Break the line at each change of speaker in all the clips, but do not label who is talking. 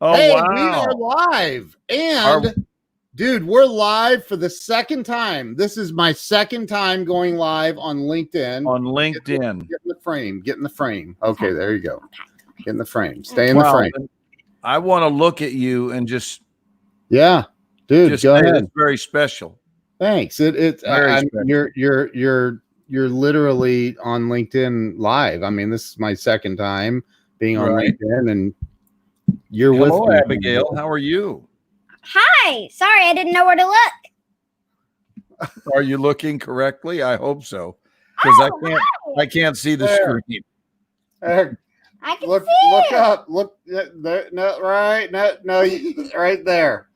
Oh,
hey,
wow.
we are live. And,
Are-
dude, we're live for the second time. This is my second time going live on LinkedIn.
On LinkedIn.
Get in the frame. Get in the frame. Okay, there you go. Get in the frame. Stay in the frame.
I want to look at you and just
yeah, dude,
just
go
say
ahead.
it's very special.
Thanks. You're literally on LinkedIn live. I mean, this is my second time being on LinkedIn, and you're with me.
Abigail. How are you?
Hi. Sorry, I didn't know where to look.
Are you looking correctly? I hope so, because I can't see the screen.
I can
Look up. Look there. No, right. No, right there.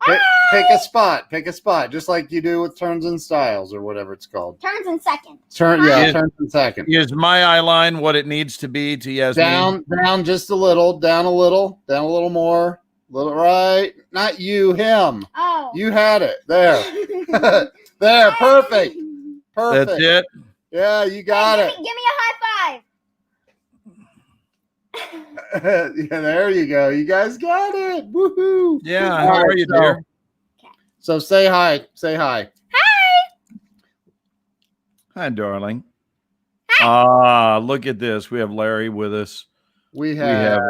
Pick a spot. Pick a spot, just like you do with turns and styles or whatever it's called.
Turns and seconds.
Turns and seconds.
Is my eye line what it needs to be to Yasmin?
Down just a little. Down a little more. Little right. Not you. Him.
Oh.
You had it. There. There. Perfect.
That's it.
Yeah, you got it.
Give me a high five.
Yeah, there you go. You guys got it. Woohoo!
Yeah, how are you, dear?
So say hi. Say hi.
Hi, darling. Ah, look at this. We have Larry with us.
We have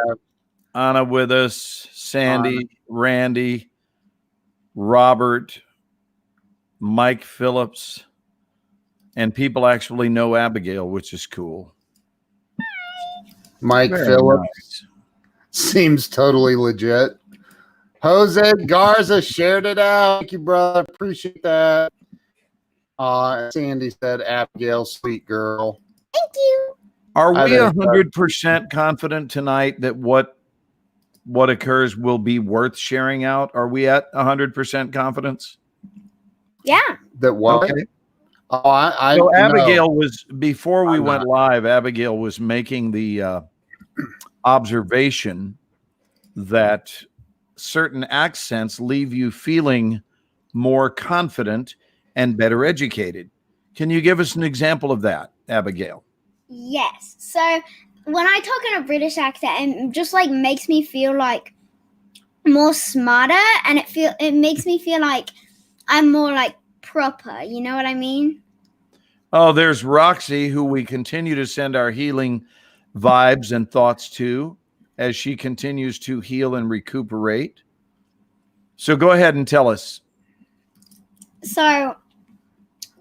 Anna with us. Sandy, Randy, Robert, Mike Phillips, and people actually know Abigail, which is cool.
Mike Phillips seems totally legit. Jose Garza shared it out. Thank you, brother. Appreciate that. Sandy said, Abigail, sweet girl.
Thank you.
Are we 100% confident tonight that what occurs will be worth sharing out? Are we at 100% confidence?
Yeah.
That what?
Okay.
So
Abigail was, before we went live, Abigail was making the observation that certain accents leave you feeling more confident and better educated. Can you give us an example of that, Abigail?
Yes. So when I talk in a British accent, it just like makes me feel like more smarter, and it makes me feel like I'm more like proper. You know what I mean?
Oh, there's Roxy, who we continue to send our healing vibes and thoughts to as she continues to heal and recuperate. So go ahead and tell us.
So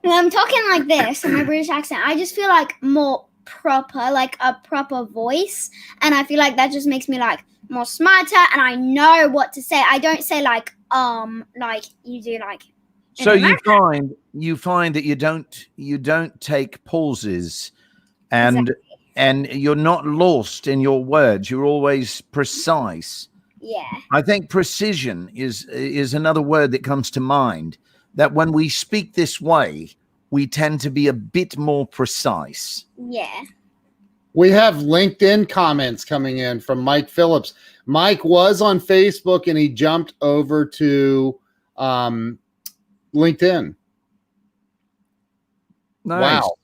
when I'm talking like this in my British accent, I just feel like more proper, like a proper voice. And I feel like that just makes me like more smarter, and I know what to say. I don't say like you do like.
So you find that you don't take pauses, and you're not lost in your words. You're always precise.
Yeah.
I think precision is another word that comes to mind. That when we speak this way, we tend to be a bit more precise.
Yeah.
We have LinkedIn comments coming in from Mike Phillips. Mike was on Facebook and he jumped over to LinkedIn.
Nice.
Wow.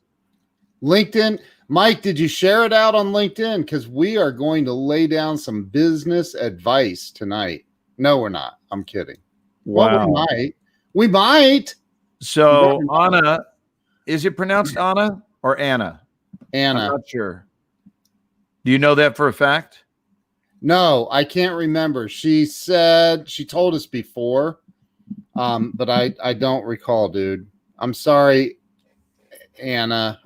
LinkedIn. Mike, did you share it out on LinkedIn? Because we are going to lay down some business advice tonight. No, we're not. I'm kidding.
Wow.
Well, we might.
So Anna, is it pronounced Anna or Anna?
Anna.
I'm not sure. Do you know that for a fact?
No, I can't remember. She said, she told us before, but I don't recall, dude. I'm sorry, Anna.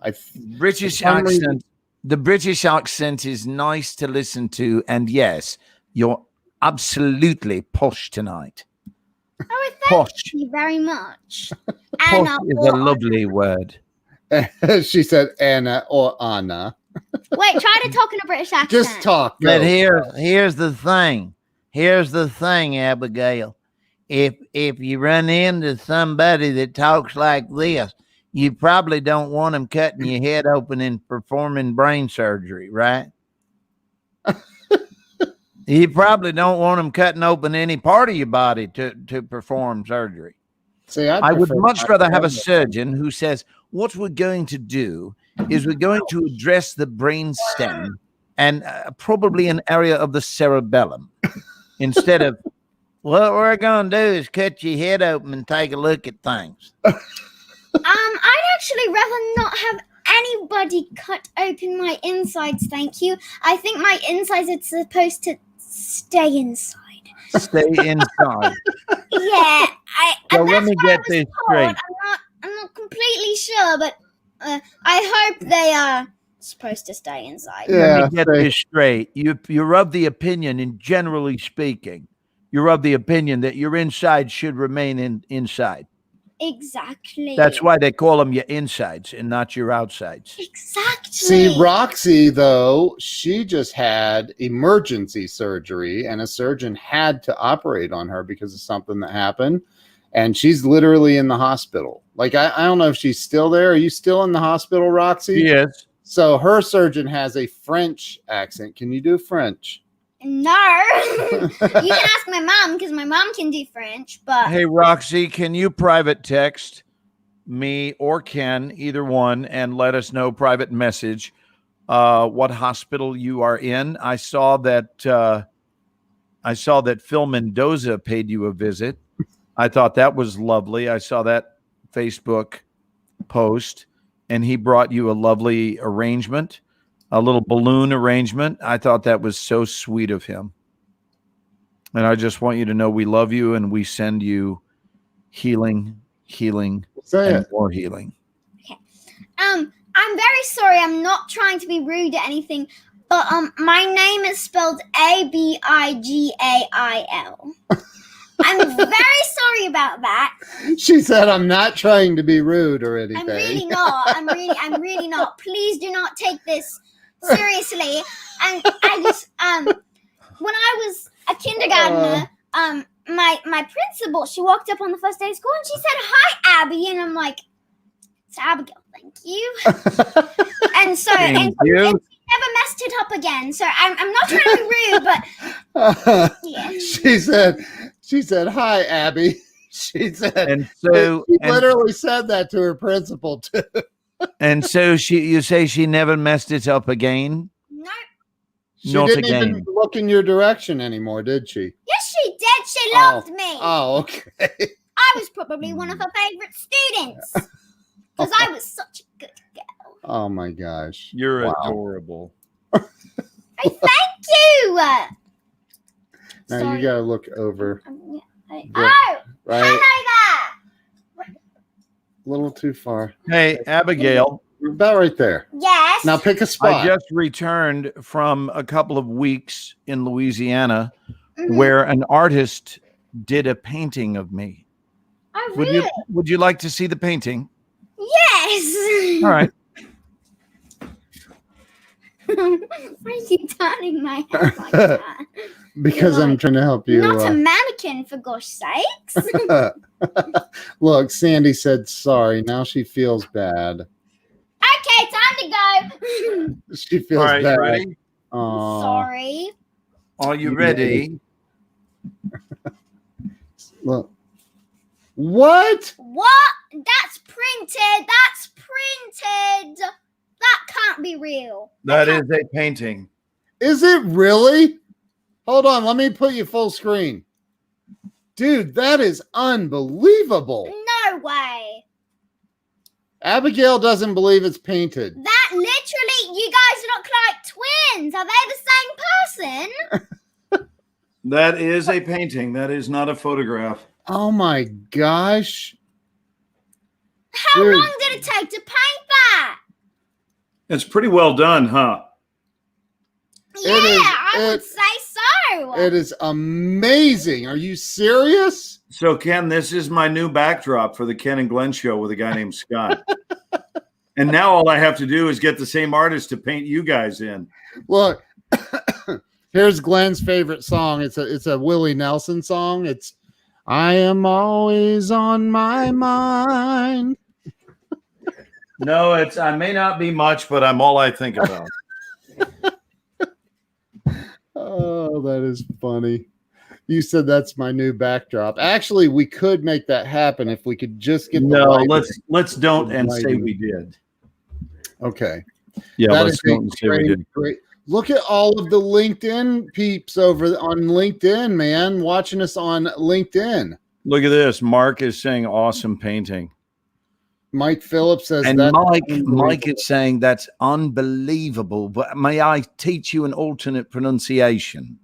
British accent. The British accent is nice to listen to, and yes, you're absolutely posh tonight.
Oh, thank you very much.
Posh is a lovely word.
She said Anna or Anna.
Wait, try to talk in a British accent.
Just talk.
But here's the thing. Here's the thing, Abigail. If you run into somebody that talks like this, you probably don't want them cutting your head open and performing brain surgery, right? You probably don't want them cutting open any part of your body to perform surgery.
See,
I would much rather have a surgeon who says, what we're going to do is we're going to address the brain stem and probably an area of the cerebellum. instead of what we're going to do is cut your head open and take a look at things.
I'd actually rather not have anybody cut open my insides, thank you. I think my insides are supposed to stay inside.
Stay inside.
Yeah,
So
that's
let me
what I
get
was
this
told.
straight.
I'm not completely sure, but I hope they are supposed to stay inside.
Yeah,
Let me get this straight. You're of the opinion, and generally speaking, you're of the opinion that your inside should remain inside.
Exactly.
That's why they call them your insides and not your outsides.
Exactly.
See, Roxy, though, she just had emergency surgery, and a surgeon had to operate on her because of something that happened. And she's literally in the hospital. Like, I don't know if she's still there. Are you still in the hospital, Roxy?
Yes.
So her surgeon has a French accent. Can you do French?
No. You can ask my mom because my mom can do French, but
Hey, Roxy, can you private text me or Ken, either one, and let us know, private message, what hospital you are in? I saw that Phil Mendoza paid you a visit. I thought that was lovely. I saw that Facebook post, and he brought you a lovely arrangement, a little balloon arrangement. I thought that was so sweet of him. And I just want you to know we love you and we send you healing,
Say
and
it.
more healing.
I'm very sorry. I'm not trying to be rude or anything, but my name is spelled Abigail. I'm very sorry about that.
She said, I'm not trying to be rude or anything.
I'm really not. I'm really not. Please do not take this seriously. And I just when I was a kindergartner, my principal, she walked up on the first day of school and she said, "Hi, Abby," and I'm like, "It's Abigail, thank you." And so
Thank
and
you.
she never messed it up again. So I'm not trying to be rude, but yeah.
She said, "Hi, Abby." She said,
And so,
she
and,
literally said that to her principal too.
and so you say she never messed it up again?
No.
She
Not
didn't
again.
even look in your direction anymore, did she?
Yes, she did. She loved me.
Oh, okay.
I was probably one of her favorite students because I was such a good girl.
Oh my gosh.
You're
Wow.
adorable.
Hey, thank you.
Now
Sorry.
you gotta look over,
Oh,
right?
I
A little too far.
Hey, Abigail,
You're about right there.
Yes.
Now pick a
I
spot.
just returned from a couple of weeks in Louisiana
Mhm.
where an artist did a painting of me.
Oh,
Would
really?
you like to see the painting?
Yes.
All right.
Why are you turning my head like that?
Because I'm trying to help you.
Not a mannequin, for gosh sakes.
Look, Sandy said sorry. Now she feels bad.
Okay, time to go.
She feels
All right,
bad.
ready?
Aw.
Sorry.
Are you ready?
Look. What?
What? That's printed. That's printed. That can't be real.
That is a painting.
Is it really? Hold on, let me put you full screen. Dude, that is unbelievable.
No way.
Abigail doesn't believe it's painted.
That literally, you guys look like twins. Are they the same person?
That is a painting. That is not a photograph.
Oh my gosh.
How
Dude.
long did it take to paint that?
It's pretty well done, huh?
Yeah, I would say so.
It is amazing. Are you serious?
So, Ken, this is my new backdrop for the Ken and Glenn show with a guy named Scott. And now all I have to do is get the same artist to paint you guys in.
Look, here's Glenn's favorite song. It's a Willie Nelson song. It's I am always on my mind.
No, I may not be much, but I'm all I think about.
Oh, that is funny. You said that's my new backdrop. Actually, we could make that happen if we could just get the
No,
lighting.
let's don't and say
Lighting.
we did.
Okay.
Yeah,
That
let's
is a
don't and say we
great,
did.
great. Look at all of the LinkedIn peeps over on LinkedIn, man, watching us on LinkedIn.
Look at this. Mark is saying awesome painting.
Mike Phillips says
And
that's
Mike
unbelievable.
is saying that's unbelievable. But may I teach you an alternate pronunciation,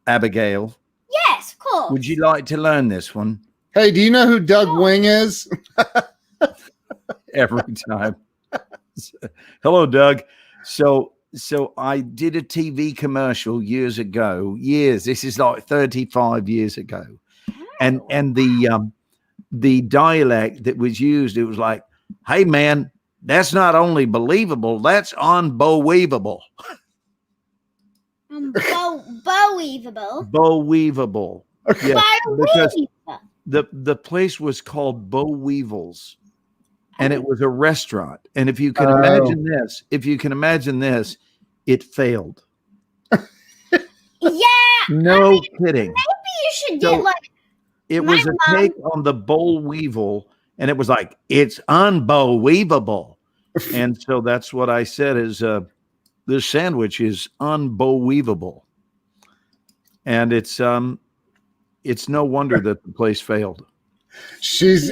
Abigail?
Yes, of course.
Would you like to learn this one?
Hey, do you know who Doug Wing is?
Every time. Hello, Doug. So I did a TV commercial years ago. This is like 35 years ago. And the dialect that was used, it was like, hey man, that's not only believable, that's unbelievable.
Believable.
Believable. Yeah, because
Believable.
the place was called Bo Weevil's, and it was a restaurant. And if you can imagine this, it failed.
Yeah.
No kidding.
Maybe you should
So
get like
it
my
was a
mom-
take on the Boll Weevil, and it was like, it's unbelievable. And so that's what I said is this sandwich is unbelievable. And it's no wonder that the place failed.
She's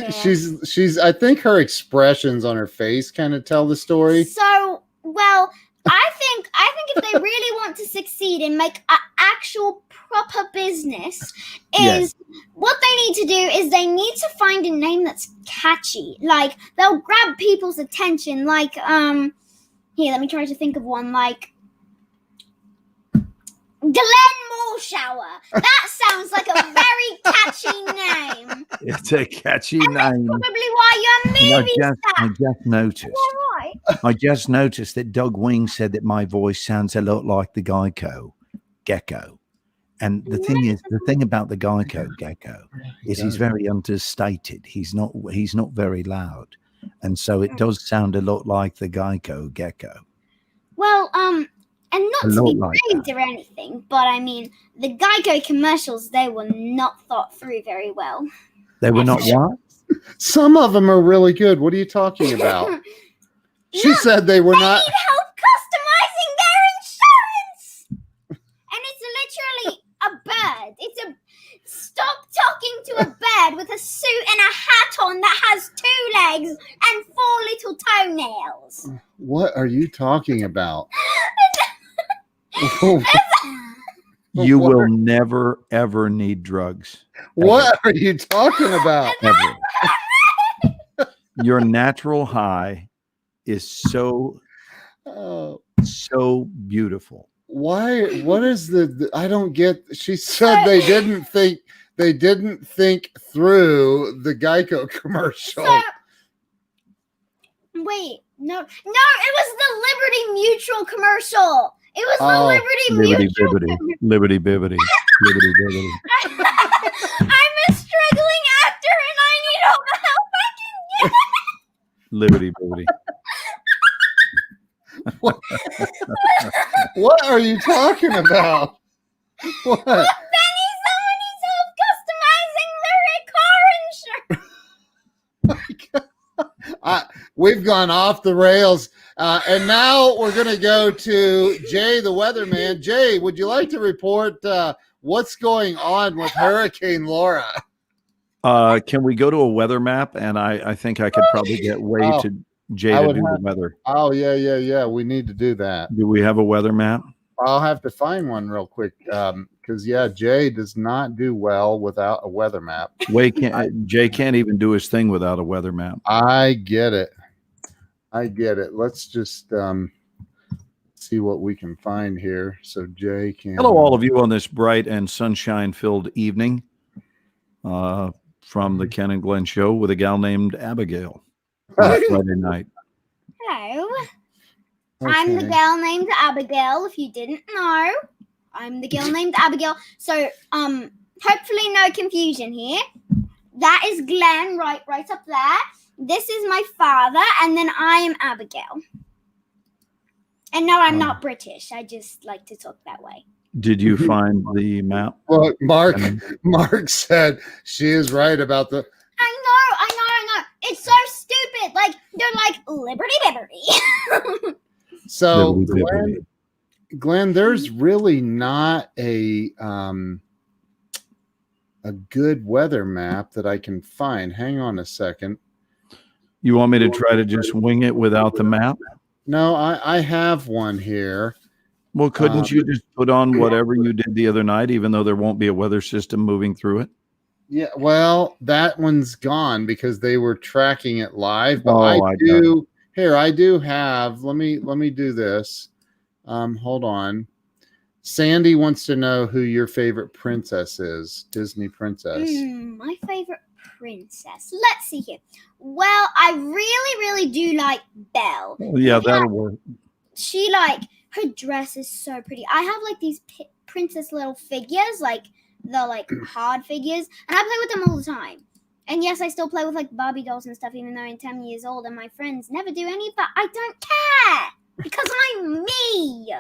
I think her expressions on her face kind of tell the story.
So, well, I think if they really want to succeed and make an actual proper business, is what they need to do is they need to find a name that's catchy. Like they'll grab people's attention. Like here, let me try to think of one. Like Glenn Morshower. That sounds like a very catchy name.
It's a catchy
And that's
name.
probably why you're a
And
movie
I
star.
just noticed.
All right.
I just noticed that Doug Wing said that my voice sounds a lot like the Geico gecko. And the thing about the Geico gecko is he's very understated. He's not very loud. And so it does sound a lot like the Geico gecko.
Well, and not
A
to
lot
be
like
rude or anything, but I mean, the Geico commercials, they were not thought through very well.
They were not what?
Some of them are really good. What are you talking about? She said they were
They
not.
need help customizing their insurance. And it's literally a bird. It's a stop talking to a bird with a suit and a hat on that has 2 legs and 4 little toenails.
What are you talking about?
You will never, ever need drugs.
What are you talking about?
Ever. Your natural high is so
Oh,
beautiful.
why? What is the? I don't get. She said they didn't think through the Geico commercial.
So, wait, no, it was the Liberty Mutual commercial. It was the Liberty Mutual commercial.
Liberty bibbity. Liberty bibbity.
I'm a struggling actor and I need all the help I can get.
Liberty bibbity.
What are you talking about? What?
Benny, someone needs help customizing their car insurance.
We've gone off the rails, and now we're going to go to Jay, the weatherman. Jay, would you like to report what's going on with Hurricane Laura?
Can we go to a weather map? And I think I could probably get to Jay to do the weather.
Oh, yeah. We need to do that.
Do we have a weather map?
I'll have to find one real quick because, Jay does not do well without a weather map.
Jay can't even do his thing without a weather map.
I get it. Let's just see what we can find here so Jay can.
Hello, all of you on this bright and sunshine-filled evening from the Ken and Glenn show with a gal named Abigail on Friday night.
Hello.
Okay.
I'm the girl named Abigail, if you didn't know. I'm the girl named Abigail. So, hopefully no confusion here. That is Glenn right up there. This is my father, and then I am Abigail. And no, I'm not British. I just like to talk that way.
Did you find the map?
Well, Mark said she is right about the.
I know. It's so stupid. Like, they're like, Liberty Liberty.
So
Liberty,
Glenn, there's really not a good weather map that I can find. Hang on a second.
You want me to try to just wing it without the map?
No, I have one here.
Well, couldn't you just put on whatever you did the other night, even though there won't be a weather system moving through it?
Yeah, well, that one's gone because they were tracking it live. But
Oh, I got it.
I do have. Let me do this. Hold on. Sandy wants to know who your favorite princess is. Disney princess.
My favorite princess. Let's see here. Well, I really, really do like Belle.
Yeah, that'll work.
She like her dress is so pretty. I have like these princess little figures, like the like hard figures, and I play with them all the time. And yes, I still play with like Barbie dolls and stuff, even though I'm 10 years old, and my friends never do any of that. I don't care because I'm me.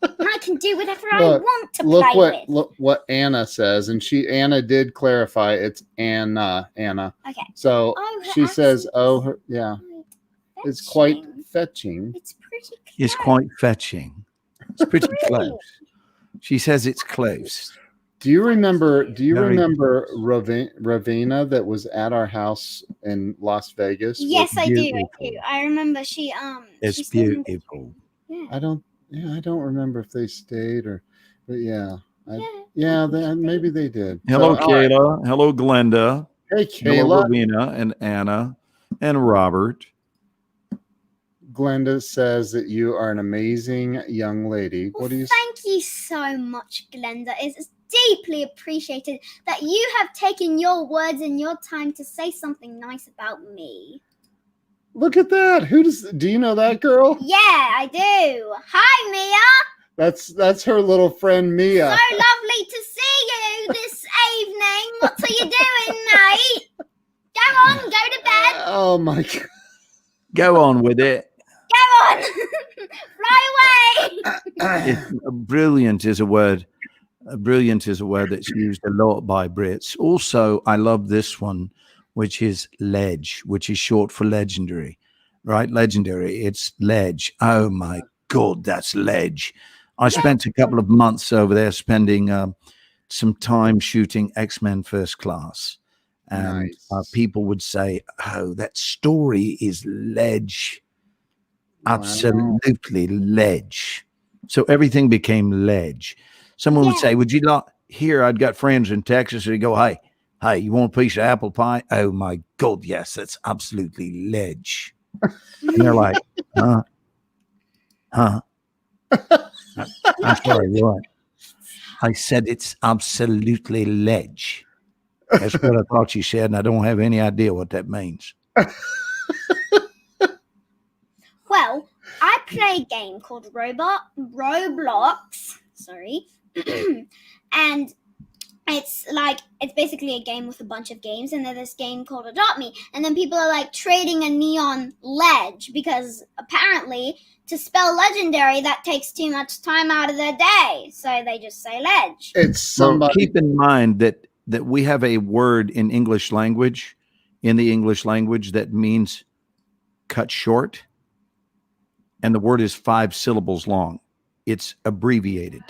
And I can do whatever I want to play with.
Look what Anna says, and Anna did clarify it's Anna.
Okay.
So she says, yeah, it's quite fetching.
It's pretty close.
It's quite fetching. It's pretty close. She says it's close.
Do you remember Ravina that was at our house in Las Vegas?
Yes, I do. I remember she
It's beautiful.
Yeah.
I don't remember if they stayed but maybe they did.
Hello,
So,
Kayla. Right. Hello, Glenda.
Hey,
Hello,
Kayla.
Ravina and Anna and Robert.
Glenda says that you are an amazing young lady.
Well, thank you so much, Glenda. It's deeply appreciated that you have taken your words and your time to say something nice about me.
Look at that. Do you know that girl?
Yeah, I do. Hi, Mia.
That's her little friend Mia.
So lovely to see you this evening. What are you doing, mate? Go on, go to bed.
Oh my God.
Go on with it.
Go on. Fly away.
Brilliant is a word. Brilliant is a word that's used a lot by Brits. Also, I love this one, which is ledge, which is short for legendary, right? Legendary. It's ledge. Oh my God, that's ledge. I spent a couple of months over there spending some time shooting X-Men First Class. And people would say, oh, that story is ledge. Wow. Absolutely ledge. So everything became ledge. Someone would say, would you not here? I'd got friends in Texas who go, hey, you want a piece of apple pie? Oh my God, yes, that's absolutely ledge. And they're like, huh? I'm sorry, what? I said it's absolutely ledge. That's what I thought you said, and I don't have any idea what that means.
Well, I play a game called Roblox. Sorry. And it's basically a game with a bunch of games, and there's this game called Adopt Me, and then people are like trading a neon ledge because apparently to spell legendary that takes too much time out of their day, so they just say ledge.
It's somebody.
Well, keep in mind that we have a word in the English language that means cut short, and the word is 5 syllables long. It's abbreviated,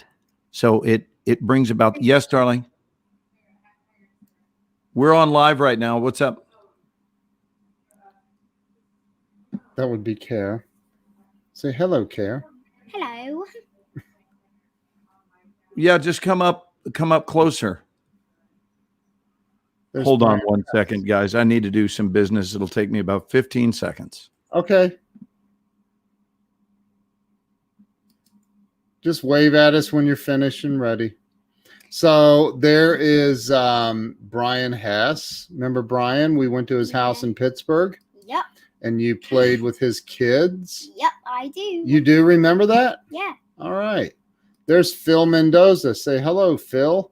so it brings about. Yes, darling. We're on live right now. What's up?
That would be Care. Say hello, Care.
Hello.
Yeah, just come up closer. Hold on 1 second, guys. I need to do some business. It'll take me about 15 seconds.
Okay. Just wave at us when you're finished and ready. So there is Brian Hess. Remember Brian? We went to his house in Pittsburgh.
Yep.
And you played with his kids.
Yep, I do.
You do remember that?
Yeah.
All right. There's Phil Mendoza. Say hello, Phil.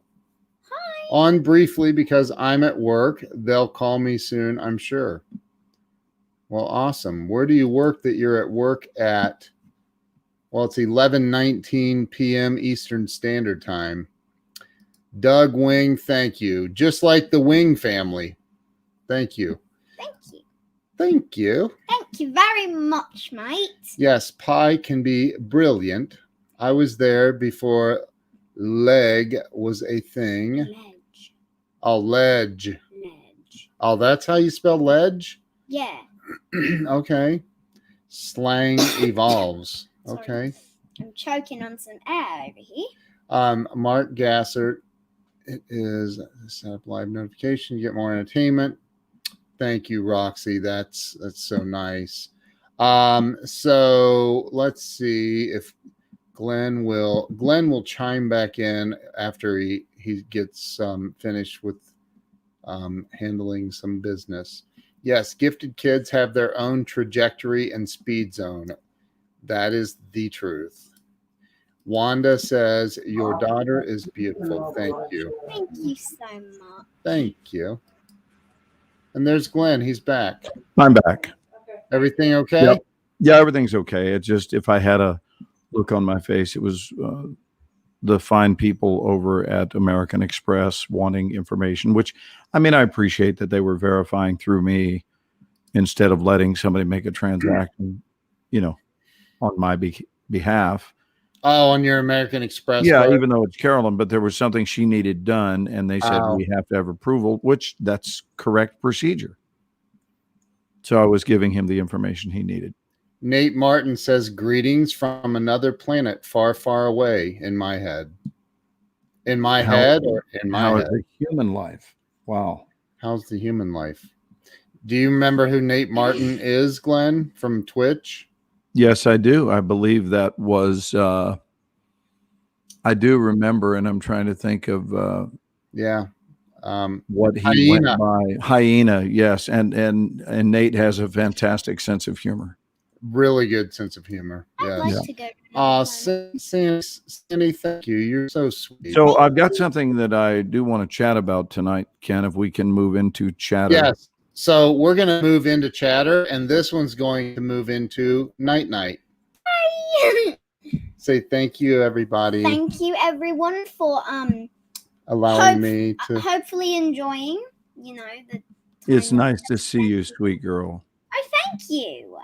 Hi.
On briefly because I'm at work. They'll call me soon, I'm sure. Well, awesome. Where do you work that you're at work at? Well, it's 11:19 p.m. Eastern Standard Time. Doug Wing, thank you. Just like the Wing family. Thank you.
Thank you.
Thank you.
Thank you very much, mate.
Yes, pie can be brilliant. I was there before leg was a thing.
Ledge.
Oh, ledge.
Ledge.
Oh, that's how you spell ledge?
Yeah.
Okay. Slang evolves.
Sorry.
Okay.
I'm choking on some air over here.
Mark Gasser, it is set up live notification. You get more entertainment. Thank you, Roxy. That's so nice. So let's see if Glenn will chime back in after he gets finished with handling some business. Yes, gifted kids have their own trajectory and speed zone. That is the truth. Wanda says, your daughter is beautiful. Thank you.
Thank you so much.
Thank you. And there's Glenn. He's back.
I'm back.
Everything okay?
Yep. Yeah, everything's okay. It's just if I had a look on my face, it was the fine people over at American Express wanting information, which, I mean, I appreciate that they were verifying through me instead of letting somebody make a transaction, on my behalf.
Oh, on your American Express.
Yeah,
card?
even though it's Carolyn, but there was something she needed done, and they said we have to have approval, which that's correct procedure. So I was giving him the information he needed.
Nate Martin says, greetings from another planet far, far away in my head. In my head or in my head?
How is the human life? Wow.
How's the human life? Do you remember who Nate Martin is, Glenn, from Twitch?
Yes, I do. I believe that was, I do remember, and I'm trying to think of what he went by. Hyena, yes. And Nate has a fantastic sense of humor.
Really good sense of humor.
I'd like to go.
Sandy, thank you. You're so sweet.
So I've got something that I do want to chat about tonight, Ken, if we can move into chatter.
Yes. So we're going to move into chatter, and this one's going to move into night. Say thank you, everybody.
Thank you, everyone, for
allowing me to
hopefully enjoying. The.
It's nice to see you, sweet girl.
Oh, thank you.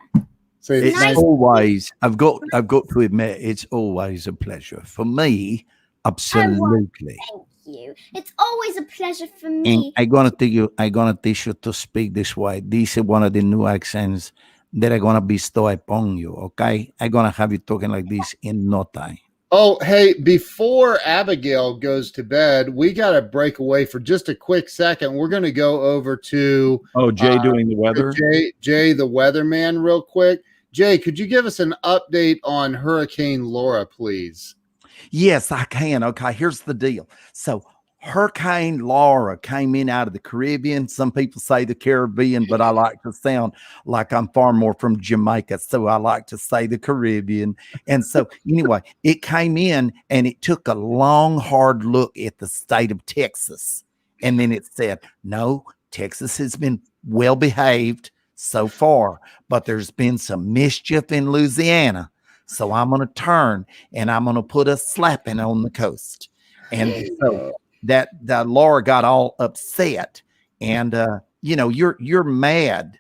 Say
It's
nice.
always. I've got to admit, it's always a pleasure for me. Absolutely.
Thank you. It's always a pleasure for
And
me.
I'm gonna teach you to speak this way. This is one of the new accents that I'm gonna bestow upon you. Okay, I'm gonna have you talking like this in no time.
Oh, hey, before Abigail goes to bed, we got to break away for just a quick second. We're going to go over to
Jay doing the weather.
Jay, the weatherman, real quick. Jay, could you give us an update on Hurricane Laura, please?
Yes, I can. Okay, here's the deal. So Hurricane Laura came in out of the Caribbean. Some people say the Caribbean, but I like to sound like I'm far more from Jamaica. So I like to say the Caribbean. And so anyway, it came in and it took a long, hard look at the state of Texas. And then it said, no, Texas has been well behaved so far, but there's been some mischief in Louisiana. So I'm going to turn and I'm going to put a slapping on the coast. And so that Laura got all upset, and you're mad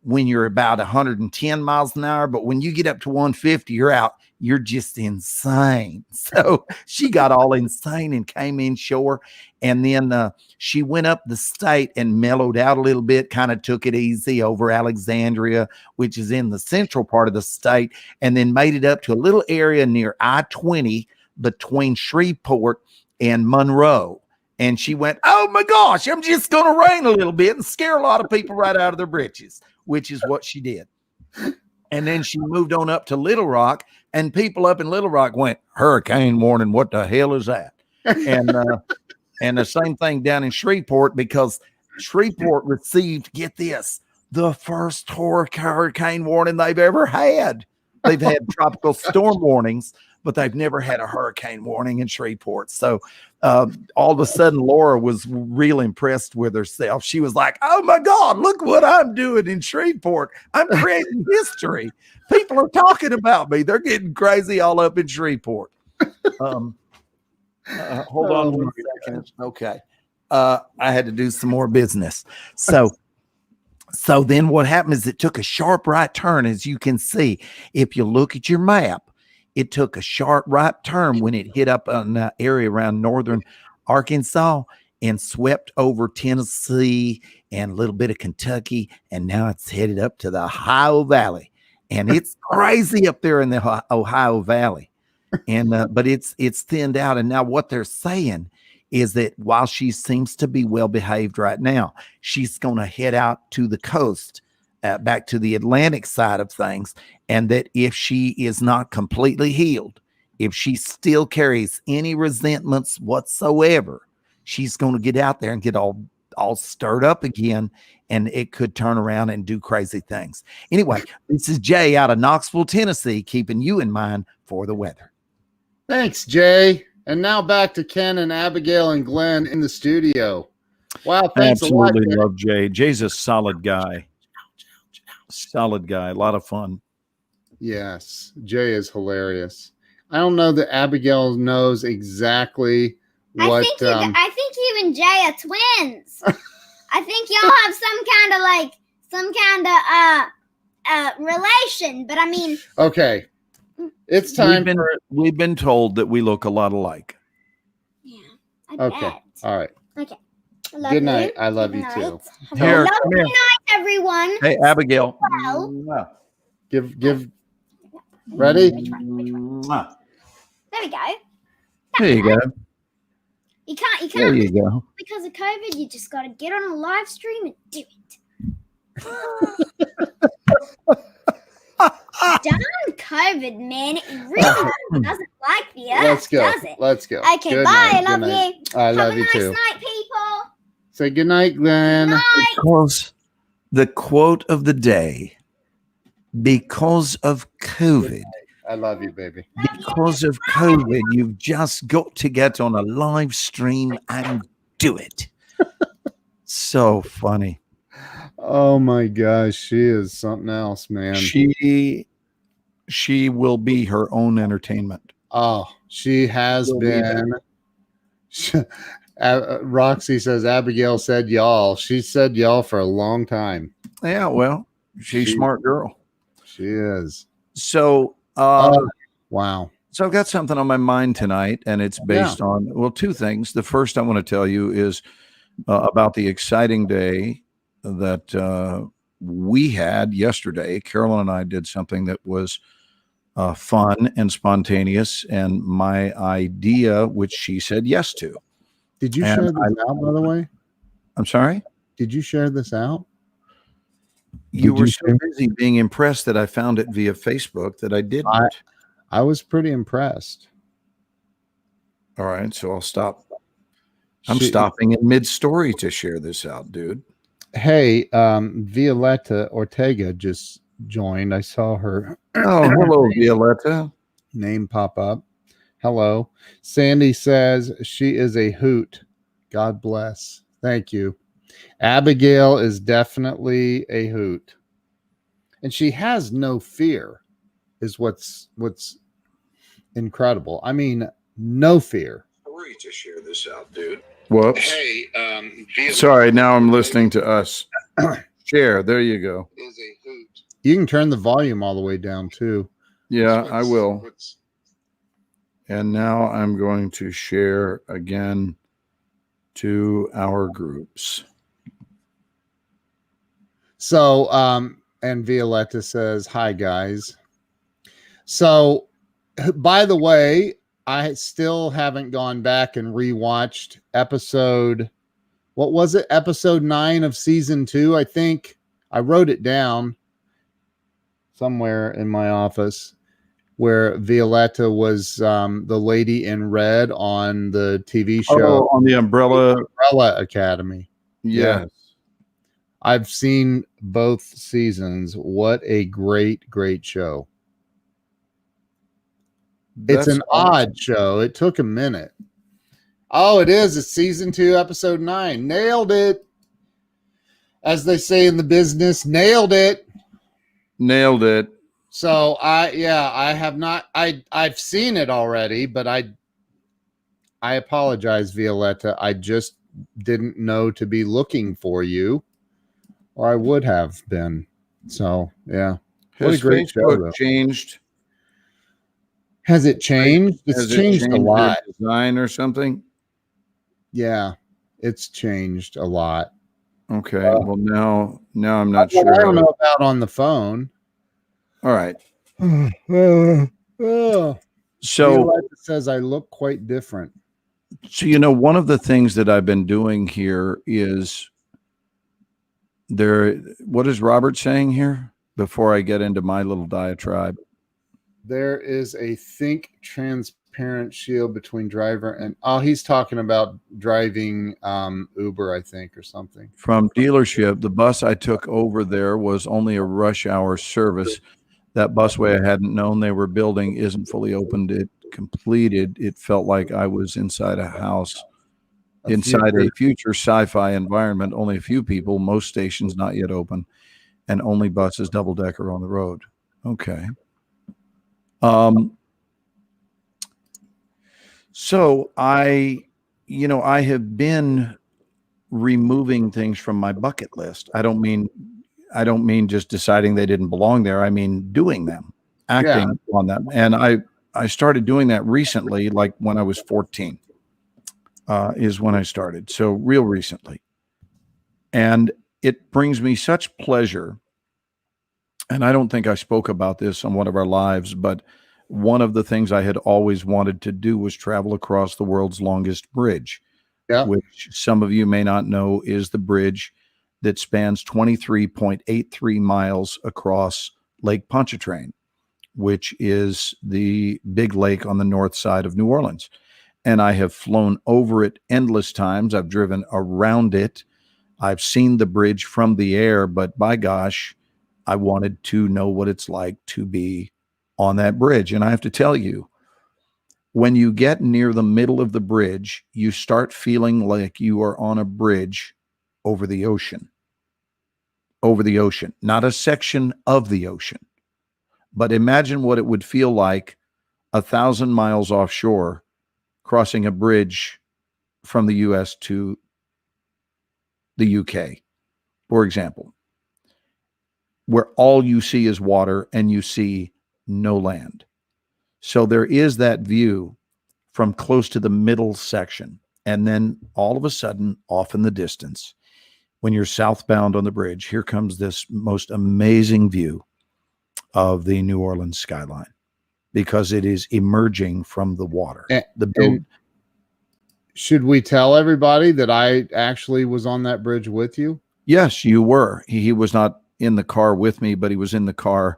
when you're about 110 miles an hour, but when you get up to 150, you're just insane. So she got all insane and came inshore, and then she went up the state and mellowed out a little bit, kind of took it easy over Alexandria, which is in the central part of the state, and then made it up to a little area near I-20 between Shreveport and Monroe. And she went, oh my gosh, I'm just going to rain a little bit and scare a lot of people right out of their britches, which is what she did. And then she moved on up to Little Rock, and people up in Little Rock went, hurricane warning, what the hell is that? And the same thing down in Shreveport, because Shreveport received, get this, the first hurricane warning they've ever had. They've had tropical storm warnings, but they've never had a hurricane warning in Shreveport. So all of a sudden, Laura was real impressed with herself. She was like, oh my God, look what I'm doing in Shreveport. I'm creating history. People are talking about me. They're getting crazy all up in Shreveport. Hold on one second. Okay. I had to do some more business. So then what happened is it took a sharp right turn, as you can see. If you look at your map,
it took a sharp right turn when it hit up an area around northern Arkansas and swept over Tennessee and a little bit of Kentucky, and now it's headed up to the Ohio Valley, and it's crazy up there in the Ohio Valley. And but it's thinned out, and now what they're saying is that while she seems to be well behaved right now, she's going to head out to the coast, back to the Atlantic side of things, and that if she is not completely healed, if she still carries any resentments whatsoever, she's going to get out there and get all stirred up again, and it could turn around and do crazy things. Anyway, this is Jay out of Knoxville, Tennessee, keeping you in mind for the weather.
Thanks, Jay. And now back to Ken and Abigail and Glenn in the studio. Wow, thanks a lot.
Absolutely love Jay. Jay's a solid guy. Solid guy. A lot of fun.
Yes, Jay is hilarious. I don't know that Abigail knows exactly what.
I think you and Jay are twins. I think y'all have some kind of relation. But I mean,
okay, it's time
we've been told that we look a lot alike.
Yeah. I
Okay.
bet.
All right.
Okay.
Good night. I love you too.
Here,
Lovely
come here.
night, everyone.
Hey, Abigail.
Well.
Give. Ready?
There we go.
There you go.
You can't.
There you go.
Because of COVID, you just got to get on a live stream and do it. Darn COVID, man. It really doesn't like the earth,
Let's go.
does it?
Let's go.
Okay,
Good
bye.
night.
I love
Good night.
you.
I love
Have a
you
nice
too.
night, people.
Say good night, Glenn.
Because the quote of the day, because of COVID,
I love you, baby.
because of COVID, you've just got to get on a live stream and do it. So funny.
Oh my gosh, she is something else, man.
She will be her own entertainment.
Oh, she has been. Roxy says Abigail said y'all. She said y'all for a long time.
Yeah, well, she's a smart girl.
She is.
So,
wow.
So I've got something on my mind tonight, and it's based on, well, two things. The first I want to tell you is about the exciting day that we had yesterday. Carolyn and I did something that was fun and spontaneous, and my idea, which she said yes to.
Did you share this out, by the way?
I'm sorry?
Did you share this out?
You were so busy being impressed that I found it via Facebook that I didn't.
I was pretty impressed.
All right, so I'll stop. I'm stopping in mid-story to share this out, dude.
Hey, Violetta Ortega just joined. I saw her.
Oh, hello, Violetta.
Name pop up. Hello. Sandy says she is a hoot. God bless. Thank you. Abigail is definitely a hoot. And she has no fear, is what's incredible. I mean, no fear.
Sorry to share this out, dude. Whoops.
Hey,
sorry, now I'm listening to us. Share. There you go.
Is a hoot. You can turn the volume all the way down too.
Yeah, I will. And now I'm going to share again to our groups.
So, and Violetta says, hi, guys. So, by the way, I still haven't gone back and rewatched episode, what was it? Episode 9 of season 2. I think I wrote it down somewhere in my office, where Violetta was the lady in red on the TV show.
On the Umbrella
Academy.
Yes.
Yeah. I've seen both seasons. What a great, great show. It's an odd show. It took a minute. Oh, it is. It's season 2, episode 9. Nailed it. As they say in the business, nailed it.
Nailed it.
So I have not. I've seen it already, but I apologize, Violetta. I just didn't know to be looking for you, or I would have been. So yeah, what a great show, though.
Changed.
Has it changed? It's
Has it
changed a
changed
lot.
their design or something?
Yeah, it's changed a lot.
Okay. Well, now I'm not
Well,
sure.
I don't know about on the phone.
All right.
Oh,
So,
real life says I look quite different.
one of the things that I've been doing here is what is Robert saying here before I get into my little diatribe?
There is a think transparent shield between driver and he's talking about driving Uber, I think, or something.
From dealership, the bus I took over there was only a rush hour service. That busway I hadn't known they were building isn't fully opened. It completed. It felt like I was inside a house, inside a future sci-fi environment. Only a few people, most stations not yet open, and only buses double-decker on the road. Okay. So I have been removing things from my bucket list. I don't mean just deciding they didn't belong there. I mean doing them, acting on them. And I started doing that recently, like when I was 14, is when I started. So real recently. And it brings me such pleasure. And I don't think I spoke about this on one of our lives, but one of the things I had always wanted to do was travel across the world's longest bridge, which some of you may not know is the bridge that spans 23.83 miles across Lake Pontchartrain, which is the big lake on the north side of New Orleans. And I have flown over it endless times. I've driven around it. I've seen the bridge from the air, but by gosh, I wanted to know what it's like to be on that bridge. And I have to tell you, when you get near the middle of the bridge, you start feeling like you are on a bridge over the ocean. Over the ocean, not a section of the ocean. But imagine what it would feel like 1,000 miles offshore, crossing a bridge from the US to the UK, for example, where all you see is water and you see no land. So there is that view from close to the middle section. And then all of a sudden, off in the distance, when you're southbound on the bridge, here comes this most amazing view of the New Orleans skyline, because it is emerging from the water.
And should we tell everybody that I actually was on that bridge with you?
Yes, you were. He was not in the car with me, but he was in the car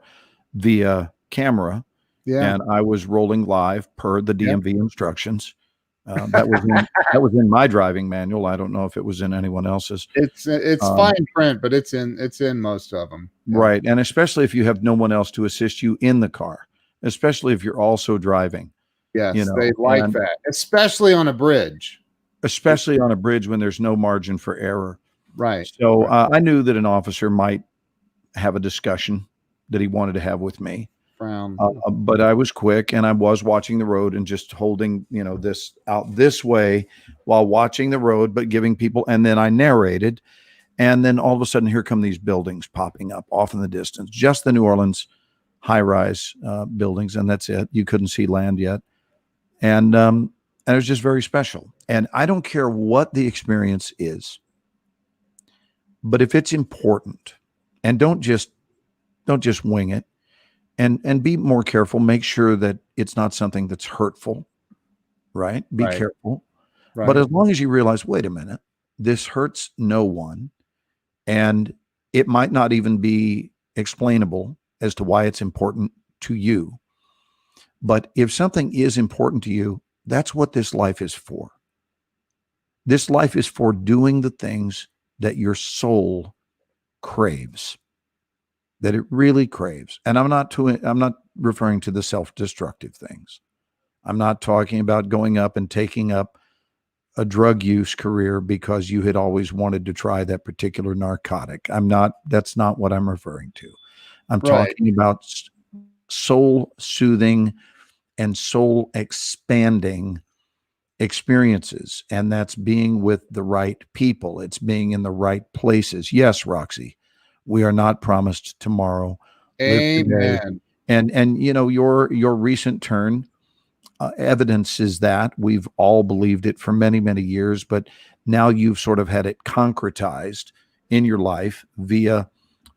via camera. Yeah. And I was rolling live per the DMV instructions. That was in my driving manual. I don't know if it was in anyone else's.
It's fine print, but it's in most of them.
Yeah. Right. And especially if you have no one else to assist you in the car, especially if you're also driving.
Yes, they like that, especially on a bridge.
Especially on a bridge when there's no margin for error.
Right.
So I knew that an officer might have a discussion that he wanted to have with me. But I was quick, and I was watching the road and just holding, this out this way while watching the road, but giving people, and then I narrated. And then all of a sudden, here come these buildings popping up off in the distance, just the New Orleans high-rise buildings, and that's it. You couldn't see land yet. And it was just very special. And I don't care what the experience is, but if it's important, and don't just wing it, and be more careful, make sure that it's not something that's hurtful, right? Be careful. Right. But as long as you realize, wait a minute, this hurts no one, and it might not even be explainable as to why it's important to you. But if something is important to you, that's what this life is for. This life is for doing the things that your soul craves, that it really craves. And I'm not referring to the self-destructive things. I'm not talking about going up and taking up a drug use career because you had always wanted to try that particular narcotic. That's not what I'm referring to. I'm talking about soul soothing and soul expanding experiences. And that's being with the right people. It's being in the right places. Yes, Roxy, we are not promised tomorrow.
Amen.
And your recent turn evidence is that we've all believed it for many, many years, but now you've sort of had it concretized in your life via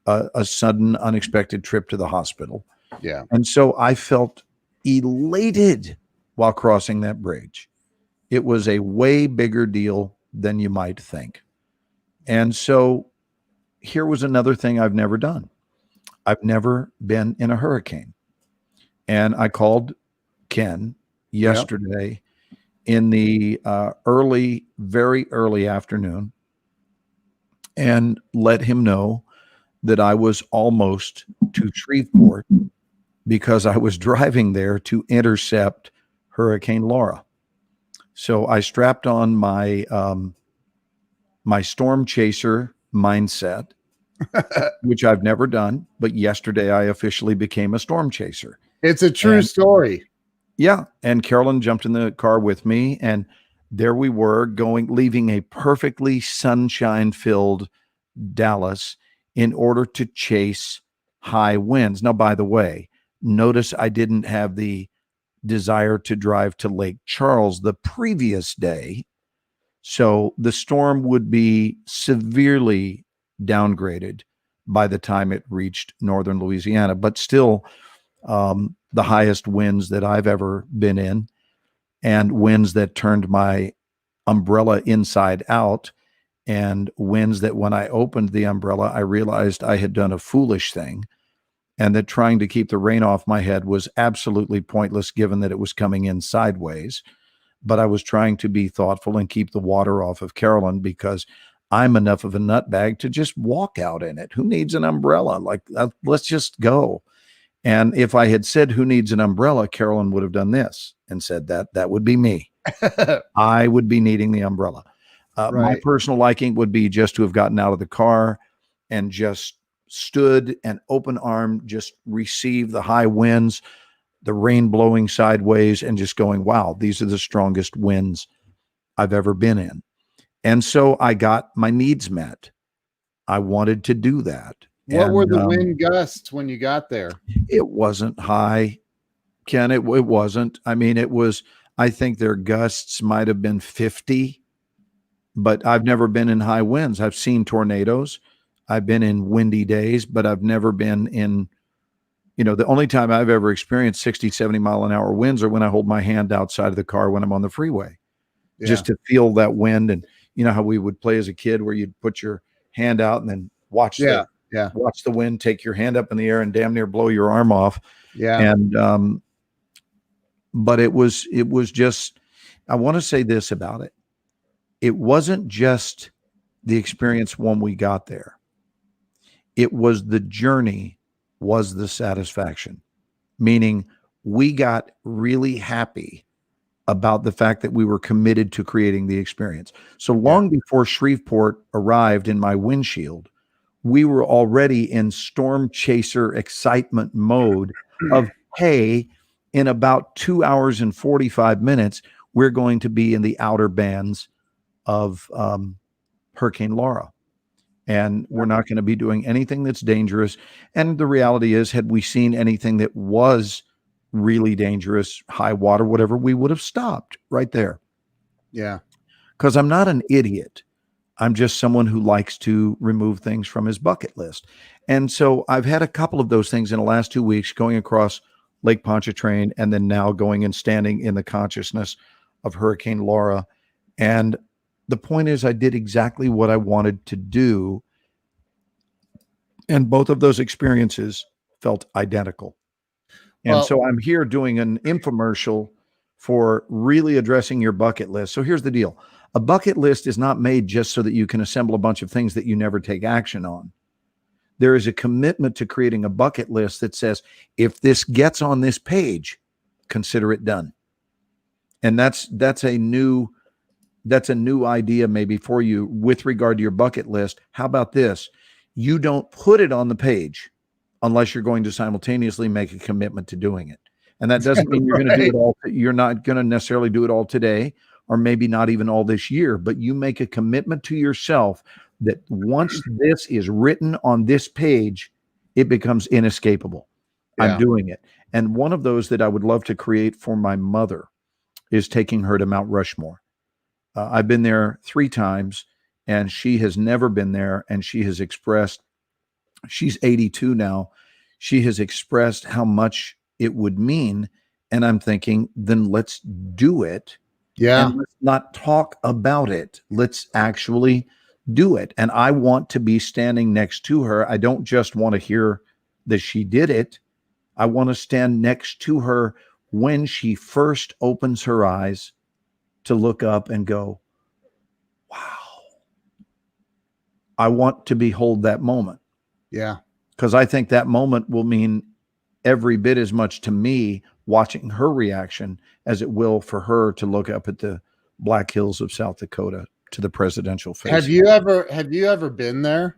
a sudden, unexpected trip to the hospital.
Yeah.
And so I felt elated while crossing that bridge. It was a way bigger deal than you might think. And so here was another thing I've never done. I've never been in a hurricane. And I called Ken yesterday in the very early afternoon and let him know that I was almost to Shreveport because I was driving there to intercept Hurricane Laura. So I strapped on my my storm chaser mindset, which I've never done, but yesterday I officially became a storm chaser.
It's a true story.
Yeah, and Carolyn jumped in the car with me, and there we were leaving a perfectly sunshine-filled Dallas in order to chase high winds. Now, by the way, notice I didn't have the desire to drive to Lake Charles the previous day. So the storm would be severely downgraded by the time it reached northern Louisiana, but still the highest winds that I've ever been in, and winds that turned my umbrella inside out, and winds that when I opened the umbrella, I realized I had done a foolish thing, and that trying to keep the rain off my head was absolutely pointless given that it was coming in sideways. But I was trying to be thoughtful and keep the water off of Carolyn because I'm enough of a nutbag to just walk out in it. Who needs an umbrella? Like, let's just go. And if I had said, who needs an umbrella, Carolyn would have done this and said that would be me. I would be needing the umbrella. My personal liking would be just to have gotten out of the car and just stood and open arm, just receive the high winds, the rain blowing sideways, and just going, wow, these are the strongest winds I've ever been in. And so I got my needs met. I wanted to do that.
What were the wind gusts when you got there?
It wasn't high, Ken. It wasn't. I mean, it was, I think their gusts might have been 50, but I've never been in high winds. I've seen tornadoes. I've been in windy days, but I've never been in, the only time I've ever experienced 60, 70 mile an hour winds are when I hold my hand outside of the car when I'm on the freeway, just to feel that wind. And you know how we would play as a kid where you'd put your hand out and then watch the wind, take your hand up in the air and damn near blow your arm off.
Yeah.
And, but it was just, I want to say this about it. It wasn't just the experience when we got there. It was the journey was the satisfaction, meaning we got really happy about the fact that we were committed to creating the experience. So long before Shreveport arrived in my windshield, we were already in storm chaser excitement mode of, hey, in about 2 hours and 45 minutes, we're going to be in the outer bands of Hurricane Laura. And we're not going to be doing anything that's dangerous. And the reality is, had we seen anything that was really dangerous, high water, whatever, we would have stopped right there.
Yeah.
Because I'm not an idiot. I'm just someone who likes to remove things from his bucket list. And so I've had a couple of those things in the last 2 weeks, going across Lake Pontchartrain and then now going and standing in the consciousness of Hurricane Laura. And the point is, I did exactly what I wanted to do. And both of those experiences felt identical. And so I'm here doing an infomercial for really addressing your bucket list. So here's the deal. A bucket list is not made just so that you can assemble a bunch of things that you never take action on. There is a commitment to creating a bucket list that says, if this gets on this page, consider it done. And that's a new idea maybe for you with regard to your bucket list. How about this? You don't put it on the page unless you're going to simultaneously make a commitment to doing it. And that doesn't mean you're going to do it all. You're not going to necessarily do it all today, or maybe not even all this year, but you make a commitment to yourself that once this is written on this page, it becomes inescapable. I'm doing it. And one of those that I would love to create for my mother is taking her to Mount Rushmore. I've been there 3 times, and she has never been there. And she has expressed, she's 82 now. She has expressed how much it would mean. And I'm thinking, then let's do it.
Yeah.
And let's not talk about it. Let's actually do it. And I want to be standing next to her. I don't just want to hear that she did it. I want to stand next to her when she first opens her eyes to look up and go, wow. I want to behold that moment.
Yeah.
Because I think that moment will mean every bit as much to me watching her reaction as it will for her to look up at the Black Hills of South Dakota to the presidential face.
Have you ever been there?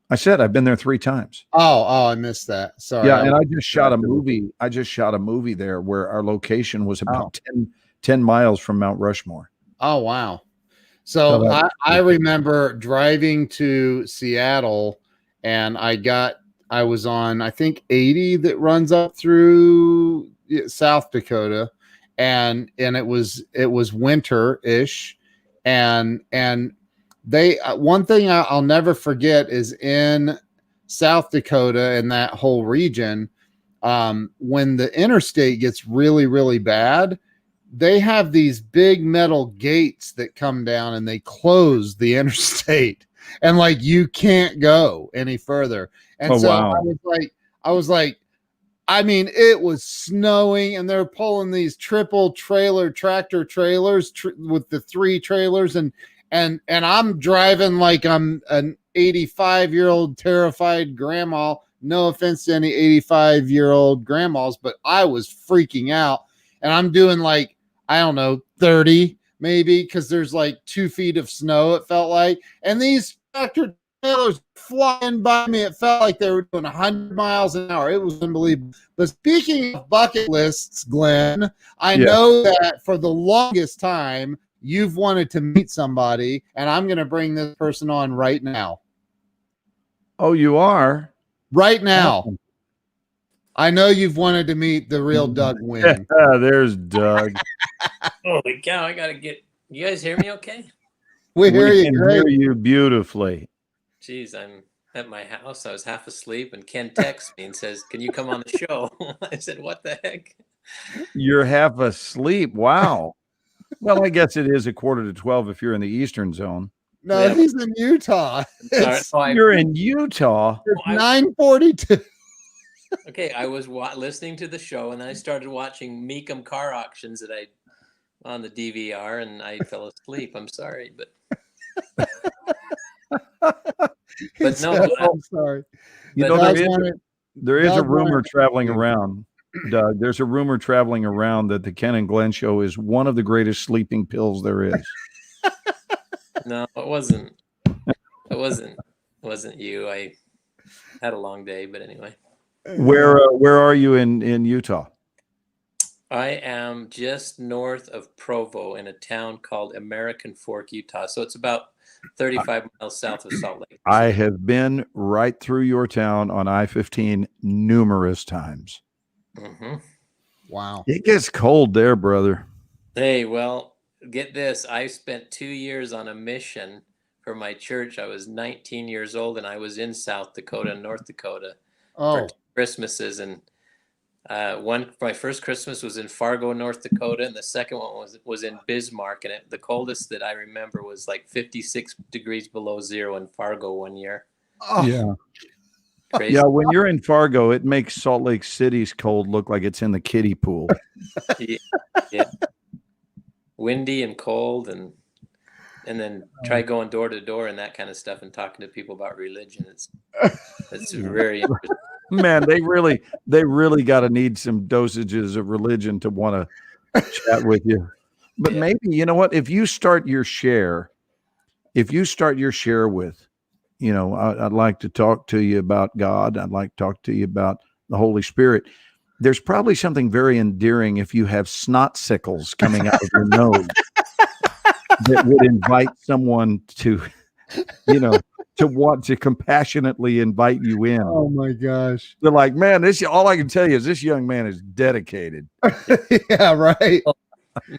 I said I've been there 3 times.
Oh, I missed that. Sorry.
Yeah, and I just shot a movie. I just shot a movie there where our location was about 10 miles from Mount Rushmore.
Oh, wow. So I remember driving to Seattle, and I was on, I think, 80 that runs up through South Dakota, and it was winter-ish, and they one thing I'll never forget is in South Dakota and that whole region, when the interstate gets really, really bad, they have these big metal gates that come down and they close the interstate, and like you can't go any further. And
wow.
I was like, I mean, it was snowing, and they're pulling these triple trailer tractor trailers with the 3 trailers, and I'm driving like I'm an 85-year-old terrified grandma. No offense to any 85-year-old grandmas, but I was freaking out, and I'm doing like, I don't know, 30 maybe, because there's like 2 feet of snow, it felt like, and these tractor trailers flying by me. It felt like they were doing 100 miles an hour. It was unbelievable. But speaking of bucket lists, Glenn, I know that for the longest time you've wanted to meet somebody, and I'm going to bring this person on right now.
Oh, you are?
Right now. Awesome. I know you've wanted to meet the real Doug Wynn.
There's Doug.
Holy cow, I got to get... You guys hear me okay?
We hear you
great. Hear you beautifully.
Jeez, I'm at my house. I was half asleep, and Ken texts me and says, "Can you come on the show?" I said, "What the heck?"
You're half asleep. Wow. Well, I guess it is 11:45 if you're in the Eastern Zone.
No, yeah. He's in Utah.
You're in Utah.
It's 9:42.
Okay, I was listening to the show, and then I started watching Meekum car auctions on the DVR, and I fell asleep. I'm sorry, but no,
I'm sorry.
You know, there is a rumor traveling around, Doug. There's a rumor traveling around that the Ken and Glenn show is one of the greatest sleeping pills there is.
No, it wasn't. It wasn't you. I had a long day, but anyway.
Where are you in Utah?
I am just north of Provo in a town called American Fork, Utah. So it's about 35 miles south of Salt Lake.
I have been right through your town on I-15 numerous times.
Mm-hmm.
Wow.
It gets cold there, brother.
Hey, well, get this. I spent 2 years on a mission for my church. I was 19 years old, and I was in South Dakota and North Dakota for Christmases. And my first Christmas was in Fargo, North Dakota, and the second one was in Bismarck. And the coldest that I remember was like 56 degrees below zero in Fargo one year.
Oh. Yeah.
Crazy.
Yeah, when you're in Fargo, it makes Salt Lake City's cold look like it's in the kiddie pool.
Yeah. Windy and cold, and then try going door to door and that kind of stuff and talking to people about religion. It's very interesting.
Man, they really got to need some dosages of religion to want to chat with you. But maybe, you know what, if you start your share with, you know, I'd like to talk to you about God. I'd like to talk to you about the Holy Spirit. There's probably something very endearing if you have snot sickles coming out of your nose that would invite someone to, you know, to want to compassionately invite you in.
Oh my gosh.
They're like, man, all I can tell you is this young man is dedicated.
Yeah, right.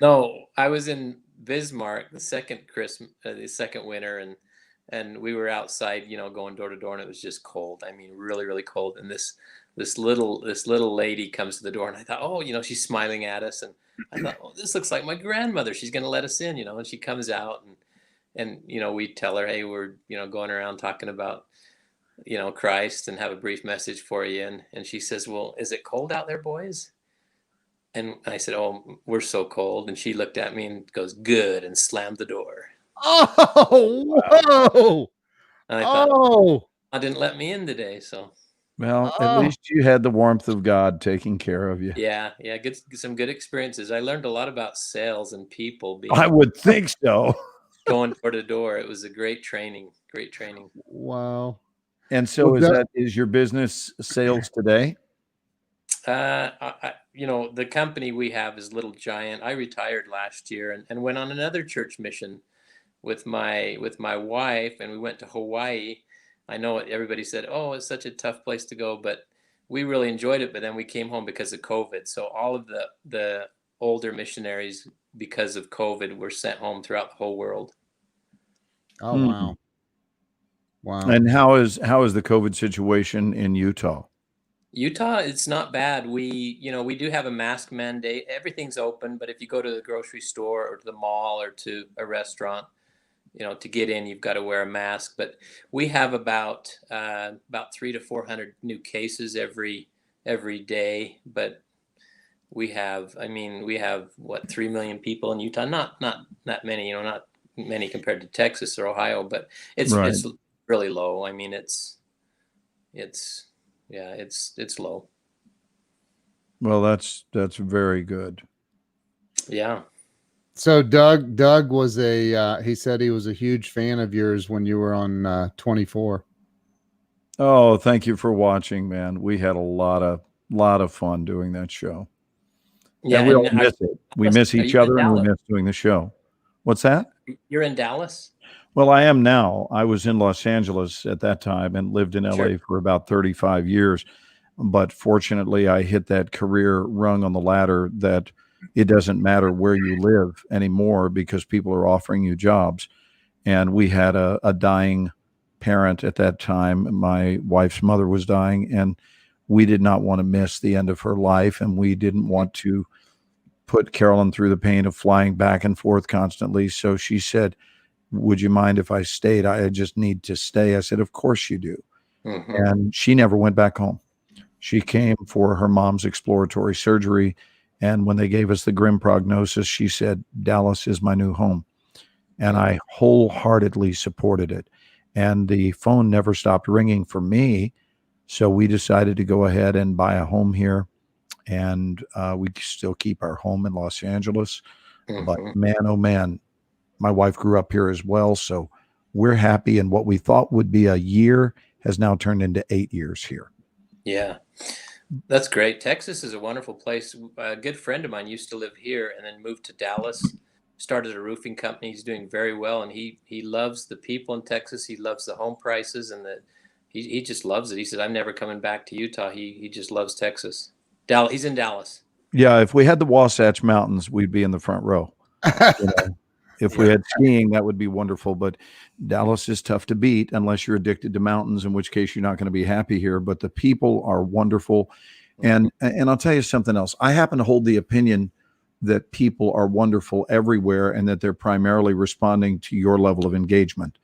No, I was in Bismarck the second Christmas, the second winter, and we were outside, going door to door, and it was just cold. I mean, really, really cold. And this little lady comes to the door, and I thought, oh, she's smiling at us, and I thought, oh, this looks like my grandmother. She's going to let us in, and she comes out, and we tell her, hey, we're going around talking about Christ and have a brief message for you, and she says, well, is it cold out there, boys? And I said, oh, we're so cold. And she looked at me and goes, good, and slammed the door.
Oh, whoa.
And I thought,
Oh,
I didn't let me in today. So
Well, at
Oh.
least you had the warmth of God taking care of you.
yeah, some good experiences. I learned a lot about sales and people
I would think so.
going door to door. It was a great training.
wow.
And so
Well,
is your business sales today?
The company we have is Little Giant. I retired last year and went on another church mission with my wife, and we went to Hawaii. I know everybody said, oh, it's such a tough place to go, but we really enjoyed it. But then we came home because of COVID. So all of the older missionaries, because of COVID, were sent home throughout the whole world.
Oh, wow. Wow.
And how is the COVID situation in Utah?
Utah, it's not bad. We do have a mask mandate. Everything's open, but if you go to the grocery store or to the mall or to a restaurant, to get in, you've got to wear a mask. But we have about 300 to 400 new cases every day. But we have what, 3 million people in Utah? Not that many, not many compared to Texas or Ohio, but it's really low. I mean, it's low.
Well, that's very good.
Yeah.
So Doug was he said he was a huge fan of yours when you were on 24.
Oh, thank you for watching, man. We had a lot of fun doing that show.
Yeah,
and we all miss it. We miss each other, and we miss doing the show. What's that?
You're in Dallas?
Well, I am now. I was in Los Angeles at that time and lived in LA for about 35 years. But fortunately, I hit that career rung on the ladder that it doesn't matter where you live anymore because people are offering you jobs. And we had a dying parent at that time. My wife's mother was dying, and we did not want to miss the end of her life. And we didn't want to put Carolyn through the pain of flying back and forth constantly. So she said, would you mind if I stayed? I just need to stay. I said, of course you do.
Mm-hmm.
And she never went back home. She came for her mom's exploratory surgery. And when they gave us the grim prognosis, she said, Dallas is my new home. And I wholeheartedly supported it. And the phone never stopped ringing for me. So we decided to go ahead and buy a home here. And we still keep our home in Los Angeles.
Mm-hmm.
But man, oh man, my wife grew up here as well. So we're happy. And what we thought would be a year has now turned into 8 years here.
Yeah, that's great. Texas is a wonderful place. A good friend of mine used to live here and then moved to Dallas, started a roofing company. He's doing very well. And he loves the people in Texas. He loves the home prices and he just loves it. He said, I'm never coming back to Utah. He just loves Texas. He's in Dallas.
Yeah. If we had the Wasatch Mountains, we'd be in the front row. If we had skiing, that would be wonderful. But Dallas is tough to beat unless you're addicted to mountains, in which case you're not going to be happy here. But the people are wonderful. And I'll tell you something else. I happen to hold the opinion that people are wonderful everywhere and that they're primarily responding to your level of engagement.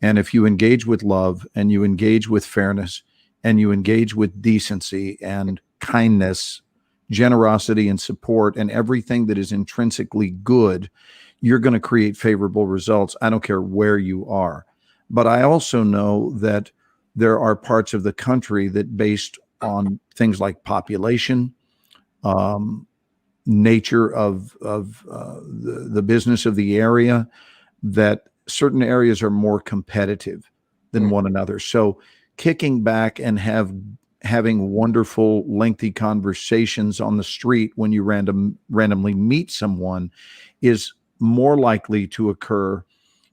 And if you engage with love and you engage with fairness and you engage with decency and kindness, generosity and support and everything that is intrinsically good, you're going to create favorable results. I don't care where you are. But I also know that there are parts of the country that, based on things like population, nature of the business of the area, that certain areas are more competitive than one another. So kicking back and having wonderful, lengthy conversations on the street when you randomly meet someone is more likely to occur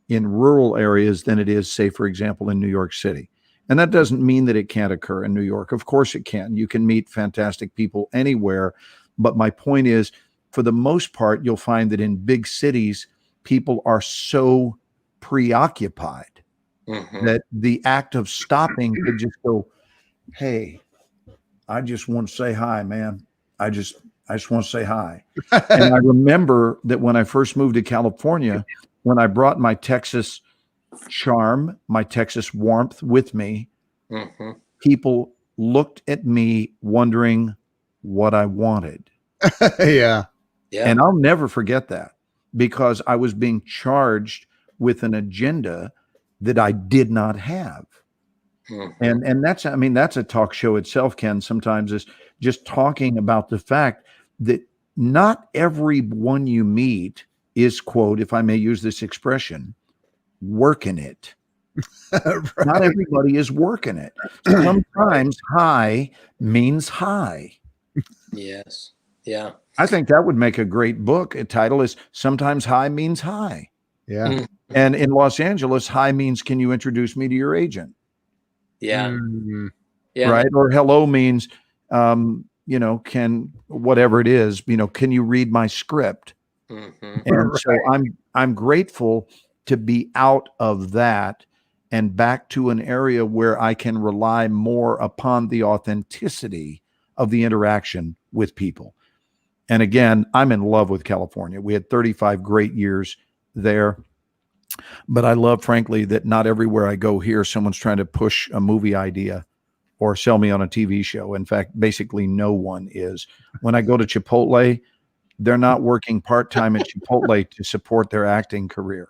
in rural areas than it is, say, for example, in New York City. And that doesn't mean that it can't occur in New York. Of course it can. You can meet fantastic people anywhere. But my point is, for the most part, you'll find that in big cities, people are so preoccupied that the act of stopping to just go, hey, I just want to say hi, man. I just want to say hi. And I remember that when I first moved to California, when I brought my Texas charm, my Texas warmth with me, people looked at me wondering what I wanted.
Yeah.
And I'll never forget that, because I was being charged with an agenda that I did not have. And that's, I mean, that's a talk show itself, Ken, sometimes, is just talking about the fact that not everyone you meet is, quote, if I may use this expression, working it.
Right.
Not everybody is working it. Sometimes hi means hi.
Yes. Yeah.
I think that would make a great book. A title is Sometimes Hi Means Hi.
Yeah.
And in Los Angeles, hi means, can you introduce me to your agent?
Yeah.
Mhm.
Yeah.
Right. Or hello means, you know, can, whatever it is, you know, can you read my script? And so I'm grateful to be out of that and back to an area where I can rely more upon the authenticity of the interaction with people. And again, I'm in love with California. We had 35 great years there. But I love, frankly, that not everywhere I go here, someone's trying to push a movie idea or sell me on a TV show. In fact, basically no one is. When I go to Chipotle, they're not working part-time at Chipotle to support their acting career.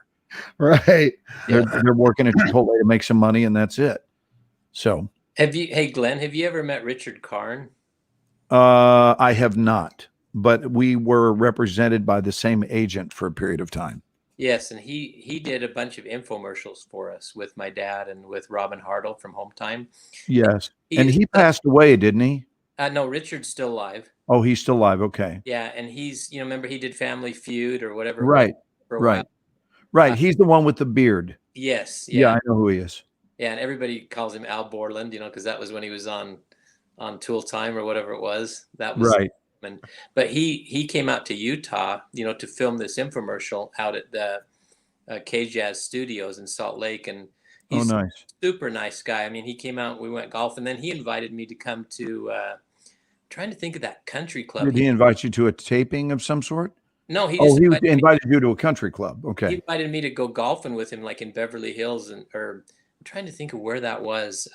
Right.
They're working at Chipotle to make some money, and that's it. So
hey, Glenn, have you ever met Richard Karn?
I have not, but we were represented by the same agent for a period of time.
Yes, and he did a bunch of infomercials for us with my dad and with Robin Hartle from Home Time.
Yes. And he passed away, didn't he?
No, Richard's still alive.
Oh, he's still alive. Okay.
Yeah, and he's, you know, remember he did Family Feud or whatever it
Right.
was for a
Right.
while.
Right. He's the one with the beard.
Yes.
Yeah,
Yeah.
I know who he is.
Yeah, and everybody calls him Al Borland, you know, because that was when he was on Tool Time or whatever it was. That was
right.
But he came out to Utah, you know, to film this infomercial out at the K-Jazz Studios in Salt Lake, and he's
nice.
a super nice guy. I mean, he came out, we went golf, and then he invited me to come to trying to think of that country club.
Did he invite you to a taping of some sort?
No, he
invited you to a country club. Okay.
He invited me to go golfing with him, like in Beverly Hills, or I'm trying to think of where that was.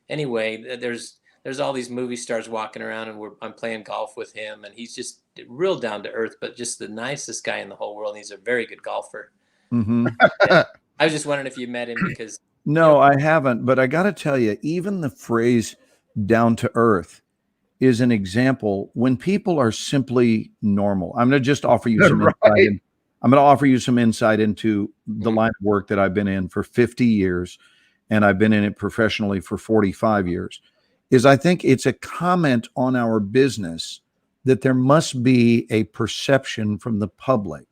Anyway, there's all these movie stars walking around, and I'm playing golf with him, and he's just real down to earth, but just the nicest guy in the whole world. And he's a very good golfer. I was just wondering if you met him, because
no, I haven't, but I got to tell you, even the phrase "down to earth" is an example when people are simply normal. I'm going to just offer you some insight. I'm going to offer you some insight into the line of work that I've been in for 50 years, and I've been in it professionally for 45 years. Is I think it's a comment on our business that there must be a perception from the public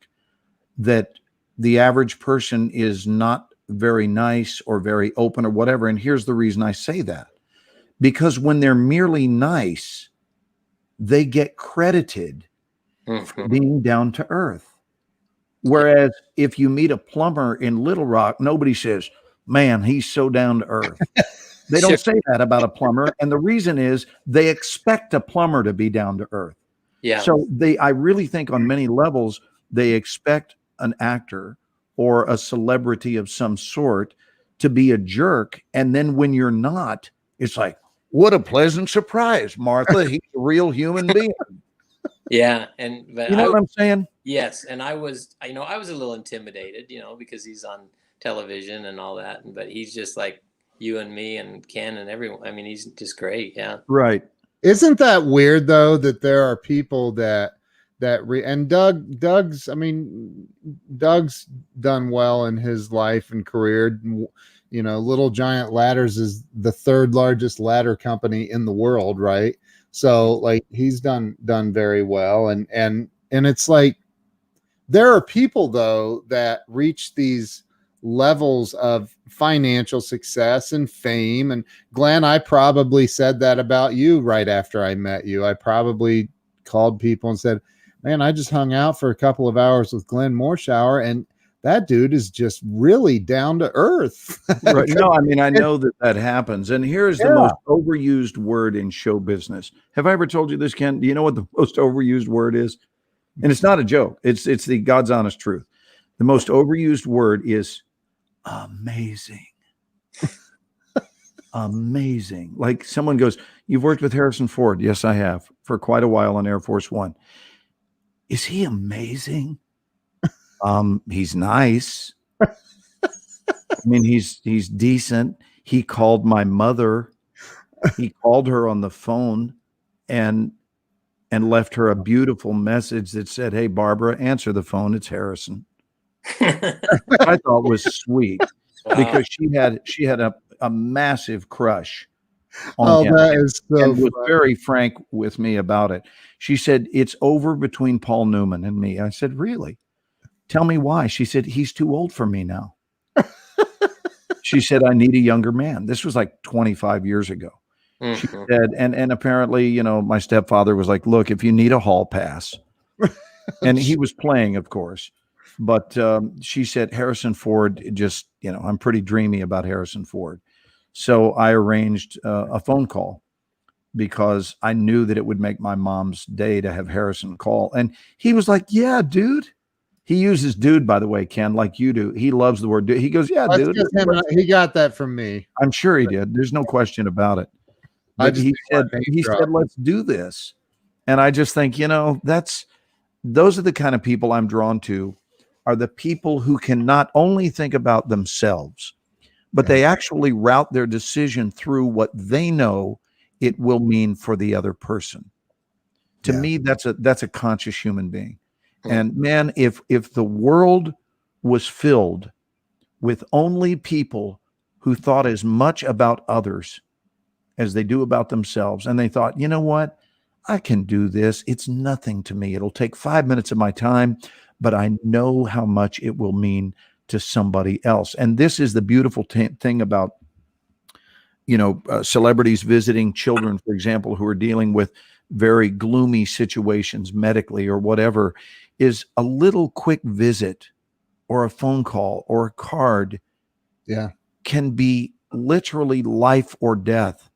that the average person is not very nice or very open or whatever. And here's the reason I say that. Because when they're merely nice, they get credited for being down to earth. Whereas if you meet a plumber in Little Rock, nobody says, man, he's so down to earth. They don't say that about a plumber. And the reason is they expect a plumber to be down to earth.
Yeah.
So I really think on many levels, they expect an actor or a celebrity of some sort to be a jerk. And then when you're not, it's like, what a pleasant surprise, Martha. He's a real human being.
Yeah. But
you know what I'm saying?
Yes. And I was a little intimidated, you know, because he's on television and all that. But he's just like you and me and Ken and everyone. I mean, he's just great. Yeah.
Right.
Isn't that weird though, that there are people and Doug's done well in his life and career. You know, Little Giant Ladders is the third largest ladder company in the world, right? So like he's done very well, and it's like there are people though that reach these levels of financial success and fame. And Glenn, I probably said that about you right after I met you. I probably called people and said, man, I just hung out for a couple of hours with Glenn Morshower, and that dude is just really down to earth.
Right. No, I mean, I know that happens. And here's the
Yeah.
most overused word in show business. Have I ever told you this, Ken? Do you know what the most overused word is? And it's not a joke. It's the God's honest truth. The most overused word is amazing. Amazing. Like someone goes, "You've worked with Harrison Ford." Yes, I have, for quite a while on Air Force One. Is he amazing? He's nice. I mean, he's decent. He called my mother. He called her on the phone and left her a beautiful message that said, "Hey, Barbara, answer the phone. It's Harrison." I thought was sweet because she had a massive crush on him.
That is so
And was
funny.
very frank with me about it. She said, "It's over between Paul Newman and me." I said, "Really? Tell me why." She said, "He's too old for me now." She said, "I need a younger man." This was like 25 years ago. She said, and apparently, you know, my stepfather was like, "Look, if you need a hall pass," and he was playing, of course. But she said, "Harrison Ford, just, you know, I'm pretty dreamy about Harrison Ford." So I arranged a phone call because I knew that it would make my mom's day to have Harrison call. And he was like, "Yeah, dude." He uses dude, by the way, Ken, like you do. He loves the word dude. He goes, "Yeah,
That's
dude."
just him. He got that from me.
I'm sure he did. There's no question about it.
I
But
just
he
think my
said,
name dropped.
"Let's do this." And I just think, you know, those are the kind of people I'm drawn to, are the people who can not only think about themselves, but they actually route their decision through what they know it will mean for the other person. To
Yeah.
me, that's a conscious human being. And man, if the world was filled with only people who thought as much about others as they do about themselves, and they thought, "You know what? I can do this. It's nothing to me. It'll take 5 minutes of my time, but I know how much it will mean to somebody else." And this is the beautiful thing about, you know, celebrities visiting children, for example, who are dealing with very gloomy situations medically or whatever, is a little quick visit or a phone call or a card
Yeah.
can be literally life or death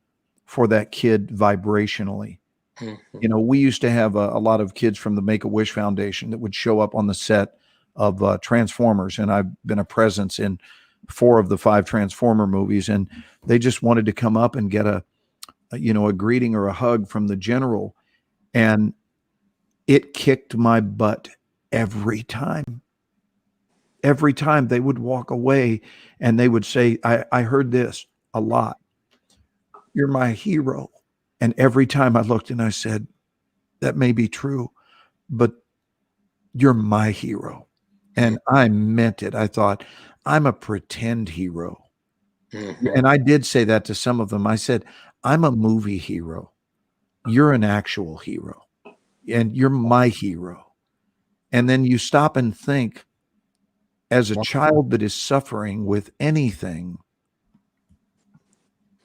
for that kid vibrationally. You know, we used to have a lot of kids from the Make-A-Wish Foundation that would show up on the set of Transformers, and I've been a presence in 4 of the 5 Transformer movies, and they just wanted to come up and get a greeting or a hug from the general, and it kicked my butt every time. Every time they would walk away and they would say, I heard this a lot. "You're my hero." And every time I looked and I said, "That may be true, but you're my hero." And I meant it. I thought, I'm a pretend hero. And I did say that to some of them. I said, "I'm a movie hero. You're an actual hero. And you're my hero." And then you stop and think, as a child that is suffering with anything,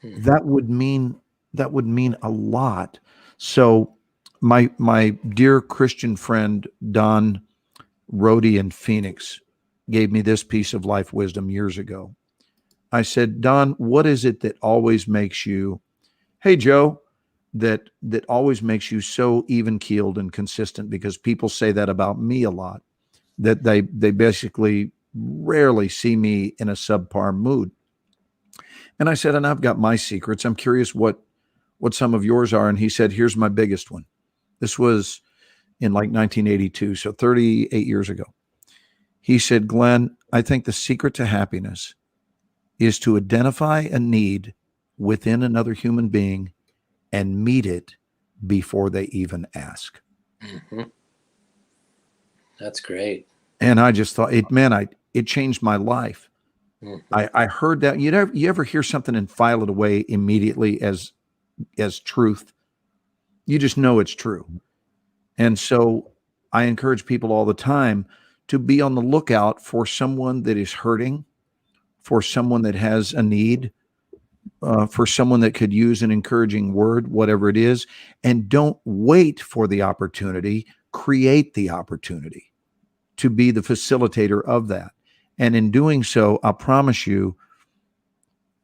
that would mean a lot. So my dear Christian friend Don Rhodey in Phoenix gave me this piece of life wisdom years ago. I said, "Don, what is it that always makes you, hey Joe, that always makes you so even keeled and consistent?" Because people say that about me a lot, that they basically rarely see me in a subpar mood. And I said, "And I've got my secrets. I'm curious what some of yours are." And he said, "Here's my biggest one." This was in like 1982, so 38 years ago. He said, "Glenn, I think the secret to happiness is to identify a need within another human being and meet it before they even ask."
That's great.
And I just thought, it changed my life. I heard that. You ever hear something and file it away immediately as truth? You just know it's true. And so I encourage people all the time to be on the lookout for someone that is hurting, for someone that has a need, for someone that could use an encouraging word, whatever it is. And don't wait for the opportunity. create the opportunity to be the facilitator of that. And in doing so, I'll promise you,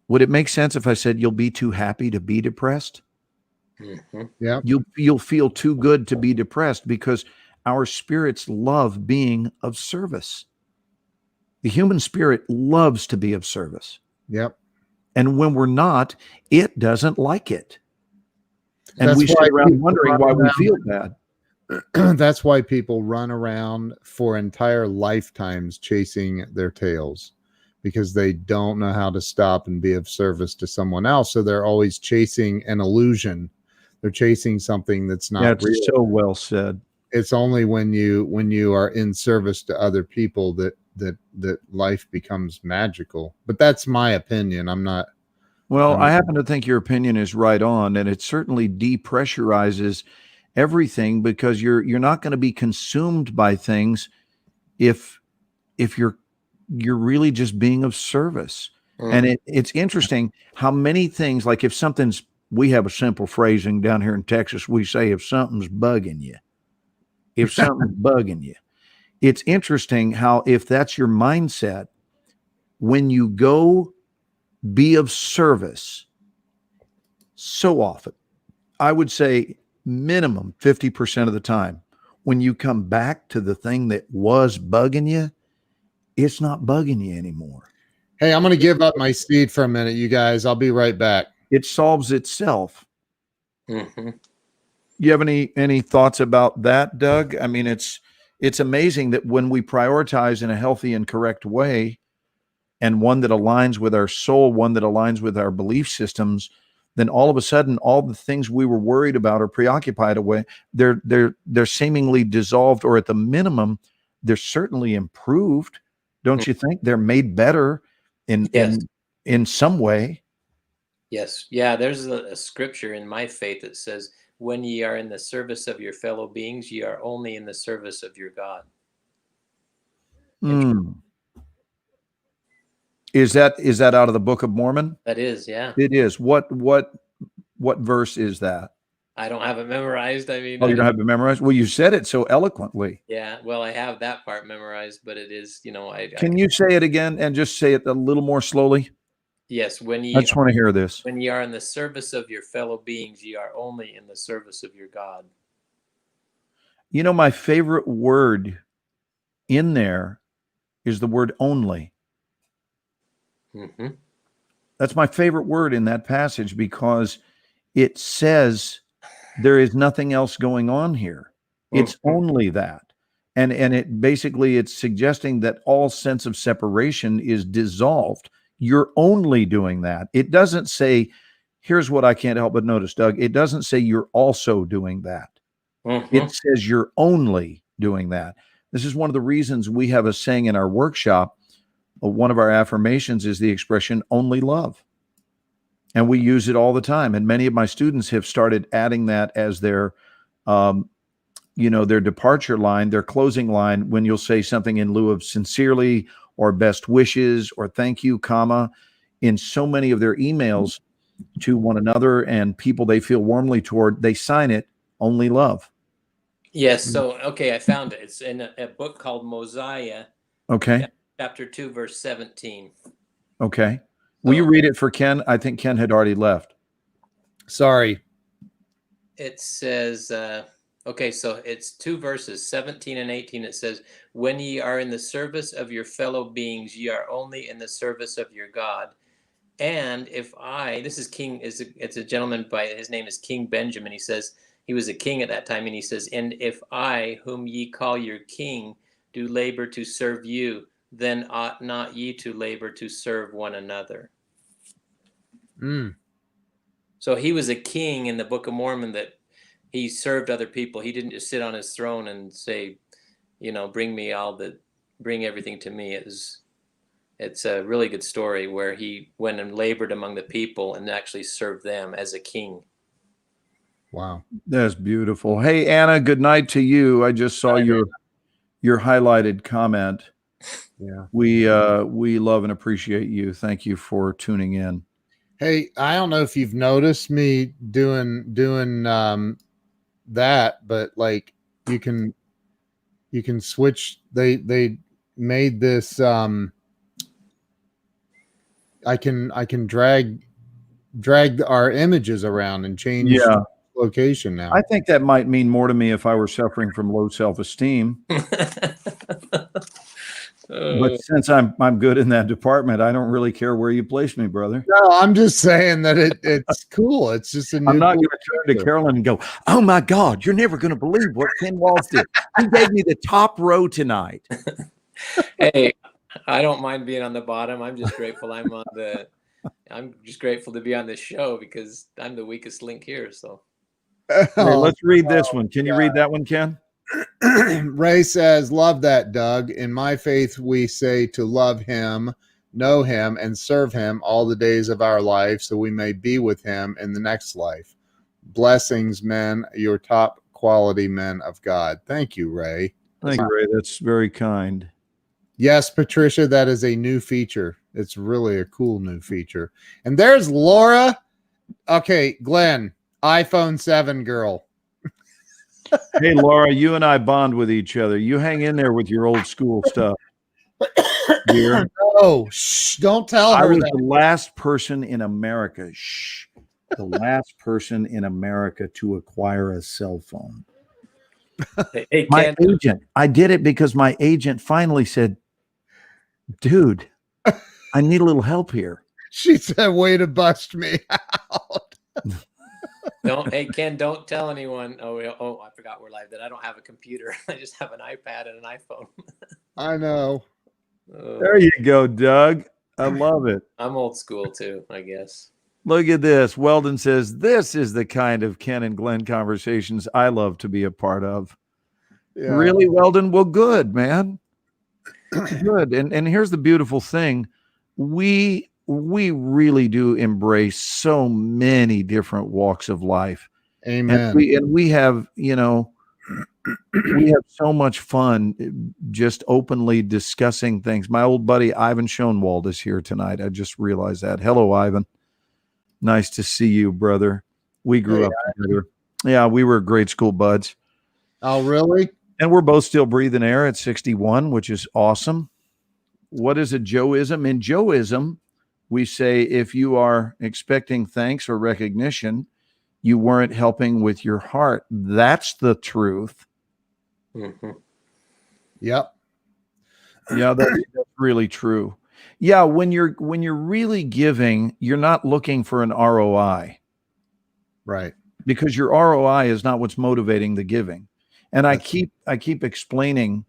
would it make sense if I said you'll be too happy to be depressed?
Mm-hmm.
Yeah.
You'll feel too good to be depressed, because our spirits love being of service. The human spirit loves to be of service.
Yep.
And when we're not, it doesn't like it. And
That's
we sit
why
around
people
wondering
run
why we
around-
feel bad.
That's why people run around for entire lifetimes chasing their tails, because they don't know how to stop and be of service to someone else. So they're always chasing an illusion. They're chasing something that's not real.
That's so well said.
It's only when you are in service to other people that life becomes magical. But that's my opinion. I'm not.
Well, I happen to think your opinion is right on, and it certainly depressurizes everything, because you're not going to be consumed by things if you're really just being of service. And it's interesting how many things, like if something's, we have a simple phrasing down here in Texas, we say if something's bugging you, if something's bugging you. It's interesting how if that's your mindset, when you go be of service, so often, I would say minimum 50% of the time, when you come back to the thing that was bugging you, it's not bugging you anymore.
Hey, I'm going to give up my seed for a minute, you guys. I'll be right back.
It solves itself.
Mm-hmm.
You have any thoughts about that, Doug? I mean, it's amazing that when we prioritize in a healthy and correct way, and one that aligns with our soul, one that aligns with our belief systems, then all of a sudden, all the things we were worried about or preoccupied away, they're seemingly dissolved, or at the minimum, they're certainly improved. Don't you think? They're made better in some way.
Yes. Yeah, there's a scripture in my faith that says, when ye are in the service of your fellow beings, ye are only in the service of your God.
Is that out of the Book of Mormon?
That is, yeah.
It is. What verse is that?
I don't have it memorized. I mean,
Oh, you don't have it memorized? Well, you said it so eloquently.
yeah. Well, I have that part memorized, but it is,
Can you say it again and just say it a little more slowly?
Yes.
I just want to hear this.
When ye are in the service of your fellow beings, ye are only in the service of your God.
You know, my favorite word in there is the word only.
Mm-hmm.
That's my favorite word in that passage, because it says there is nothing else going on here. It's only that. And it basically, it's suggesting that all sense of separation is dissolved. You're only doing that. It doesn't say, here's what I can't help but notice, Doug. It doesn't say you're also doing that. It says you're only doing that. This is one of the reasons we have a saying in our workshop. One of our affirmations is the expression only love. And we use it all the time. And many of my students have started adding that as their, their departure line, their closing line, when you'll say something in lieu of sincerely or best wishes or thank you, comma, in so many of their emails to one another and people they feel warmly toward, they sign it only love.
Yes. So, okay, I found it. It's in a book called Mosiah.
Okay.
Chapter 2, verse 17.
Okay. Will you read it for Ken? I think Ken had already left.
Sorry.
It says, okay, so it's 2 verses, 17 and 18. It says, when ye are in the service of your fellow beings, ye are only in the service of your God. And if this is King, it's a gentleman his name is King Benjamin. He says, he was a king at that time. And he says, and if I, whom ye call your king, do labor to serve you, then ought not ye to labor to serve one another. So he was a king in the Book of Mormon, that he served other people. He didn't just sit on his throne and say, bring everything to me. It's a really good story where he went and labored among the people and actually served them as a king.
Wow.
That's beautiful. Hey, Anna, good night to you. I just saw your highlighted comment.
Yeah.
We love and appreciate you. Thank you for tuning in.
Hey, I don't know if you've noticed me doing that, but like you can You can switch. They made this. I can drag our images around and change
Yeah.
location now.
I think that might mean more to me if I were suffering from low self-esteem. But since I'm good in that department, I don't really care where you place me, brother.
No, I'm just saying that it's cool. It's just a new.
I'm not going to turn to Carolyn and go, "Oh my God, you're never going to believe what Ken Walls did. He gave me the top row tonight."
Hey, I don't mind being on the bottom. I'm just grateful I'm just grateful to be on this show because I'm the weakest link here. So
Hey, let's read this one. Can you read that one, Ken?
Ray says, "Love that, Doug. In my faith, we say to love him, know him, and serve him all the days of our life, so we may be with him in the next life. Blessings, men, your top quality men of God." Thank you, Ray.
Thank you, Ray. That's very kind.
Yes, Patricia, that is a new feature. It's really a cool new feature. And there's Laura. Okay, Glenn, iPhone 7 girl.
Hey, Laura, you and I bond with each other. You hang in there with your old school stuff. Dear.
Oh, shh, don't tell
I
her
was
that.
the last person in America, the last person in America to acquire a cell phone.
hey,
My
Ken,
agent, I did it because my agent finally said, "Dude, I need a little help here."
She said, "Way to bust me out."
hey Ken, don't tell anyone. Oh, I forgot we're live. That I don't have a computer. I just have an iPad and an iPhone.
I know.
There you go, Doug. I love it.
I'm old school too, I guess.
Look at this. Weldon says, "This is the kind of Ken and Glenn conversations I love to be a part of."
Yeah.
Really, Weldon? Well, good, man. Good. And here's the beautiful thing. We really do embrace so many different walks of life.
Amen.
And we have, we have so much fun just openly discussing things. My old buddy Ivan Schoenwald is here tonight. I just realized that. Hello, Ivan. Nice to see you, brother. We grew up together. Yeah, we were grade school buds.
Oh, really?
And we're both still breathing air at 61, which is awesome. What is a Joeism? In Joeism, we say if you are expecting thanks or recognition, you weren't helping with your heart. That's the truth.
Mm-hmm.
Yep.
Yeah, that's really true. Yeah, when you're really giving, you're not looking for an ROI.
Right.
Because your ROI is not what's motivating the giving. And I keep explaining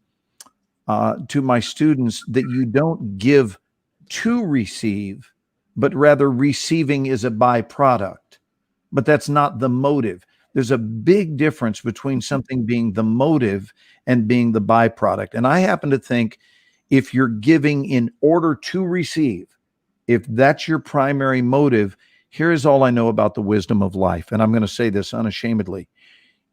to my students that you don't give to receive, but rather receiving is a byproduct. But that's not the motive. There's a big difference between something being the motive and being the byproduct. And I happen to think if you're giving in order to receive, if that's your primary motive, here is all I know about the wisdom of life. And I'm going to say this unashamedly.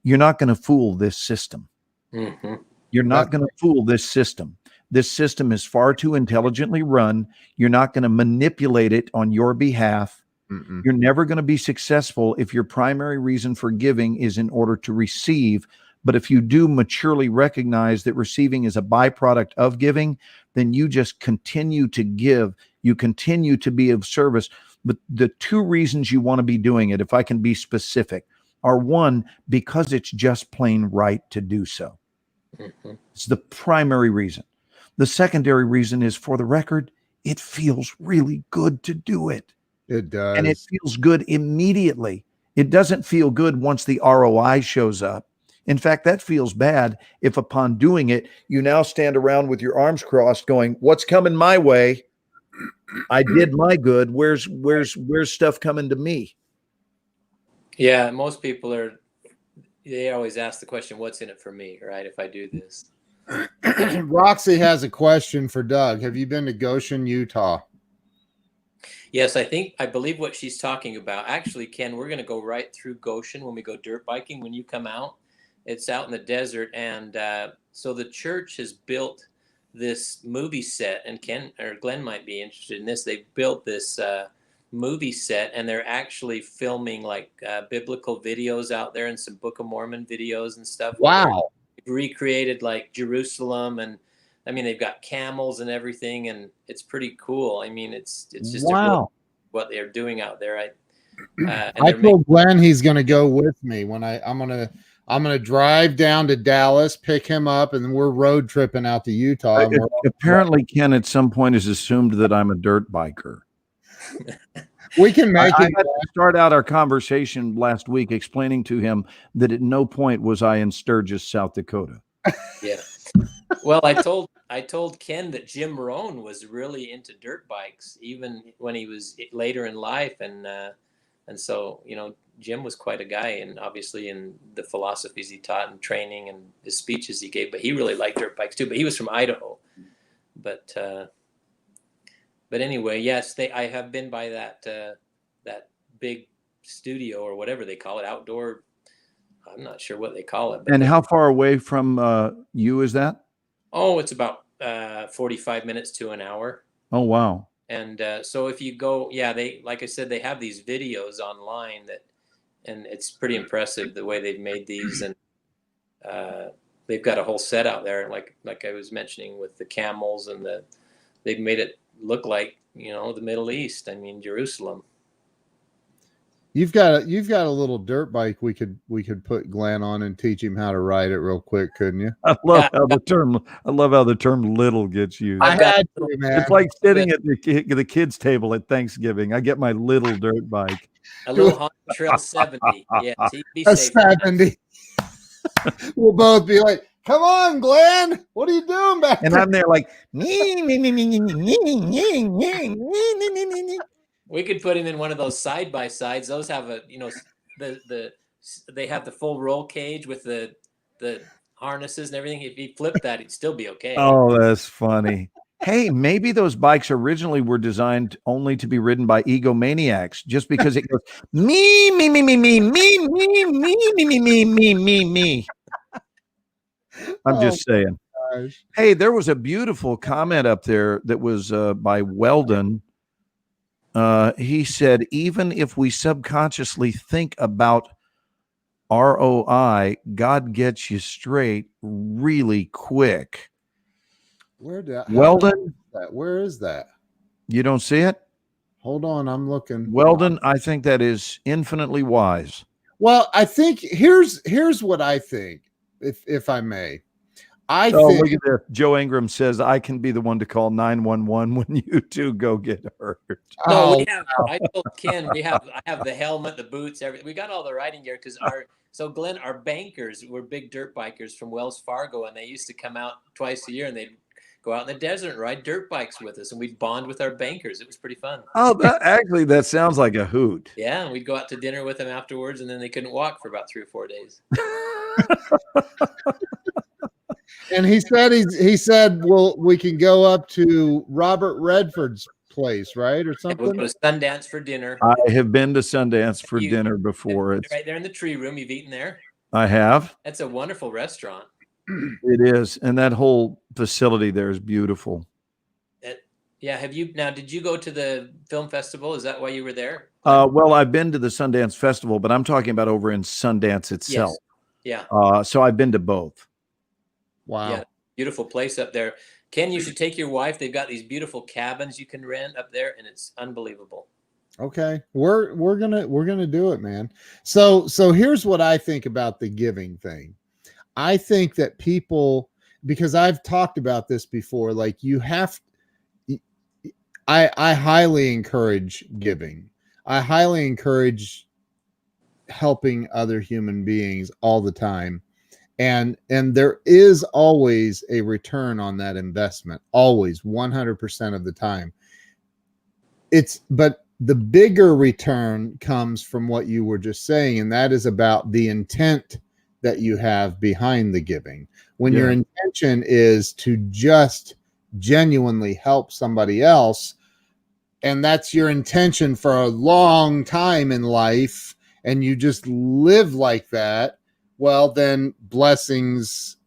You're not going to fool this system.
Mm-hmm.
You're not going to fool this system. This system is far too intelligently run. You're not going to manipulate it on your behalf.
Mm-mm.
You're never going to be successful if your primary reason for giving is in order to receive. But if you do maturely recognize that receiving is a byproduct of giving, then you just continue to give. You continue to be of service. But the two reasons you want to be doing it, if I can be specific, are one, because it's just plain right to do so.
Mm-hmm.
It's the primary reason. The secondary reason is, for the record, it feels really good to do it.
It does.
And it feels good immediately. It doesn't feel good once the ROI shows up. In fact, that feels bad if upon doing it, you now stand around with your arms crossed going, "What's coming my way? I did my good. Where's stuff coming to me?"
Yeah, most people they always ask the question, "What's in it for me?" Right? If I do this.
Roxy has a question for Doug. Have you been to Goshen, Utah?
Yes, I believe what she's talking about. Actually, Ken, we're going to go right through Goshen when we go dirt biking. When you come out, it's out in the desert. And so the church has built this movie set, and Ken or Glenn might be interested in this. They built this movie set, and they're actually filming like biblical videos out there and some Book of Mormon videos and stuff.
Wow.
recreated like Jerusalem, and I mean they've got camels and everything, and it's pretty cool. I mean it's just a real what they're doing out there.
I told Glenn he's going to go with me when I'm gonna drive down to Dallas, pick him up, and then we're road tripping out to Utah. And
Apparently, Ken at some point has assumed that I'm a dirt biker.
We can make
I
it.
had to start out our conversation last week explaining to him that at no point was I in Sturgis, South Dakota.
Yeah. Well, I told Ken that Jim Rohn was really into dirt bikes, even when he was later in life, and so Jim was quite a guy, and obviously in the philosophies he taught and training and his speeches he gave. But he really liked dirt bikes too. But he was from Idaho. But anyway, yes, I have been by that big studio or whatever they call it, outdoor. I'm not sure what they call it.
And how far away from you is that?
Oh, it's about 45 minutes to an hour.
Oh, wow.
And so if you go, they, like I said, they have these videos online and it's pretty impressive the way they've made these, and they've got a whole set out there, like I was mentioning with the camels, and they've made it look like the Middle East. I mean, Jerusalem.
You've got a little dirt bike we could put Glenn on and teach him how to ride it real quick, couldn't you?
I love how the term "little" gets used.
I had to, man.
It's like sitting at the kids' table at Thanksgiving. I get my little dirt bike.
A little Honda Trail 70. Yeah,
a 70. We'll both be like, "Come on, Glenn, what are you doing back
there?" And I'm there like,
we could put him in one of those side by sides. Those have they have the full roll cage with the harnesses and everything. If he flipped that, he'd still be okay.
Oh, that's funny. Hey, maybe those bikes originally were designed only to be ridden by egomaniacs, just because it goes me, me, me, me, me, me, me, me, me, me, me, me, me, me. I'm just saying.
Gosh.
Hey, there was a beautiful comment up there that was by Weldon. He said, even if we subconsciously think about ROI, God gets you straight really quick. Weldon?
Where is that?
You don't see it?
Hold on, I'm looking.
Weldon, I think that is infinitely wise.
Well, I think here's what I think, if I may. I think
look at this. Joe Ingram says I can be the one to call 911 when you two go get hurt.
No, I told Ken I have the helmet, the boots, everything. We got all the riding gear because Glenn, our bankers were big dirt bikers from Wells Fargo, and they used to come out twice a year and they'd go out in the desert and ride dirt bikes with us, and we'd bond with our bankers. It was pretty fun.
Oh, that sounds like a hoot.
Yeah, and we'd go out to dinner with them afterwards, and then they couldn't walk for about 3 or 4 days.
And he said, well, we can go up to Robert Redford's place, right, or something.
We'll go to Sundance for dinner.
I have been to Sundance for dinner before.
It's right there in the tree room. You've eaten there?
I have.
That's a wonderful restaurant.
It is, and that whole facility there is beautiful.
Did you go to the film festival? Is that why you were there?
Well, I've been to the Sundance Festival, but I'm talking about over in Sundance itself.
Yes. Yeah.
So I've been to both.
Wow.
Yeah, beautiful place up there. Ken, you should take your wife. They've got these beautiful cabins you can rent up there, and it's unbelievable.
Okay. We're gonna do it, man. So here's what I think about the giving thing. I think that people, because I've talked about this before, like I highly encourage giving. I highly encourage helping other human beings all the time. And there is always a return on that investment, always 100% of the time. But the bigger return comes from what you were just saying, and that is about the intent that you have behind the giving. When your intention is to just genuinely help somebody else, and that's your intention for a long time in life, and you just live like that, well, then blessings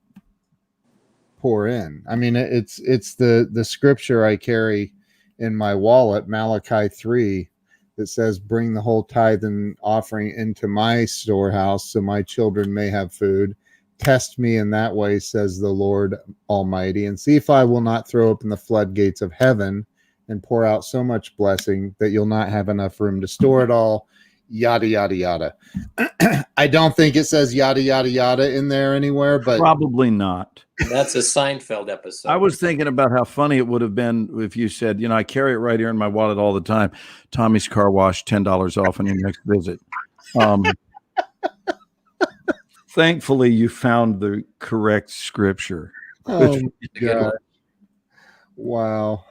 pour in. I mean, it's the scripture I carry in my wallet, Malachi 3, that says, bring the whole tithe and offering into my storehouse so my children may have food. Test me in that way, says the Lord Almighty, and see if I will not throw open the floodgates of heaven and pour out so much blessing that you'll not have enough room to store it all. Yada, yada, yada. I don't think it says yada, yada, yada in there anywhere, but
Probably not.
That's a Seinfeld episode.
I was thinking about how funny it would have been if you said, you know, I carry it right here in my wallet all the time. Tommy's Car Wash, $10 off on your next visit. Thankfully, you found the correct scripture.
oh my God. Wow.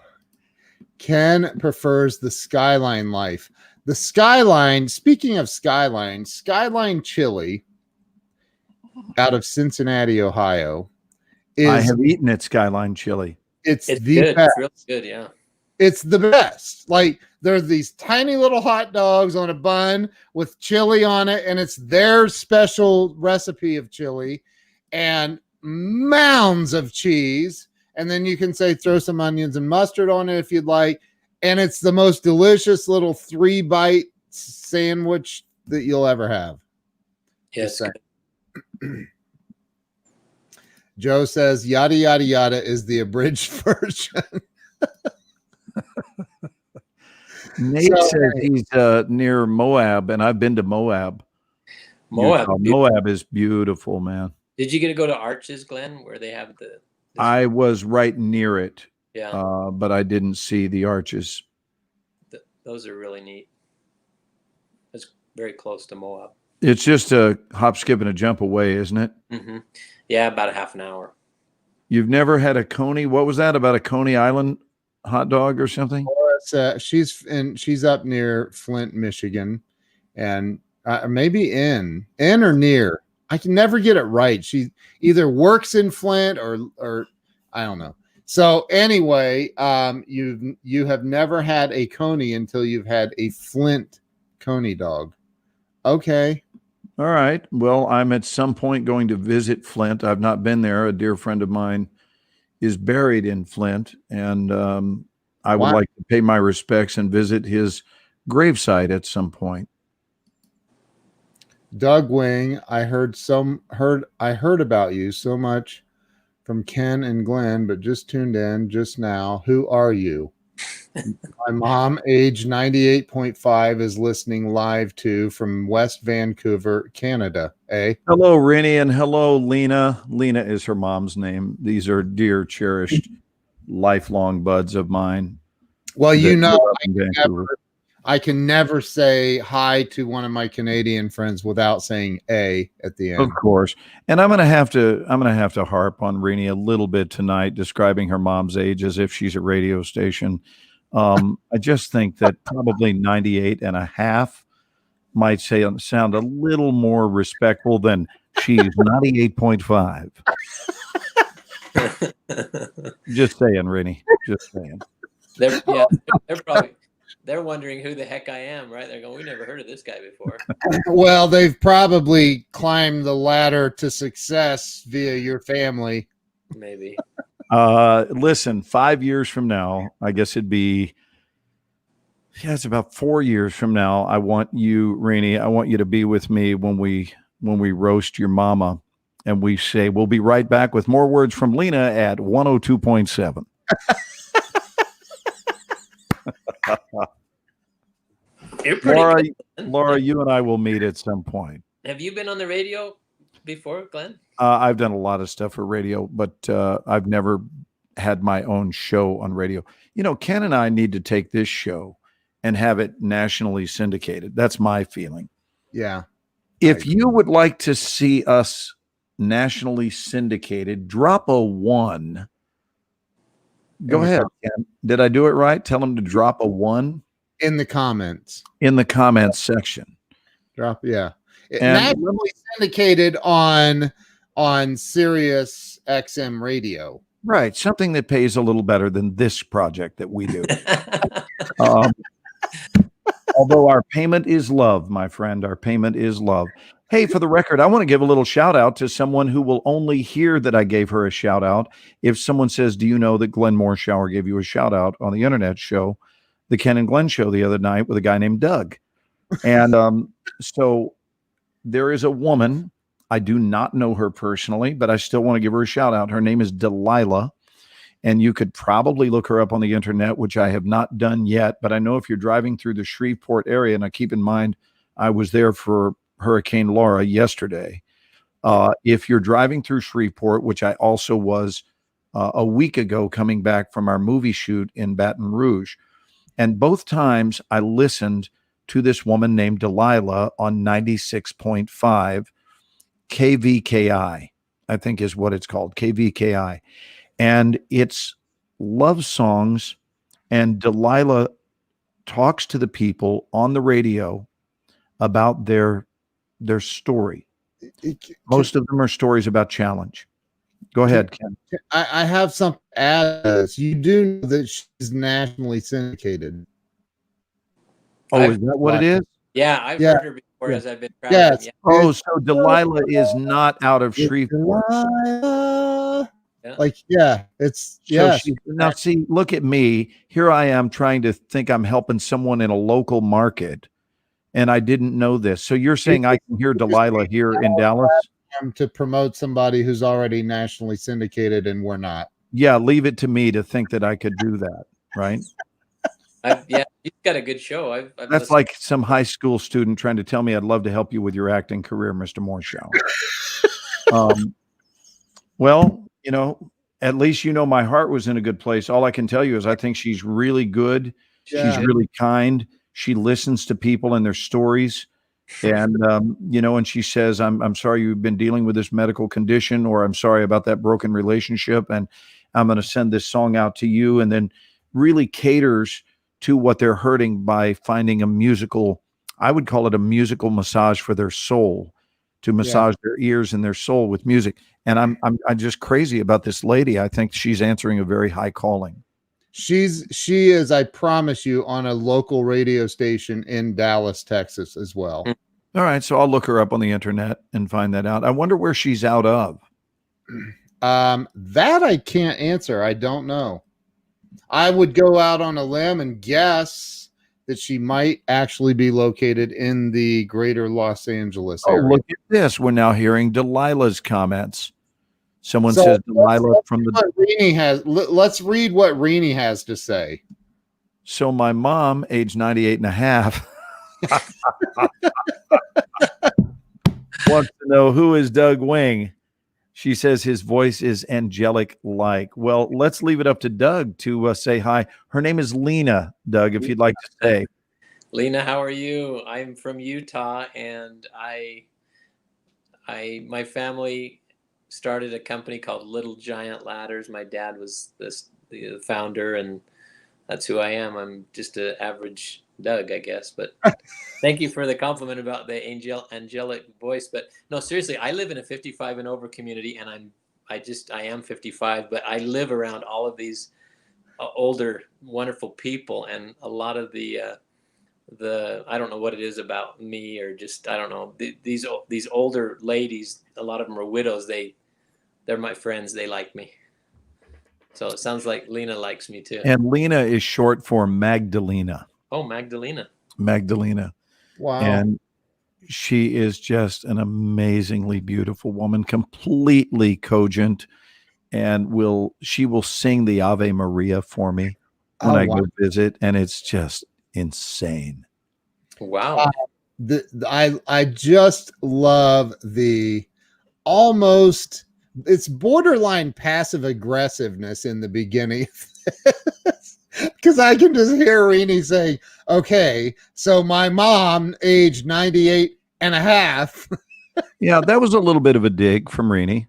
Ken prefers the Skyline life. The Skyline, speaking of Skyline Chili out of Cincinnati, Ohio.
I have eaten at Skyline Chili.
It's
the
good.
best.
It's real good, yeah.
It's the best. Like, there's these tiny little hot dogs on a bun with chili on it, and it's their special recipe of chili and mounds of cheese. And then you can say throw some onions and mustard on it if you'd like. And it's the most delicious little 3-bite sandwich that you'll ever have.
Yes.
Joe says yada yada yada is the abridged version.
Nate says he's near Moab, and I've been to Moab. Moab is beautiful, man.
Did you get to go to Arches, Glenn, where they have the?
I was right near it.
Yeah.
But I didn't see the arches.
Those are really neat. It's very close to Moab.
It's just a hop, skip, and a jump away, isn't it?
Mm-hmm. Yeah, about a half an hour.
You've never had a Coney? What was that about a Coney Island hot dog or something?
She's up near Flint, Michigan, and maybe in or near. I can never get it right. She either works in Flint or I don't know. So anyway, you have never had a Coney until you've had a Flint Coney dog. Okay.
All right. Well, I'm at some point going to visit Flint. I've not been there. A dear friend of mine is buried in Flint, and I would like to pay my respects and visit his gravesite at some point.
Doug Wing, I heard about you so much from Ken and Glenn, but just tuned in just now. Who are you? My mom, age 98.5, is listening live too from West Vancouver, Canada.
Hello, Rennie, and hello, Lena. Lena is her mom's name. These are dear, cherished, lifelong buds of mine.
Well, you know, I can never say hi to one of my Canadian friends without saying A at the end.
Of course. And I'm gonna have to harp on Rennie a little bit tonight, describing her mom's age as if she's a radio station. I just think that probably 98 and a half might sound a little more respectful than she's 98.5. Just saying, Rennie. Just saying.
They're wondering who the heck I am, right? They're going, we never heard of this guy before.
Well, they've probably climbed the ladder to success via your family.
Maybe.
Listen, 5 years from now, I guess it'd be, it's about 4 years from now. I want you, Rennie, I want you to be with me when we roast your mama, and we say, we'll be right back with more words from Lena at 102.7. Laura, you and I will meet at some point.
Have you been on the radio before, Glenn?
I've done a lot of stuff for radio, but I've never had my own show on radio. You know, Ken and I need to take this show and have it nationally syndicated. That's my feeling.
Yeah.
If you would like to see us nationally syndicated, drop a 1. Go ahead, Ken. Did I do it right? Tell them to drop a 1
in the comments.
In the comments section.
Drop, yeah. Nationally syndicated on Sirius XM radio.
Right. Something that pays a little better than this project that we do. Although our payment is love, my friend. Our payment is love. Hey, for the record, I want to give a little shout out to someone who will only hear that I gave her a shout out if someone says, do you know that Glenn Morshower gave you a shout out on the internet show, the Ken and Glenn show the other night with a guy named Doug? And so there is a woman I do not know her personally, but I still want to give her a shout out. Her name is Delilah, and you could probably look her up on the internet, which I have not done yet. But I know if you're driving through the Shreveport area, and I keep in mind I was there for Hurricane Laura yesterday. If you're driving through Shreveport, which I also was a week ago coming back from our movie shoot in Baton Rouge, and both times I listened to this woman named Delilah on 96.5 KVKI, I think is what it's called, KVKI. And it's love songs, and Delilah talks to the people on the radio about their story. Most of them are stories about challenge. Go ahead, Ken.
I have something to add to this. You do know that she's nationally syndicated.
Oh, is that what it is?
Yeah, I've heard her before as I've been traveling.
Yes.
Yeah.
Oh, so Delilah is not out of Shreveport.
Delilah.
Yeah.
Like, yeah, it's
So now see, look at me. Here I am trying to think I'm helping someone in a local market, and I didn't know this. So you're saying I can hear Delilah here in Dallas?
to promote somebody who's already nationally syndicated, and we're not.
Yeah, leave it to me to think that I could do that, right?
Yeah, you've got a good show. I've
That's
listened.
like some high school student trying to tell me I'd love to help you with your acting career, Mr. Morshower. Well, you know, at least you know my heart was in a good place. All I can tell you is I think she's really good.
Yeah.
She's really kind. She listens to people and their stories. And, you know, and she says, I'm sorry you've been dealing with this medical condition, or I'm sorry about that broken relationship. And I'm going to send this song out to you. And then really caters to what they're hurting by finding a musical, I would call it a musical massage for their soul, to massage their ears and their soul with music. And I'm just crazy about this lady. I think she's answering a very high calling.
She is, I promise you, on a local radio station in Dallas, Texas as well.
All right. So I'll look her up on the internet and find that out. I wonder where she's out of.
That I can't answer. I don't know. I would go out on a limb and guess that she might actually be located in the greater Los Angeles area.
Oh, look at this. We're now hearing Delilah's comments. Someone says Delilah from the.
Let's read what Renee has to say.
So my mom, age 98 and a half, wants to know, who is Doug Wing? She says his voice is angelic-like. Well, let's leave it up to Doug to say hi. Her name is Lena, Doug, if you'd like to say.
Lena, how are you? I'm from Utah, and my family started a company called Little Giant Ladders. My dad was the founder, and that's who I am. I'm just an average Doug, I guess. But thank you for the compliment about the angelic voice. But no, seriously, I live in a 55 and over community, and I am 55, but I live around all of these older, wonderful people, and a lot of the I don't know what it is about me, or just I don't know, these older ladies. A lot of them are widows. They're my friends. They like me. So it sounds like Lena likes me too.
And Lena is short for Magdalena.
Oh, Magdalena.
Wow.
And she is just an amazingly beautiful woman, completely cogent, and she will sing the Ave Maria for me when I go visit, and it's just insane.
Wow.
I just love the almost, it's borderline passive aggressiveness in the beginning, because I can just hear Renee saying, okay, so my mom, age 98 and a half.
Yeah, that was a little bit of a dig from Renee.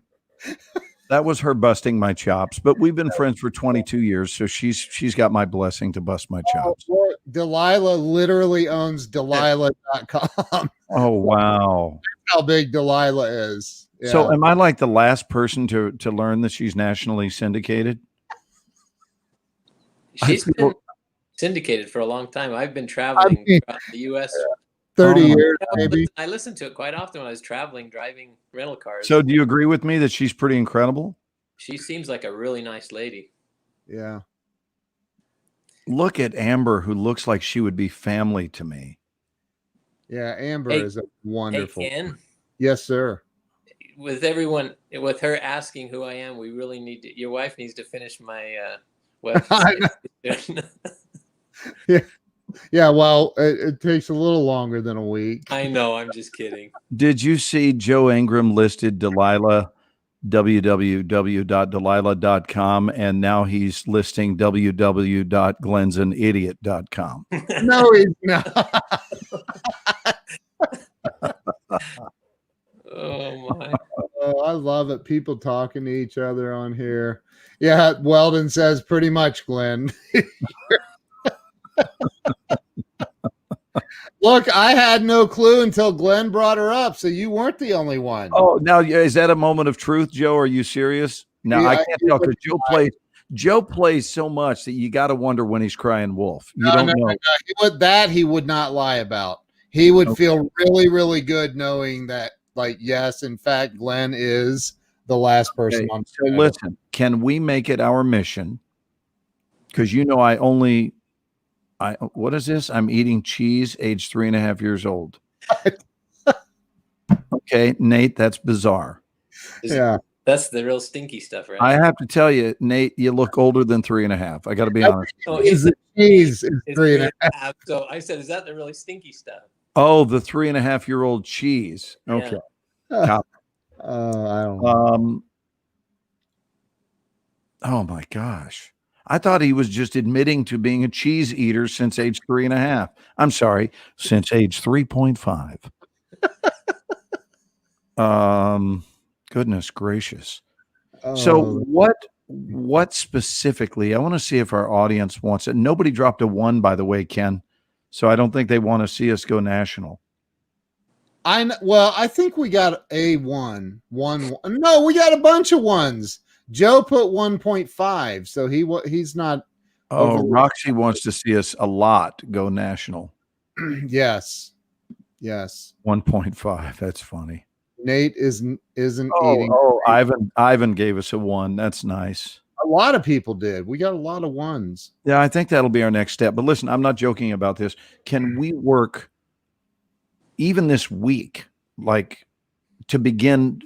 That was her busting my chops, but we've been friends for 22 years, so she's got my blessing to bust my chops.
Well, Delilah literally owns Delilah.com.
Oh, wow.
That's how big Delilah is. Yeah.
So am I like the last person to learn that she's nationally syndicated?
She's been syndicated for a long time. I've been traveling throughout the U.S.
30 years, maybe.
I listened to it quite often when I was traveling, driving rental cars.
So do you agree with me that she's pretty incredible?
She seems like a really nice lady.
Yeah.
Look at Amber, who looks like she would be family to me.
Yeah, Amber is a wonderful.
Hey, Ken.
Yes, sir.
with everyone, with her asking who I am, we really need to. Your wife needs to finish my website.
Yeah, well, it takes a little longer than a week.
I know. I'm just kidding.
Did you see Joe Ingram listed Delilah, www.delilah.com, and now he's listing www.glensanidiot.com?
No, he's not.
Oh my.
Oh, I love it. People talking to each other on here. Yeah, Weldon says pretty much, Glenn. Look, I had no clue until Glenn brought her up, so you weren't the only one.
Oh, now is that a moment of truth, Joe? Are you serious? No,
Yeah,
I can't tell because Joe plays so much that you got to wonder when he's crying wolf. You don't know.
He would not lie about. He would feel really, really good knowing that, like, yes, in fact, Glenn is the last person on.
So listen, can we make it our mission? Because what is this? I'm eating cheese, age 3.5 years old. Okay, Nate, that's bizarre.
Yeah.
That's the real stinky stuff, right?
I have to tell you, Nate, you look older than 3.5. I got to be honest.
Oh, he said
cheese is
it's
3.5.
So I said, is that the really stinky stuff?
Oh, the 3.5-year-old cheese. Okay.
Yeah.
I don't know.
Oh my gosh. I thought he was just admitting to being a cheese eater since age 3.5. I'm sorry, since age 3.5. Goodness gracious. So what specifically? I want to see if our audience wants it. Nobody dropped a 1, by the way, Ken. So I don't think they want to see us go national.
I think we got a one. No, we got a bunch of ones. Joe put 1.5, so he's not.
Oh, Roxy wants to see us a lot go national.
Yes.
1.5. That's funny.
Nate isn't eating.
Oh, Ivan gave us a 1. That's nice.
A lot of people did. We got a lot of ones.
Yeah, I think that'll be our next step. But listen, I'm not joking about this. Can we work even this week, like to begin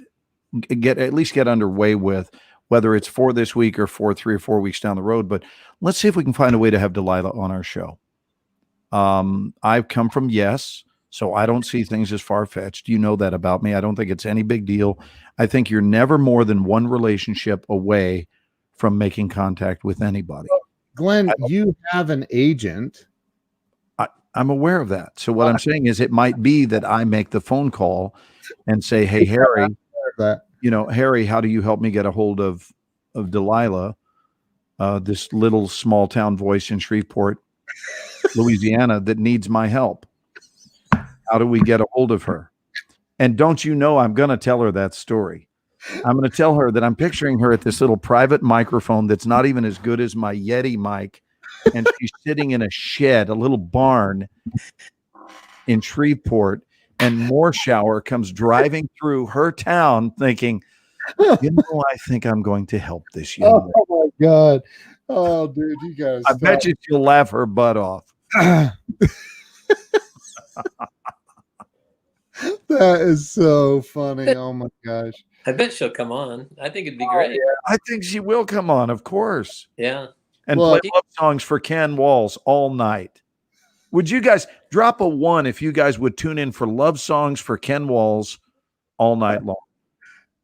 at least get underway with, whether it's for this week or for 3 or 4 weeks down the road? But let's see if we can find a way to have Delilah on our show. I've come from Yes, so I don't see things as far-fetched. You know that about me. I don't think it's any big deal. I think you're never more than one relationship away from making contact with anybody.
Glenn, you have an agent.
I'm aware of that. So what I'm saying is it might be that I make the phone call and say, hey, Harry, Harry, how do you help me get a hold of Delilah, this little small town voice in Shreveport, Louisiana, that needs my help? How do we get a hold of her? And don't you know, I'm going to tell her that story. I'm going to tell her that I'm picturing her at this little private microphone that's not even as good as my Yeti mic. And she's sitting in a shed, a little barn in Shreveport. And Morshower comes driving through her town thinking, I think I'm going to help this young lady.
Oh, my God. Oh, dude, you guys.
I bet you she'll laugh her butt off.
That is so funny. Oh, my gosh.
I bet she'll come on. I think it'd be great.
Yeah. I think she will come on, of course.
Yeah.
And play love songs for Ken Walls all night. Would you guys drop a 1 if you guys would tune in for love songs for Ken Walls all night long?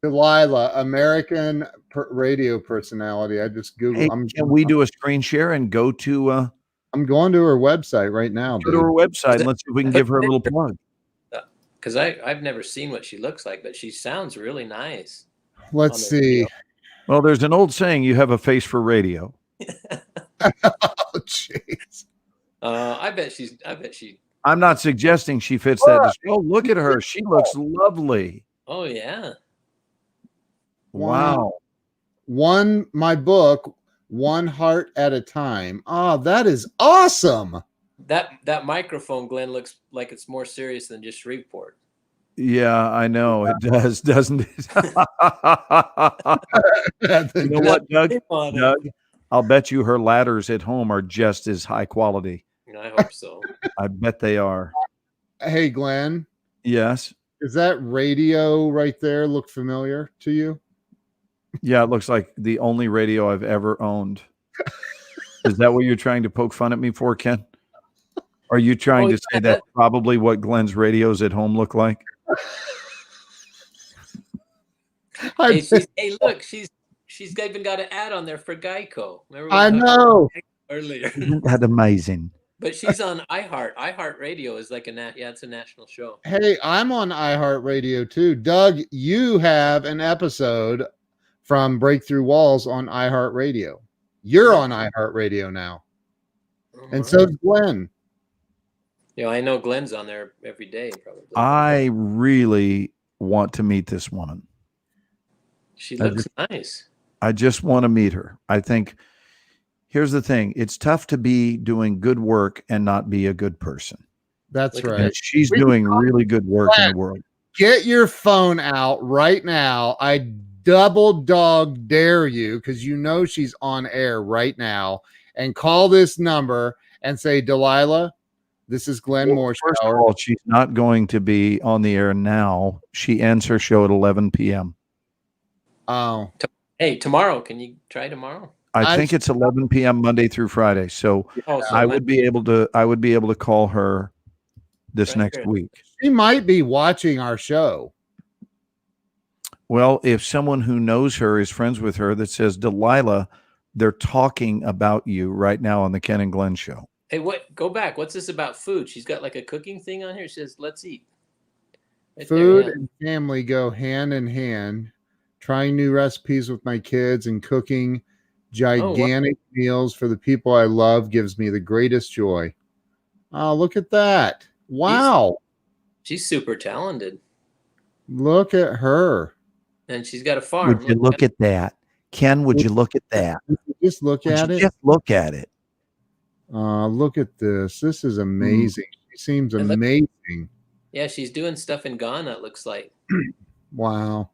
Delilah, American radio personality. I just Googled.
Hey, can we do a screen share and go to?
I'm going to her website right now.
Go to her website and let's see if we can give her a little plug.
Because I've never seen what she looks like, but she sounds really nice.
Let's see. Video.
Well, there's an old saying: you have a face for radio.
Oh, jeez.
I bet she.
I'm not suggesting she fits that. Oh, look at her. She looks lovely.
Oh yeah.
Wow.
My book, One Heart at a Time. Oh, that is awesome.
That microphone, Glenn, looks like it's more serious than just Shreveport.
Yeah, I know it does, doesn't it? You know what, Doug? I'll bet you her ladders at home are just as high quality.
I hope so.
I bet they are.
Hey, Glenn.
Yes.
Is that radio right there look familiar to you?
Yeah, it looks like the only radio I've ever owned. Is that what you're trying to poke fun at me for, Ken? Are you trying to say that's probably what Glenn's radios at home look like?
Hey, look, she's even got an ad on there for Geico. Remember we
I
talked
know.
about Geico earlier.
Isn't that amazing?
But she's on iHeart. iHeart Radio is like it's a national show.
Hey, I'm on iHeartRadio too. Doug, you have an episode from Breakthrough Walls on iHeartRadio. You're on iHeartRadio now. And so is Glenn.
I know Glenn's on there every day, probably.
I really want to meet this woman.
She looks nice.
I just want to meet her. I think here's the thing. It's tough to be doing good work and not be a good person.
That's right.
She's doing really good work in the world.
Get your phone out right now. I double dog dare you, because you know she's on air right now, and call this number and say, Delilah, this is Glenn Morshower.
First of all, she's not going to be on the air now. She ends her show at 11 p.m.
Oh.
Hey, tomorrow. Can you try tomorrow?
I think it's 11 p.m. Monday through Friday. So I would be able to call her this next week.
She might be watching our show.
Well, if someone who knows her is friends with her that says, Delilah, they're talking about you right now on the Ken and Glenn show.
Hey, go back. What's this about food? She's got like a cooking thing on here. She says, let's eat.
Right food and family go hand in hand. Trying new recipes with my kids and cooking gigantic meals for the people I love gives me the greatest joy. Oh, look at that. Wow.
She's super talented.
Look at her.
And she's got a farm.
Would you look at that? Ken, would you look at that?
Just look at it.
Just look at it.
Look at this. This is amazing. She seems amazing.
Yeah, she's doing stuff in Ghana, it looks like.
Wow.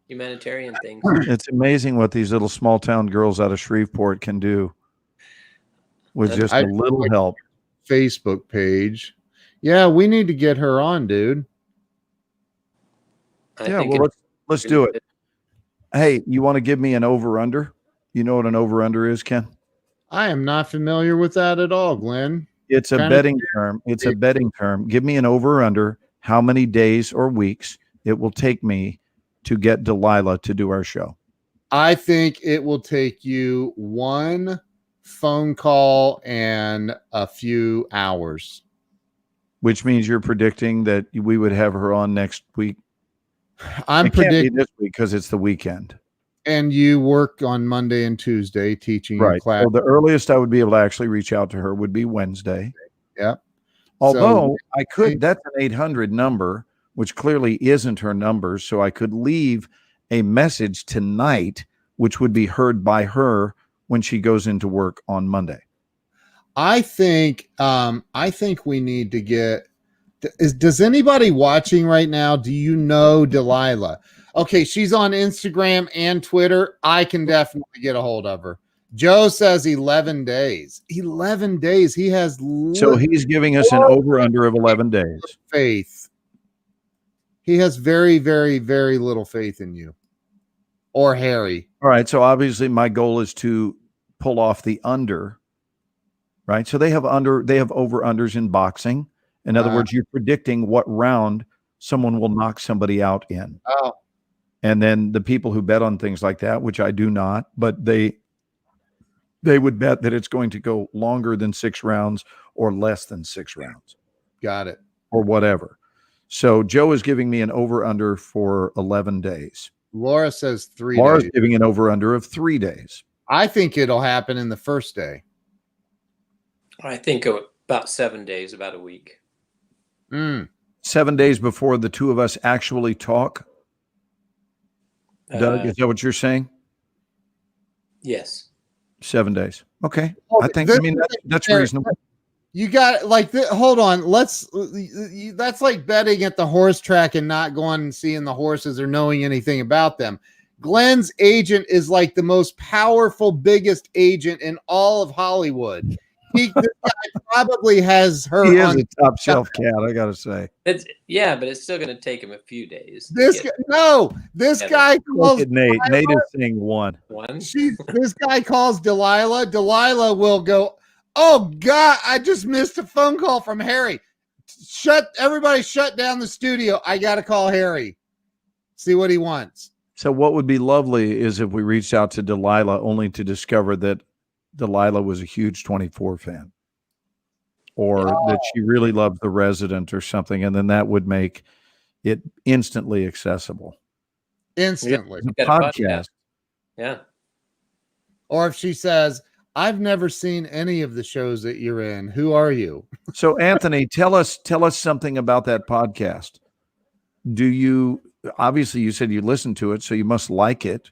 Humanitarian things.
It's amazing what these little small town girls out of Shreveport can do with just a little help.
Facebook page. Yeah, we need to get her on, dude.
Let's do it. Hey, you want to give me an over-under? You know what an over-under is, Ken?
I am not familiar with that at all, Glenn.
It's a betting term. It's a betting term. Give me an over-under, how many days or weeks it will take me to get Delilah to do our show.
I think it will take you one phone call and a few hours.
Which means you're predicting that we would have her on next week?
I'm predicting
this week because it's the weekend.
And you work on Monday and Tuesday teaching class.
So the earliest I would be able to actually reach out to her would be Wednesday.
Yeah.
Although I could, that's an 800 number, which clearly isn't her number. So I could leave a message tonight, which would be heard by her when she goes into work on Monday.
I think we need to get, does anybody watching right now, do you know Delilah? Okay, she's on Instagram and Twitter. I can definitely get a hold of her. Joe says 11 days. 11 days. He has
so he's giving us an over-under of 11 days.
Faith. He has very, very, very little faith in you. Or Harry.
All right. So obviously my goal is to pull off the under. Right. So they have over-unders in boxing. In other words, you're predicting what round someone will knock somebody out in.
Oh.
And then the people who bet on things like that, which I do not, but they would bet that it's going to go longer than 6 rounds or less than 6 rounds.
Got it.
Or whatever. So Joe is giving me an over-under for 11 days.
Laura says 3
Laura's
days.
giving an over-under of 3 days.
I think it'll happen in the first day.
I think about 7 days, about a week.
7 days before the two of us actually talk. Doug, is that what you're saying?
Yes.
7 days. Okay. That's reasonable.
You got hold on. That's like betting at the horse track and not going and seeing the horses or knowing anything about them. Glenn's agent is like the most powerful, biggest agent in all of Hollywood. This guy probably has her
He is
on.
a top shelf cat, I gotta say.
But it's still going to take him a few days. to
This
get
this
together.
guy
Look
calls
at Nate. Nate is saying one.
one.
this guy calls Delilah. Delilah will go, "Oh God, I just missed a phone call from Harry. Everybody shut down the studio. I got to call Harry. See what he wants."
So what would be lovely is if we reached out to Delilah only to discover that Delilah was a huge 24 fan, or that she really loved The Resident or something, and then that would make it instantly accessible.
Instantly.
The
Got a
podcast.
Yeah.
Or if she says, "I've never seen any of the shows that you're in. Who are you?"
So Anthony, tell us something about that podcast. Do you obviously you said you listened to it, so you must like it.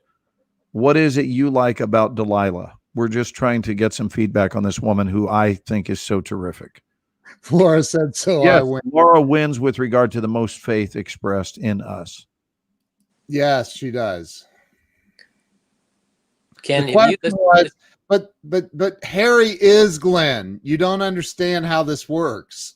What is it you like about Delilah? We're just trying to get some feedback on this woman who I think is so terrific.
Flora said, "So
Yes,
I win."
Laura wins with regard to the most faith expressed in us.
Yes, she does.
Ken,
The
have you
question
listened
was, but Harry is Glenn. You don't understand how this works.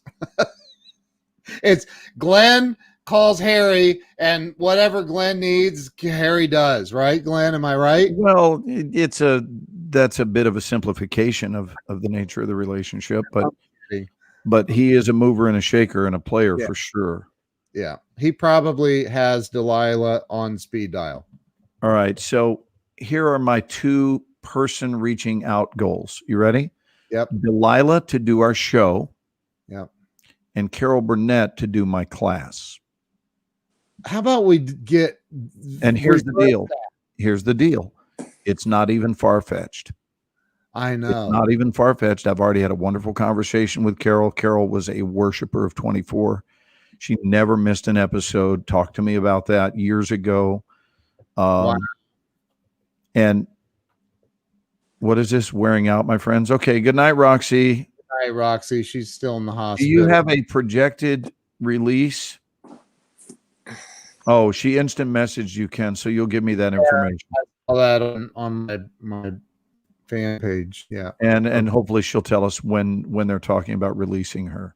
It's Glenn calls Harry, and whatever Glenn needs, Harry does. Right, Glenn? Am I right?
Well, that's a bit of a simplification of the nature of the relationship, but he is a mover and a shaker and a player for sure.
Yeah, he probably has Delilah on speed dial.
All right, so here are my 2-person reaching out goals. You ready?
Yep.
Delilah to do our show.
Yep.
And Carol Burnett to do my class.
How about we get?
And here's the deal. Here's the deal. It's not even far-fetched.
I know.
It's not even far-fetched. I've already had a wonderful conversation with Carol. Carol was a worshiper of 24. She never missed an episode. Talked to me about that years ago.
Wow.
And what is this wearing out, my friends? Okay, good night, Roxy.
Hi, Roxy. She's still in the hospital.
Do you have a projected release? Oh, she instant messaged you, Ken, so you'll give me that information.
All that on my fan page. Yeah.
And hopefully she'll tell us when they're talking about releasing her.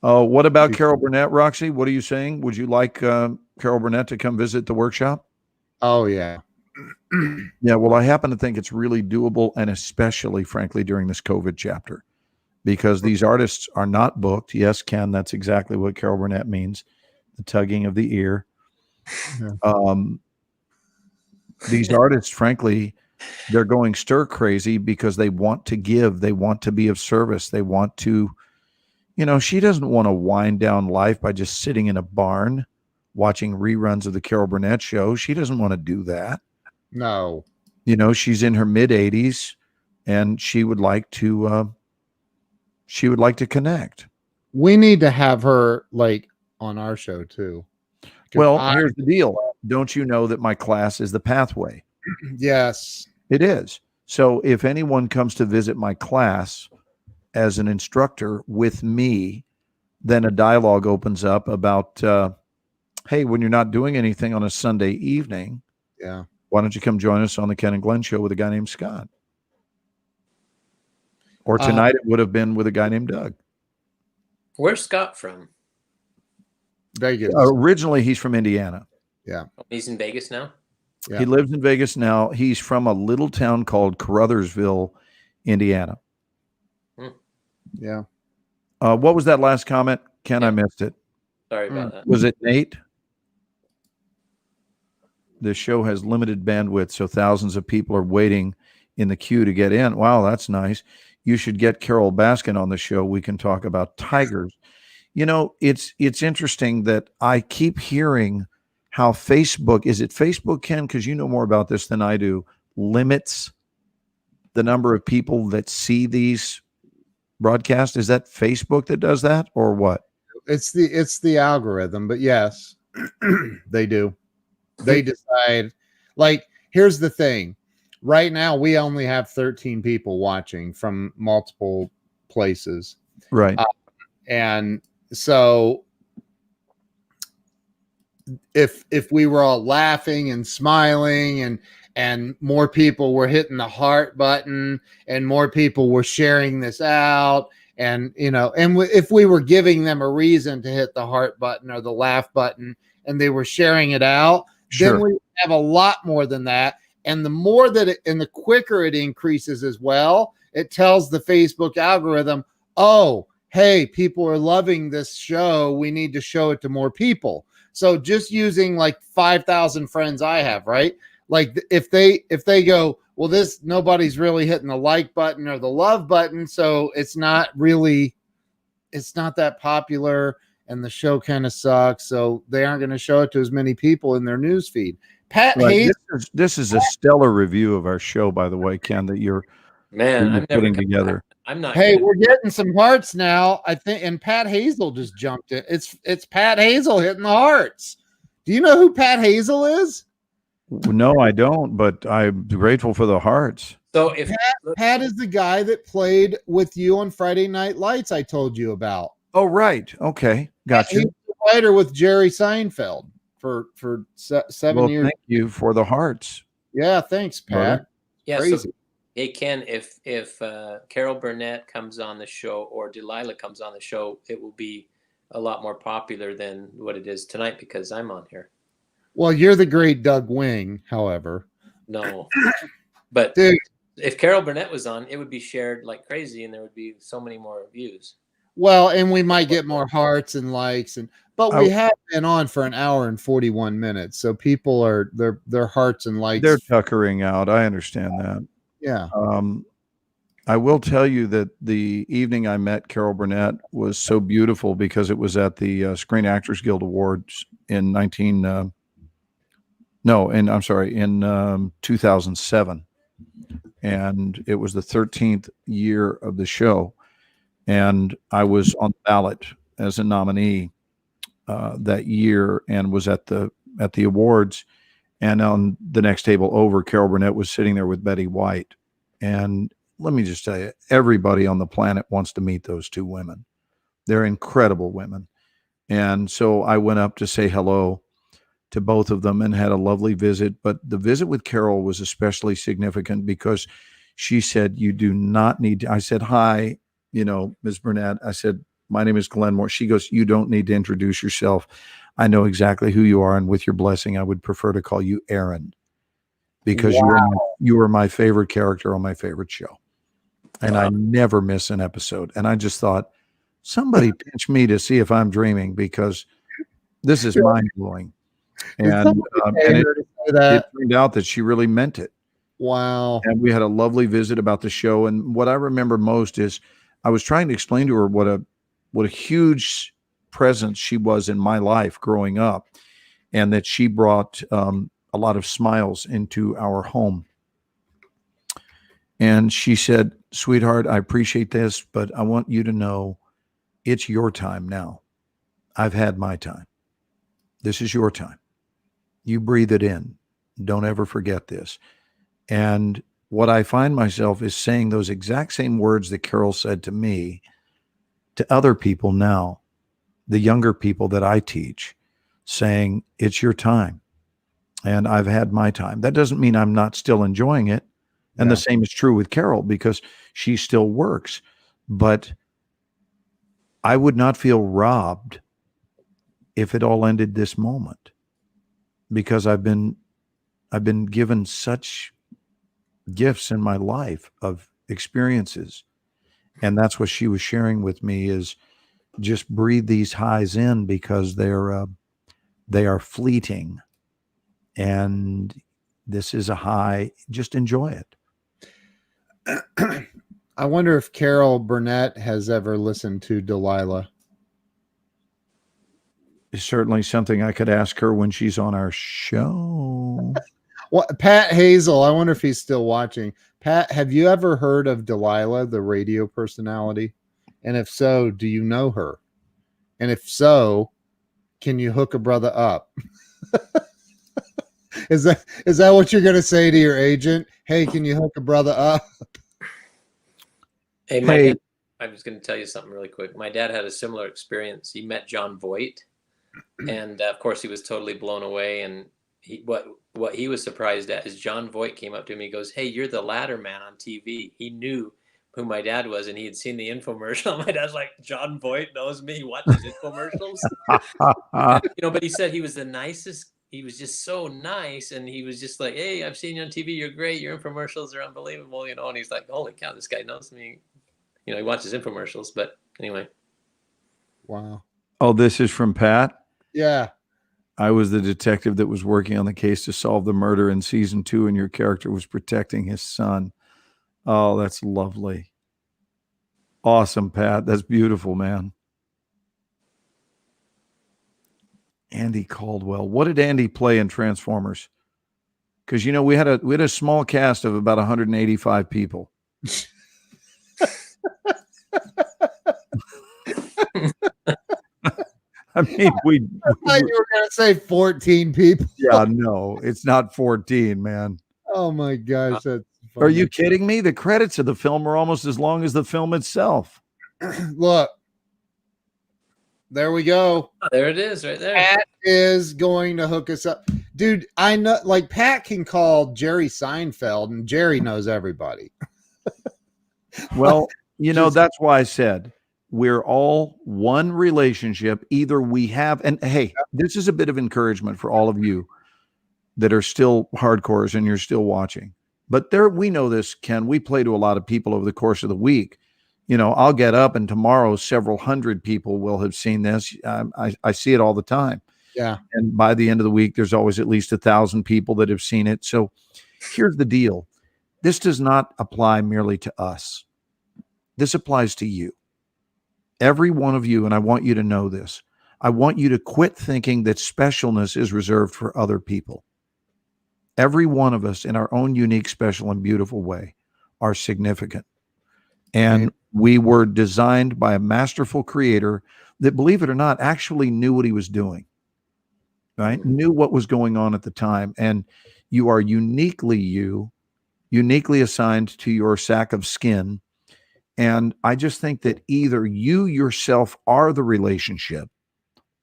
Oh, what about Carol Burnett, Roxy? What are you saying? Would you like Carol Burnett to come visit the workshop?
Oh, yeah.
Yeah, well, I happen to think it's really doable, and especially, frankly, during this COVID chapter, because these artists are not booked. Yes, Ken, that's exactly what Carol Burnett means, the tugging of the ear.
Yeah.
These artists, frankly, they're going stir crazy because they want to give. They want to be of service. They want to, she doesn't want to wind down life by just sitting in a barn watching reruns of the Carol Burnett show. She doesn't want to do that.
No.
She's in her mid 80s and she would like to connect.
We need to have her on our show too.
Well, here's the deal. Don't you know that my class is the pathway?
Yes.
It is. So if anyone comes to visit my class as an instructor with me, then a dialogue opens up about, hey, when you're not doing anything on a Sunday evening,
yeah,
why don't you come join us on the Ken and Glenn show with a guy named Scott? Or tonight it would have been with a guy named Doug.
Where's Scott from?
Vegas.
Originally, he's from Indiana.
Yeah.
He's in Vegas now?
Yeah.
He lives in Vegas now. He's from a little town called Caruthersville, Indiana.
Yeah.
What was that last comment? Ken, I missed it.
Sorry about that.
Was it Nate? The show has limited bandwidth, so thousands of people are waiting in the queue to get in. Wow, that's nice. You should get Carol Baskin on the show. We can talk about tigers. It's interesting that I keep hearing how Facebook, is it Facebook, Ken? Because you know more about this than I do, limits the number of people that see these broadcasts. Is that Facebook that does that or what?
It's the algorithm, but yes, they do. They decide, here's the thing. Right now, we only have 13 people watching from multiple places.
Right.
And so if we were all laughing and smiling and more people were hitting the heart button, and more people were sharing this out. And, if we were giving them a reason to hit the heart button or the laugh button and they were sharing it out,
Sure.
then we have a lot more than that. And the more that and the quicker it increases as well, it tells the Facebook algorithm, oh, hey, people are loving this show. We need to show it to more people. So just using like 5,000 friends I have, right? Like if they go, well, this nobody's really hitting the like button or the love button, so it's not that popular, and the show kind of sucks, so they aren't going to show it to as many people in their news feed. Pat
Right.
Hayes,
This is a stellar review of our show, by the way, Ken, that you're putting together.
I'm not.
Hey, we're getting some hearts now, I think, and Pat Hazel just jumped in. It's Pat Hazel hitting the hearts. Do you know who Pat Hazel is?
No, I don't, but I'm grateful for the hearts.
So if
Pat is the guy that played with you on Friday Night Lights, I told you about.
Oh, right. Okay. Got you.
He's the writer with Jerry Seinfeld for 7 years.
Thank you for the hearts.
Yeah, thanks, Pat.
Yeah,
Crazy.
so, hey Ken, if Carol Burnett comes on the show or Delilah comes on the show, it will be a lot more popular than what it is tonight because I'm on here.
Well, you're the great Doug Wing, however.
No, but
Dude,
if Carol Burnett was on, it would be shared like crazy, and there would be so many more views.
well, and we might get more hearts and likes, but we have been on for an hour and 41 minutes, so people are their hearts and likes.
They're tuckering out. I understand that.
Yeah.
I will tell you that the evening I met Carol Burnett was so beautiful because it was at the Screen Actors Guild Awards in 2007. And it was the 13th year of the show. And I was on the ballot as a nominee that year and was at the awards. And on the next table over, Carol Burnett was sitting there with Betty White. And let me just tell you, everybody on the planet wants to meet those two women. They're incredible women. And so I went up to say hello to both of them and had a lovely visit. But the visit with Carol was especially significant because she said, you do not need to. I said, hi, Ms. Burnett. I said, my name is Glenn Moore. She goes, you don't need to introduce yourself. I know exactly who you are. And with your blessing, I would prefer to call you Aaron because you are my favorite character on my favorite show. And I never miss an episode. And I just thought, somebody pinch me to see if I'm dreaming because this is mind blowing. And it turned out that she really meant it.
Wow.
And we had a lovely visit about the show. And what I remember most is I was trying to explain to her what a huge presence she was in my life growing up, and that she brought a lot of smiles into our home. And she said, sweetheart, I appreciate this, but I want you to know it's your time now. I've had my time. This is your time. You breathe it in. Don't ever forget this. And what I find myself is saying those exact same words that Carol said to me to other people now, the younger people that I teach, saying, it's your time. And I've had my time. That doesn't mean I'm not still enjoying it. And the same is true with Carol because she still works. But I would not feel robbed if it all ended this moment, because I've been given such gifts in my life of experiences. And that's what she was sharing with me is just breathe these highs in because they are fleeting. And this is a high. Just enjoy it.
I wonder if Carol Burnett has ever listened to Delilah.
It's certainly something I could ask her when she's on our show.
Well, Pat Hazel, I wonder if he's still watching. Pat, have you ever heard of Delilah, the radio personality? And if so, do you know her? And if so, can you hook a brother up? Is that what you're going to say to your agent? Hey, can you hook a brother up?
Hey, dad, I was going to tell you something really quick. My dad had a similar experience. He met John Voight, and of course, he was totally blown away. And what he was surprised at is John Voight came up to him. He goes, "Hey, you're the ladder man on TV." He knew who my dad was, and he had seen the infomercial. My dad's like, "John Voight knows me. He watches infomercials." But he said he was the nicest. He was just so nice, and he was just like, "Hey, I've seen you on TV. You're great. Your infomercials are unbelievable." And he's like, "Holy cow, this guy knows me." He watches infomercials. But anyway.
Wow.
Oh, this is from Pat.
Yeah.
I was the detective that was working on the case to solve the murder in season 2, and your character was protecting his son. Oh, that's lovely. Awesome, Pat. That's beautiful, man. Andy Caldwell. What did Andy play in Transformers? Because we had a small cast of about 185 people. I mean,
I thought you were going to say 14 people.
Yeah, no, it's not 14, man.
Oh my gosh, that's funny.
Are you kidding me? The credits of the film are almost as long as the film itself.
Look, there we go.
Oh, there it is, right there.
Pat is going to hook us up, dude. I know, like Pat can call Jerry Seinfeld, and Jerry knows everybody.
Well, that's why I said we're all one relationship. Either we have, and hey, this is a bit of encouragement for all of you that are still hardcores and you're still watching. But we know this, Ken. We play to a lot of people over the course of the week. I'll get up and tomorrow several hundred people will have seen this. I see it all the time.
Yeah.
And by the end of the week, there's always at least 1,000 people that have seen it. So here's the deal. This does not apply merely to us. This applies to you. Every one of you, and I want you to know this. I want you to quit thinking that specialness is reserved for other people. Every one of us in our own unique, special, and beautiful way are significant. And we were designed by a masterful creator that, believe it or not, actually knew what he was doing, right? Knew what was going on at the time. And you are uniquely assigned to your sack of skin. And I just think that either you yourself are the relationship,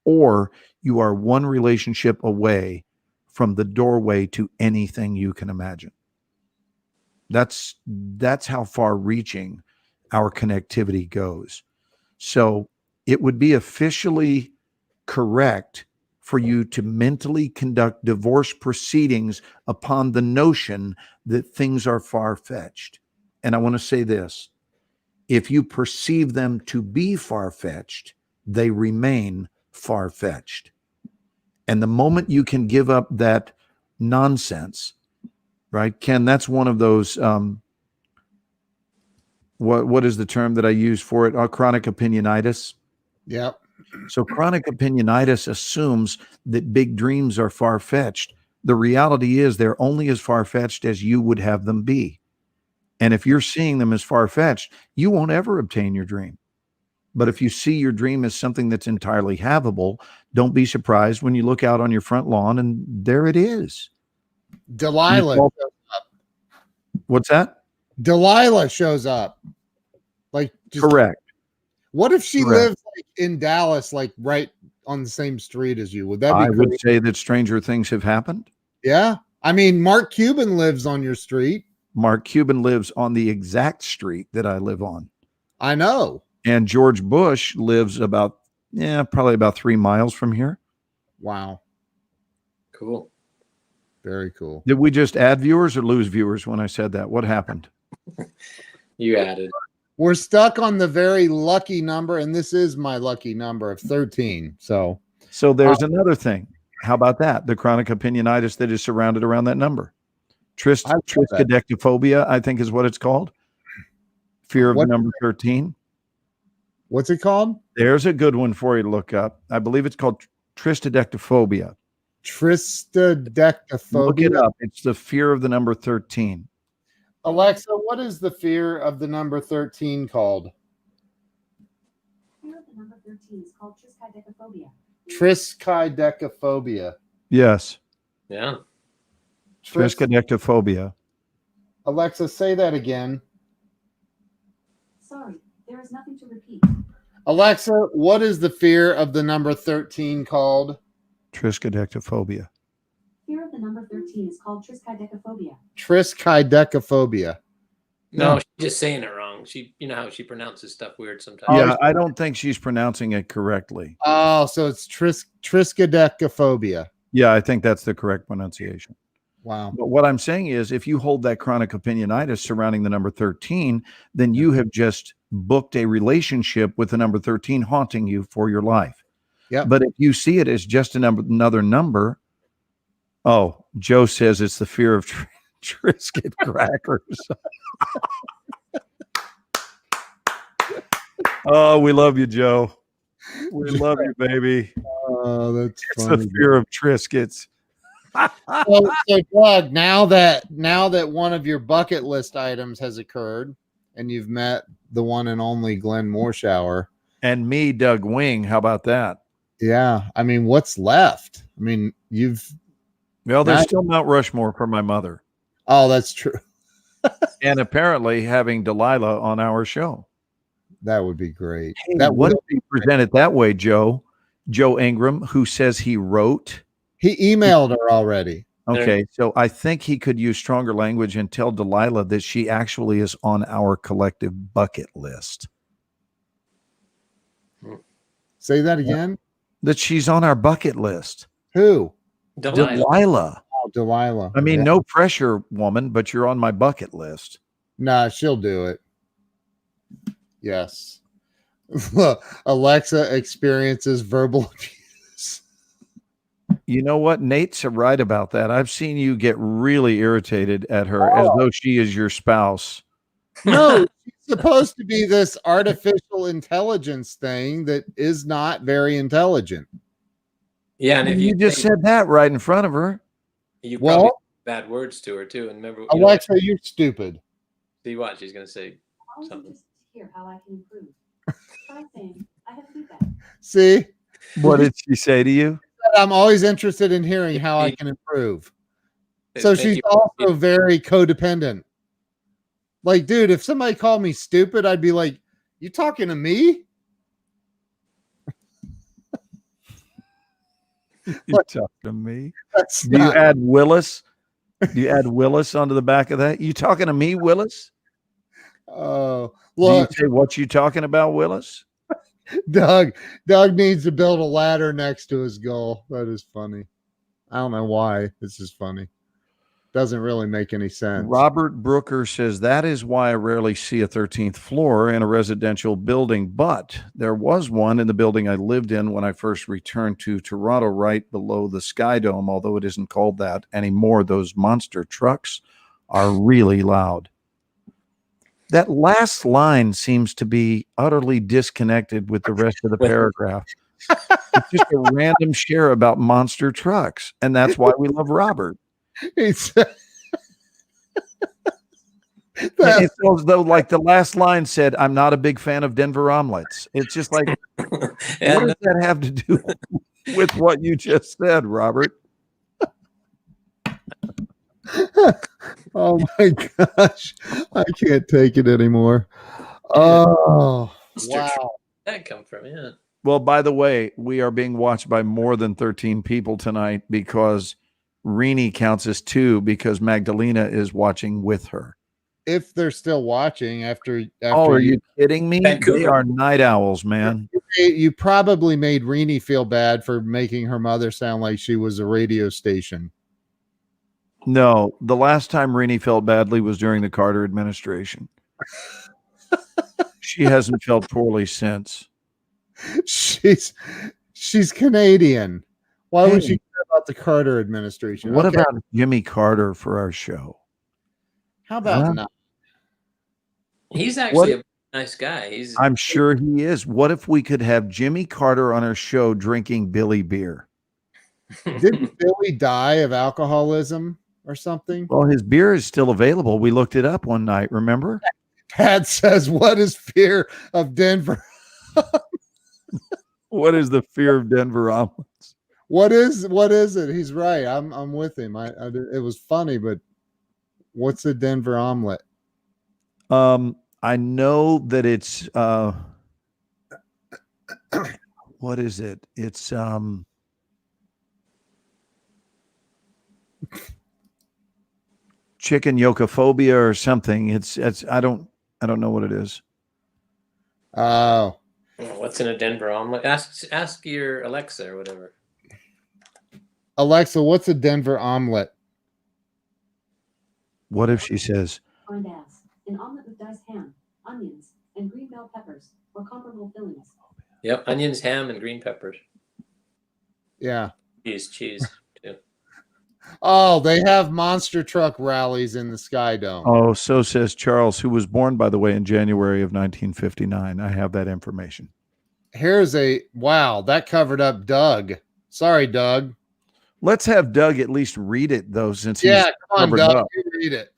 or you are one relationship away from the doorway to anything you can imagine. That's how far reaching our connectivity goes. So it would be officially correct for you to mentally conduct divorce proceedings upon the notion that things are far-fetched. And I want to say this. If you perceive them to be far-fetched, they remain far-fetched. And the moment you can give up that nonsense, right, Ken, that's one of those, what is the term that I use for it? Chronic opinionitis.
Yep.
So chronic opinionitis assumes that big dreams are far-fetched. The reality is they're only as far-fetched as you would have them be. And if you're seeing them as far-fetched, you won't ever obtain your dream. But if you see your dream as something that's entirely havable, don't be surprised when you look out on your front lawn and there it is.
Delilah.
What's that?
Delilah shows up. Like,
correct.
What if she lives in Dallas, like right on the same street as you? Would that be
I
crazy?
would say that stranger things have happened.
Yeah. I mean, Mark Cuban lives on your street.
Mark Cuban lives on the exact street that I live on.
I know.
And George Bush lives probably about 3 miles from here.
Wow.
Cool.
Very cool.
Did we just add viewers or lose viewers when I said that? What happened?
You added.
We're stuck on the very lucky number, and this is my lucky number of 13. So
there's another thing. How about that? The chronic opinionitis that is surrounded around that number. Triskaidekaphobia, I think is what it's called. Fear of the number 13.
What's it called?
There's a good one for you to look up. I believe it's called triskaidekaphobia.
Triskaidekaphobia.
Look it up. It's the fear of the number 13.
Alexa, what is the fear of the number 13 called?
Fear of the number 13 is called triskaidekaphobia.
Triskaidekaphobia.
Yes.
Yeah.
Triskaidekaphobia.
Alexa, say that again.
Sorry, there is nothing to repeat.
Alexa, what is the fear of the number 13 called?
Triskaidekaphobia.
Fear of the number 13 is called triskaidekaphobia.
Triskaidekaphobia.
No,
Yeah.
she's just saying it wrong. You know how she pronounces stuff weird sometimes.
Yeah, I don't think she's pronouncing it correctly.
Oh, so it's triskaidekaphobia.
Yeah, I think that's the correct pronunciation.
Wow.
But what I'm saying is, if you hold that chronic opinionitis surrounding the number 13, then you have just booked a relationship with the number 13 haunting you for your life.
Yep.
But if you see it as just another number, oh, Joe says it's the fear of Triscuit crackers. Oh, we love you, Joe. We love you, baby.
Oh, that's
It's
funny.
the fear of Triscuits.
So, Doug, now that one of your bucket list items has occurred and you've met the one and only Glenn Morshower.
And me, Doug Wing. How about that?
Yeah. I mean, what's left? I mean,
Well, there's still Mount Rushmore for my mother.
Oh, that's true.
And apparently having Delilah on our show.
That would be great.
Hey,
That
what
would
if you present it that way, Joe? Joe Ingram, who says he wrote.
He emailed her already.
Okay, so I think he could use stronger language and tell Delilah that she actually is on our collective bucket list.
Say that again.
That she's on our bucket list.
Who?
Delilah.
Oh, Delilah.
I mean,
Yeah.
no pressure, woman, but you're on my bucket list.
Nah, she'll do it. Yes. Alexa experiences verbal abuse.
You know what? Nate's right about that. I've seen you get really irritated at her as though she is your spouse.
No, she's supposed to be this artificial intelligence thing that is not very intelligent.
Yeah, and if
You just said that right in front of her.
you probably
Well,
bad words to her too. And remember,
Alexa, you're stupid.
see what she's gonna say.
Always
Something.
interested to hear how I can improve. Try saying, I have feedback.
See,
What did she say to you?
I'm always interested in hearing how I can improve. So
Thank
she's
you.
also very codependent. Like, dude, if somebody called me stupid, I'd be like, "You talking to me?"
You talk to me.
That's
Do you
not.
add Willis? Do you add Willis onto the back of that? You talking to me, Willis?
Oh,
Do you
look,
say what you talking about, Willis?
Doug needs to build a ladder next to his goal. That is funny. I don't know why. This is funny. Doesn't really make any sense.
Robert Brooker says that is why I rarely see a 13th floor in a residential building, but there was one in the building I lived in when I first returned to Toronto, right below the Sky Dome, although it isn't called that anymore. Those monster trucks are really loud. That last line seems to be utterly disconnected with the rest of the paragraph. It's just a random share about monster trucks, and that's why we love Robert.
It's
It's as though, like the last line said, "I'm not a big fan of Denver omelets." It's just like, what
And
does that have to do with what you just said, Robert?
oh my gosh, I can't take it anymore. Oh
Monster truck.
wow!
that come from? Yeah.
Well, by the way, we are being watched by more than 13 people tonight because Renee counts as 2 because Magdalena is watching with her.
If they're still watching after
Oh, are you kidding me?
Vancouver.
They are night owls, man.
you probably made Renee feel bad for making her mother sound like she was a radio station.
No, the last time Renee felt badly was during the Carter administration. She hasn't felt poorly since.
She's Canadian. Why would
Hey.
she care about the Carter administration?
What
Okay,
about Jimmy Carter for our show?
how about
Huh?
not?
He's actually a nice guy. He's
I'm sure he is. What if we could have Jimmy Carter on our show drinking Billy beer?
Didn't Billy die of alcoholism or something?
Well, his beer is still available. We looked it up one night, remember?
Pat says, "What is fear of Denver?
What is the fear of Denver omelets?
What is it?" He's right. I'm with him. It was funny, but what's a Denver omelet?
I know that it's what is it? It's chicken yokophobia or something. It's I don't know what it is.
Oh,
What's in a Denver omelet? Ask your Alexa or whatever.
Alexa, what's a Denver omelet?
What if she says,
Find ass. An omelet with diced ham, onions, and green bell peppers, or comparable fillings.
Yep, onions, ham, and green peppers.
Yeah.
Cheese too.
Oh, they have monster truck rallies in the Sky Dome.
oh, so says Charles, who was born, by the way, in January of 1959. I have that information.
Here's wow, that covered up Doug. Sorry, Doug.
Let's have Doug at least read it, though, since he's
Yeah, come on,
covered
Doug.
up.
You read it.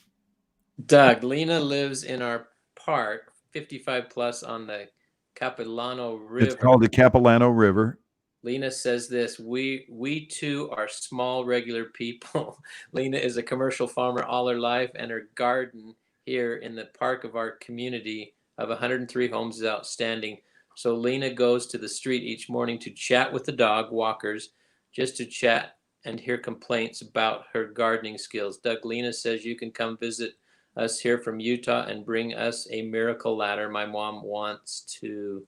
Doug, Lena lives in our park, 55 plus on the Capilano River.
It's called the Capilano River.
Lena says this, we too are small, regular people. Lena is a commercial farmer all her life, and her garden here in the park of our community of 103 homes is outstanding. So Lena goes to the street each morning to chat with the dog walkers, just to chat and hear complaints about her gardening skills. Doug, Lena says you can come visit us here from Utah and bring us a miracle ladder. My mom wants to.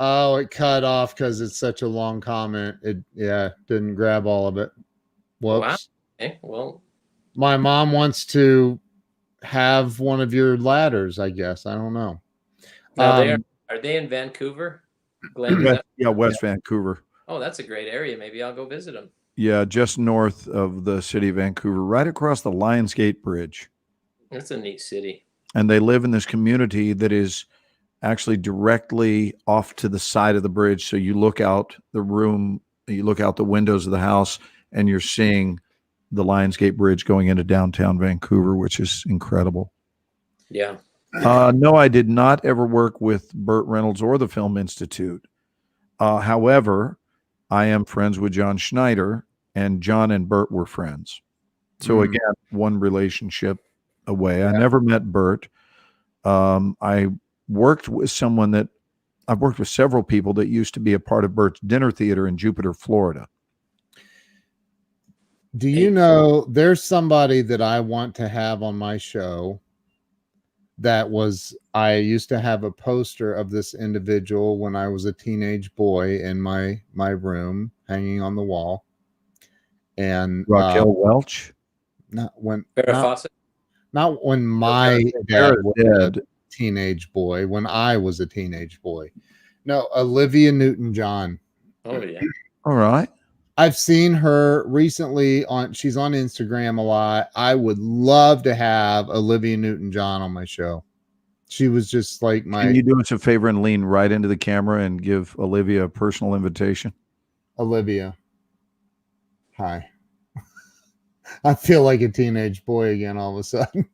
Oh, it cut off because it's such a long comment. It didn't grab all of it. Whoops.
Wow. Okay, well,
my mom wants to have one of your ladders, I guess. I don't know.
Now are they in Vancouver? Glenn,
West Vancouver.
Oh, that's a great area. Maybe I'll go visit them.
Yeah, just north of the city of Vancouver, right across the Lionsgate Bridge.
That's a neat city.
And they live in this community that is actually directly off to the side of the bridge. So you look out the room, you look out the windows of the house, and you're seeing the Lionsgate Bridge going into downtown Vancouver, which is incredible.
Yeah.
No, I did not ever work with Burt Reynolds or the Film Institute. However, I am friends with John Schneider, and John and Burt were friends. So again, one relationship away. Yeah. I never met Burt. I worked with I've worked with several people that used to be a part of Burt's Dinner Theater in Jupiter, Florida.
Do you know there's somebody that I want to have on my show I used to have a poster of this individual when I was a teenage boy in my room hanging on the wall. And
Raquel Welch?
Not when my dad was a teenage boy, when I was a teenage boy. No, Olivia Newton-John.
Oh, yeah.
All right.
I've seen her recently she's on Instagram a lot. I would love to have Olivia Newton-John on my show. She was just like
Can you do us a favor and lean right into the camera and give Olivia a personal invitation?
Olivia. Hi. I feel like a teenage boy again all of a sudden.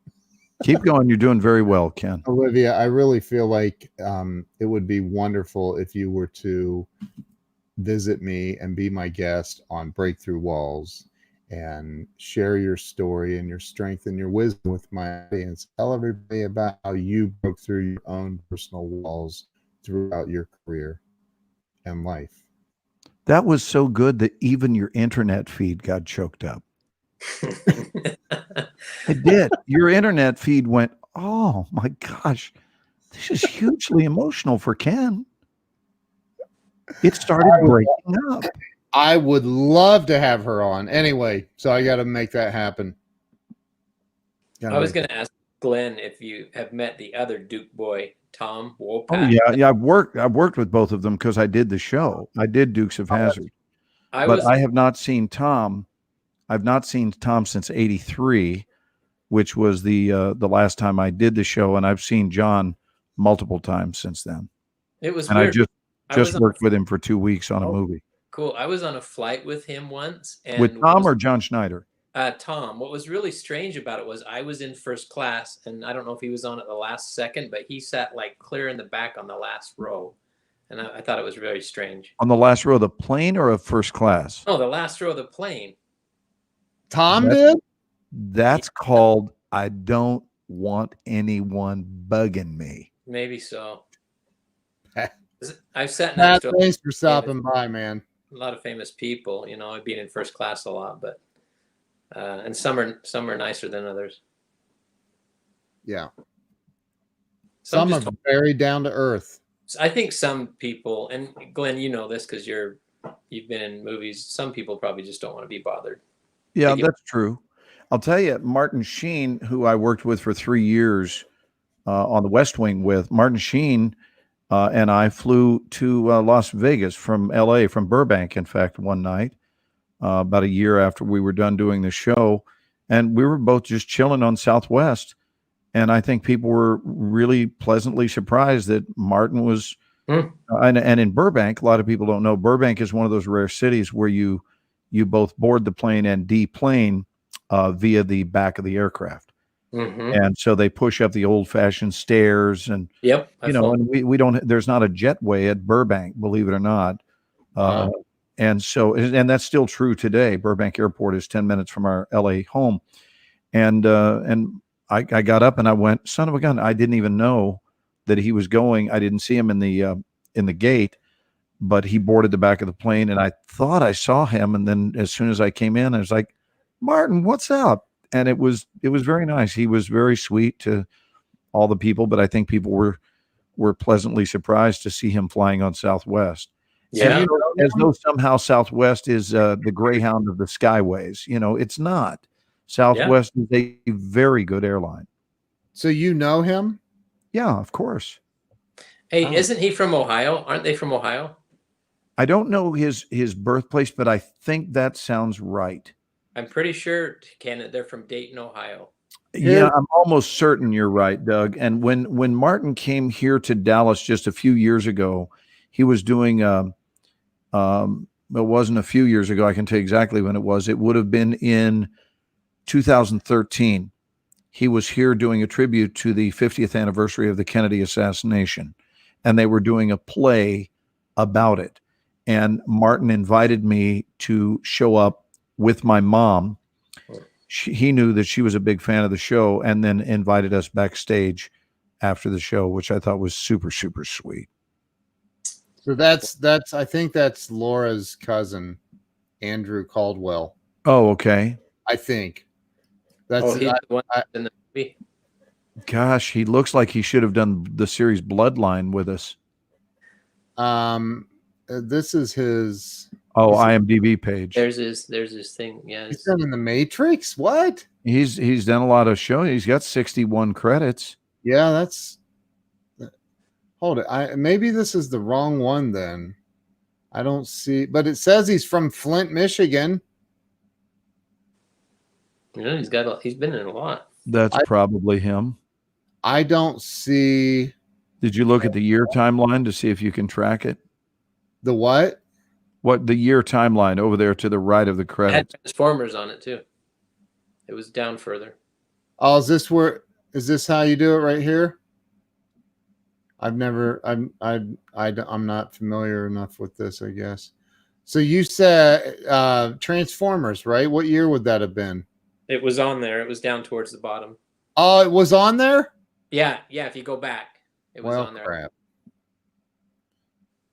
Keep going. You're doing very well, Ken.
Olivia, I really feel like it would be wonderful if you were to visit me and be my guest on Breakthrough Walls and share your story and your strength and your wisdom with my audience. Tell everybody about how you broke through your own personal walls throughout your career and life.
That was so good that even your internet feed got choked up. It did. Your internet feed went, oh my gosh, this is hugely emotional for Ken. It started breaking up.
I would love to have her on. Anyway, so I got to make that happen.
I was going to ask Glenn if you have met the other Duke boy, Tom Wopat.
Oh yeah. I've worked with both of them because I did the show. I did Dukes of Hazzard, but I have not seen Tom. I've not seen Tom since '83, which was the last time I did the show, and I've seen John multiple times since then.
It was
and
weird.
I just worked with him for 2 weeks on a movie.
Cool. I was on a flight with him once. And
with Tom or John Schneider?
Tom. What was really strange about it was I was in first class, and I don't know if he was on at the last second, but he sat like clear in the back on the last row. And I thought it was very strange.
On the last row of the plane or of first class?
Oh, the last row of the plane.
Tom did?
That's called I don't want anyone bugging me.
Maybe so. I've sat next to
thanks for stopping by, man.
A lot of famous people, you know, I've been in first class a lot, but And some are nicer than others.
Yeah.
Some
Some
just
are very down to earth.
I think some people, and Glenn, you know this because you've been in movies. Some people probably just don't want to be bothered.
Yeah,
They get-
that's true. I'll tell you, Martin Sheen, who I worked with for 3 years on the West Wing with, Martin Sheen and I flew to Las Vegas from LA, from Burbank, in fact, one night, about a year after we were done doing the show. And we were both just chilling on Southwest. And I think people were really pleasantly surprised that Martin was, and in Burbank, a lot of people don't know, Burbank is one of those rare cities where you both board the plane and deplane via the back of the aircraft. And so they push up the old fashioned stairs and,
Yep.
and we don't, there's not a jetway at Burbank, believe it or not. And so, and that's still true today. Burbank Airport is 10 minutes from our LA home. And I got up and I went, son of a gun. I didn't even know that he was going. I didn't see him in the gate, but he boarded the back of the plane and I thought I saw him. And then as soon as I came in, I was like, Martin, what's up? And it was very nice. He was very sweet to all the people, but I think people were pleasantly surprised to see him flying on Southwest.
Yeah.
As though somehow Southwest is the Greyhound of the Skyways. It's not. Southwest is a very good airline.
So you know him?
Yeah, of course.
Hey, isn't he from Ohio? Aren't they from Ohio?
I don't know his birthplace, but I think that sounds right.
I'm pretty sure they're from Dayton, Ohio.
Yeah, I'm almost certain you're right, Doug. And when Martin came here to Dallas just a few years ago, he was doing it wasn't a few years ago. I can tell you exactly when it was. It would have been in 2013. He was here doing a tribute to the 50th anniversary of the Kennedy assassination, and they were doing a play about it. And Martin invited me to show up with my mom. He knew that she was a big fan of the show, and then invited us backstage after the show, which I thought was super, super sweet.
So that's I think that's Laura's cousin, Andrew Caldwell.
Oh, okay.
I think that's
he's the one in the movie.
Gosh, he looks like he should have done the series Bloodline with us.
This is his
IMDb page.
There's his thing. Yeah,
he's done in the Matrix. What?
He's done a lot of shows. He's got 61 credits.
Yeah, that's. Hold it. Maybe this is the wrong one then. I don't see, but it says he's from Flint, Michigan.
He's been in a lot.
That's probably him.
I don't see.
Did you look at the year timeline to see if you can track it?
The what?
What the year timeline over there to the right of the
It had
credits?
Transformers on it too. It was down further.
Oh, is this how you do it right here? I'm not familiar enough with this, I guess. So you said Transformers, right? What year would that have been?
It was on there. It was down towards the bottom.
Oh, it was on there?
Yeah. If you go back, it was on there.
Crap.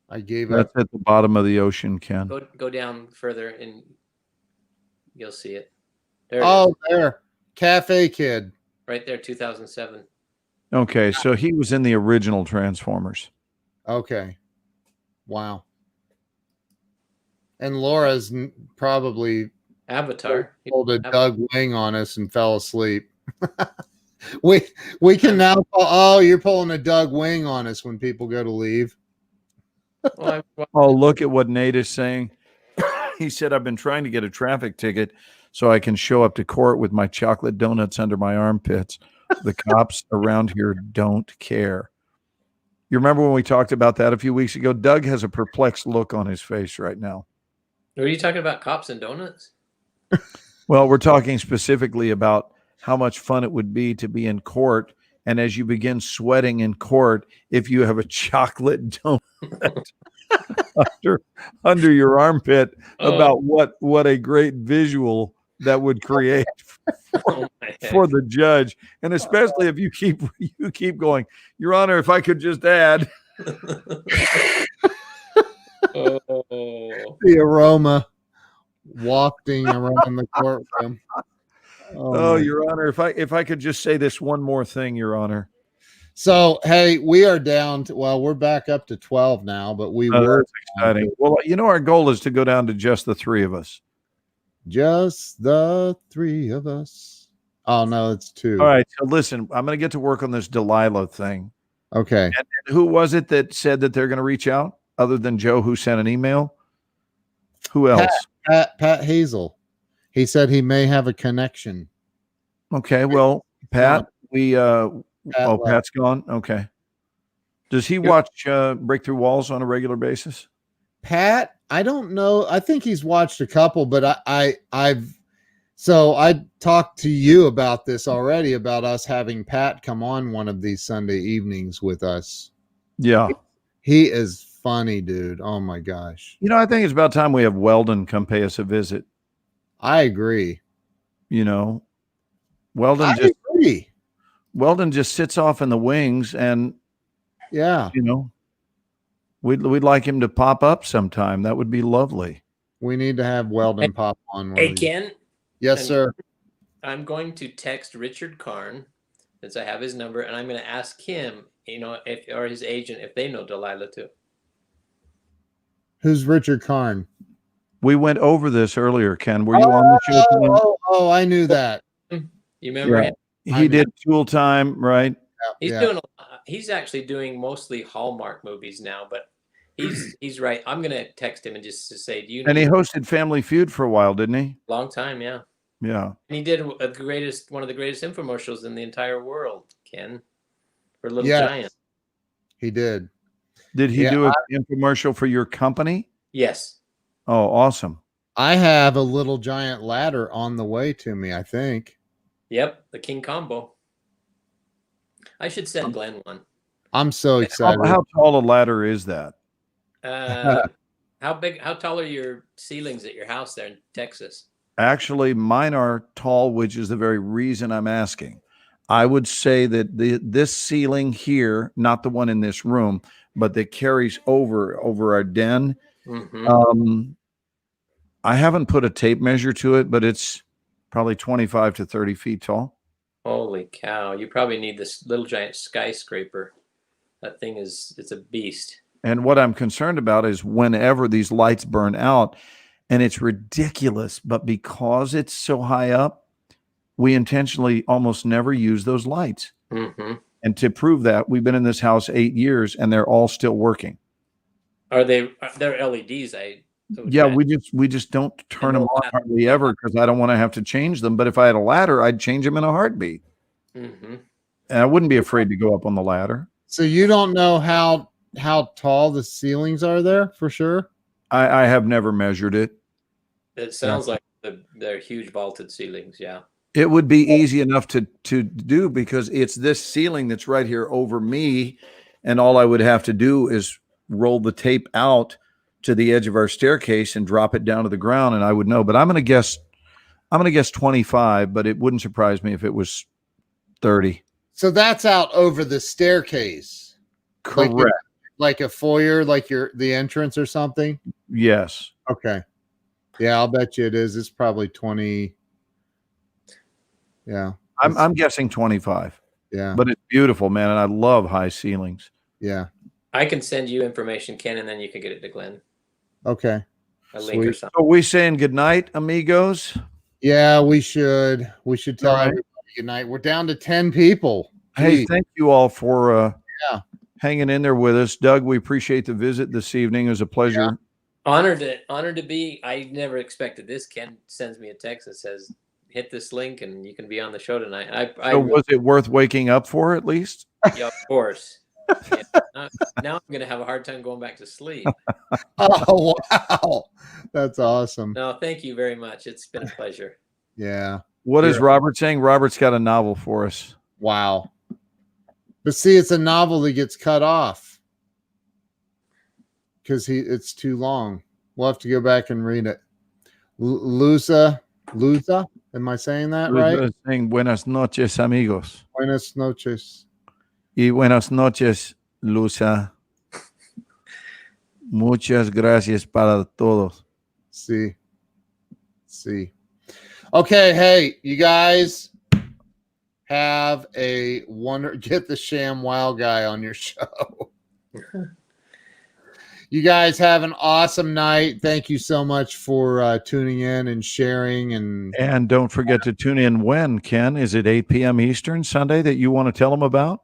I gave
That's
up.
at the bottom of the ocean, Ken.
Go down further and you'll see it. There it is.
There. Cafe Kid.
Right there, 2007.
Okay, so he was in the original Transformers.
Okay. Wow. And Laura's probably
Avatar.
pulled a Doug Wing on us and fell asleep. we can now you're pulling a Doug Wing on us when people go to leave.
Look at what Nate is saying. He said, I've been trying to get a traffic ticket so I can show up to court with my chocolate donuts under my armpits. The cops around here don't care. You remember when we talked about that a few weeks ago? Doug has a perplexed look on his face right now.
Are you talking about cops and donuts?
Well, we're talking specifically about how much fun it would be to be in court. And as you begin sweating in court, if you have a chocolate donut under your armpit, about what a great visual that would create for the judge. And especially if you keep going, Your Honor, if I could just add.
The aroma. wafting around the courtroom.
Oh,
my-
Your Honor, if I could just say this one more thing, Your Honor.
So, hey, we are down to, well, we're back up to 12 now, but we were
That's exciting. Well, our goal is to go down to just the three of us.
just the three of us. Oh, no, it's two.
All right. So listen, I'm going to get to work on this Delilah thing.
Okay.
And who was it that said that they're going to reach out other than Joe, who sent an email? Who else?
Pat Hazel. He said he may have a connection.
Okay. Well, Pat,
Pat left.
Pat's gone. Okay. Does he watch Breakthrough Walls on a regular basis?
Pat, I don't know. I think he's watched a couple, but I talked to you about this already, about us having Pat come on one of these Sunday evenings with us.
Yeah.
He is funny, dude. Oh my gosh.
I think it's about time we have Weldon come pay us a visit.
I agree.
Weldon
agree.
Weldon just sits off in the wings, and
yeah,
we'd like him to pop up sometime. That would be lovely.
We need to have Weldon pop on.
Hey, Ken.
Yes, sir.
I'm going to text Richard Karn, since I have his number, and I'm going to ask him, or his agent, if they know Delilah too.
Who's Richard Karn?
We went over this earlier, Ken. Were you on the show?
Oh, I knew that.
You remember him?
He did Tool Time, right?
He's actually doing mostly Hallmark movies now, but he's right. I'm going to text him and just to say, do you know?
And he hosted Family Feud for a while, didn't he?
Long time, yeah.
Yeah.
And he did one of the greatest infomercials in the entire world, Ken, for Little Giant.
He did.
Did he do an infomercial for your company?
Yes.
Oh, awesome.
I have a Little Giant ladder on the way to me, I think.
Yep, the King Combo. I should send Glenn one.
I'm so excited.
How tall a ladder is that?
How tall are your ceilings at your house there in Texas?
Actually, mine are tall, which is the very reason I'm asking. I would say that this ceiling here, not the one in this room, but that carries over our den.
Mm-hmm.
I haven't put a tape measure to it, but it's probably 25 to 30 feet tall.
Holy cow. You probably need this Little Giant skyscraper. That thing it's a beast.
And what I'm concerned about is whenever these lights burn out, and it's ridiculous, but because it's so high up, we intentionally almost never use those lights.
Mm-hmm.
And to prove that, we've been in this house 8 years and they're all still working.
They're LEDs?
Yeah, we just don't turn them on hardly ever because I don't want to have to change them. But if I had a ladder, I'd change them in a heartbeat.
Mm-hmm.
And I wouldn't be afraid to go up on the ladder.
So you don't know how tall the ceilings are there for sure?
I have never measured it.
It sounds like they're huge vaulted ceilings. Yeah.
It would be easy enough to do because it's this ceiling that's right here over me. And all I would have to do is roll the tape out to the edge of our staircase and drop it down to the ground. And I would know, but I'm going to guess 25, but it wouldn't surprise me if it was 30.
So that's out over the staircase.
Correct.
Like a foyer, like the entrance or something?
Yes.
Okay. Yeah, I'll bet you it is. It's probably 20. Yeah.
I'm guessing 25.
Yeah.
But it's beautiful, man. And I love high ceilings.
Yeah.
I can send you information, Ken, and then you can get it to Glenn.
Okay.
A link or something.
So we saying good night, amigos?
Yeah, we should. We should tell everybody good night. We're down to 10 people.
Hey, thank you all for hanging in there with us. Doug, we appreciate the visit this evening. It was a pleasure.
Yeah. Honored to be. I never expected this. Ken sends me a text that says, hit this link and you can be on the show tonight.
Was it worth waking up for at least?
Yeah, of course. Yeah. Now I'm going to have a hard time going back to sleep.
Oh, wow. That's awesome.
No, thank you very much. It's been a pleasure.
Yeah.
What is Robert saying? Robert's got a novel for us.
Wow. But see, it's a novel that gets cut off because it's too long. We'll have to go back and read it. Lusa, am I saying that right?
Saying buenas noches, amigos.
Buenas noches.
Y buenas noches, Lusa. Muchas gracias para todos.
Sí. see. Okay, hey, you guys have a get the Sham Wow guy on your show. You guys have an awesome night. Thank you so much for tuning in and sharing.
And don't forget to tune in when, Ken? Is it 8 p.m. Eastern Sunday that you want to tell them about?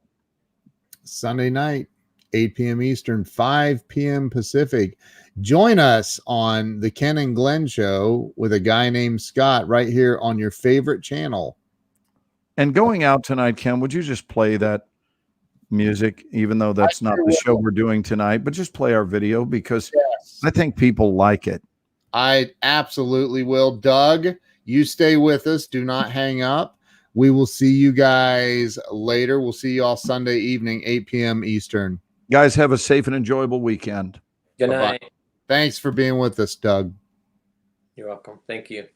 Sunday night, 8 p.m. Eastern, 5 p.m. Pacific. Join us on the Ken and Glenn show with a guy named Scott right here on your favorite channel.
And going out tonight, Ken, would you just play that music, even though that's not the show we're doing tonight, but just play our video because I think people like it.
I absolutely will. Doug, you stay with us. Do not hang up. We will see you guys later. We'll see you all Sunday evening, 8 p.m. Eastern.
Guys, have a safe and enjoyable weekend.
Good
Bye-bye.
night.
Thanks for being with us, Doug.
You're welcome. Thank you.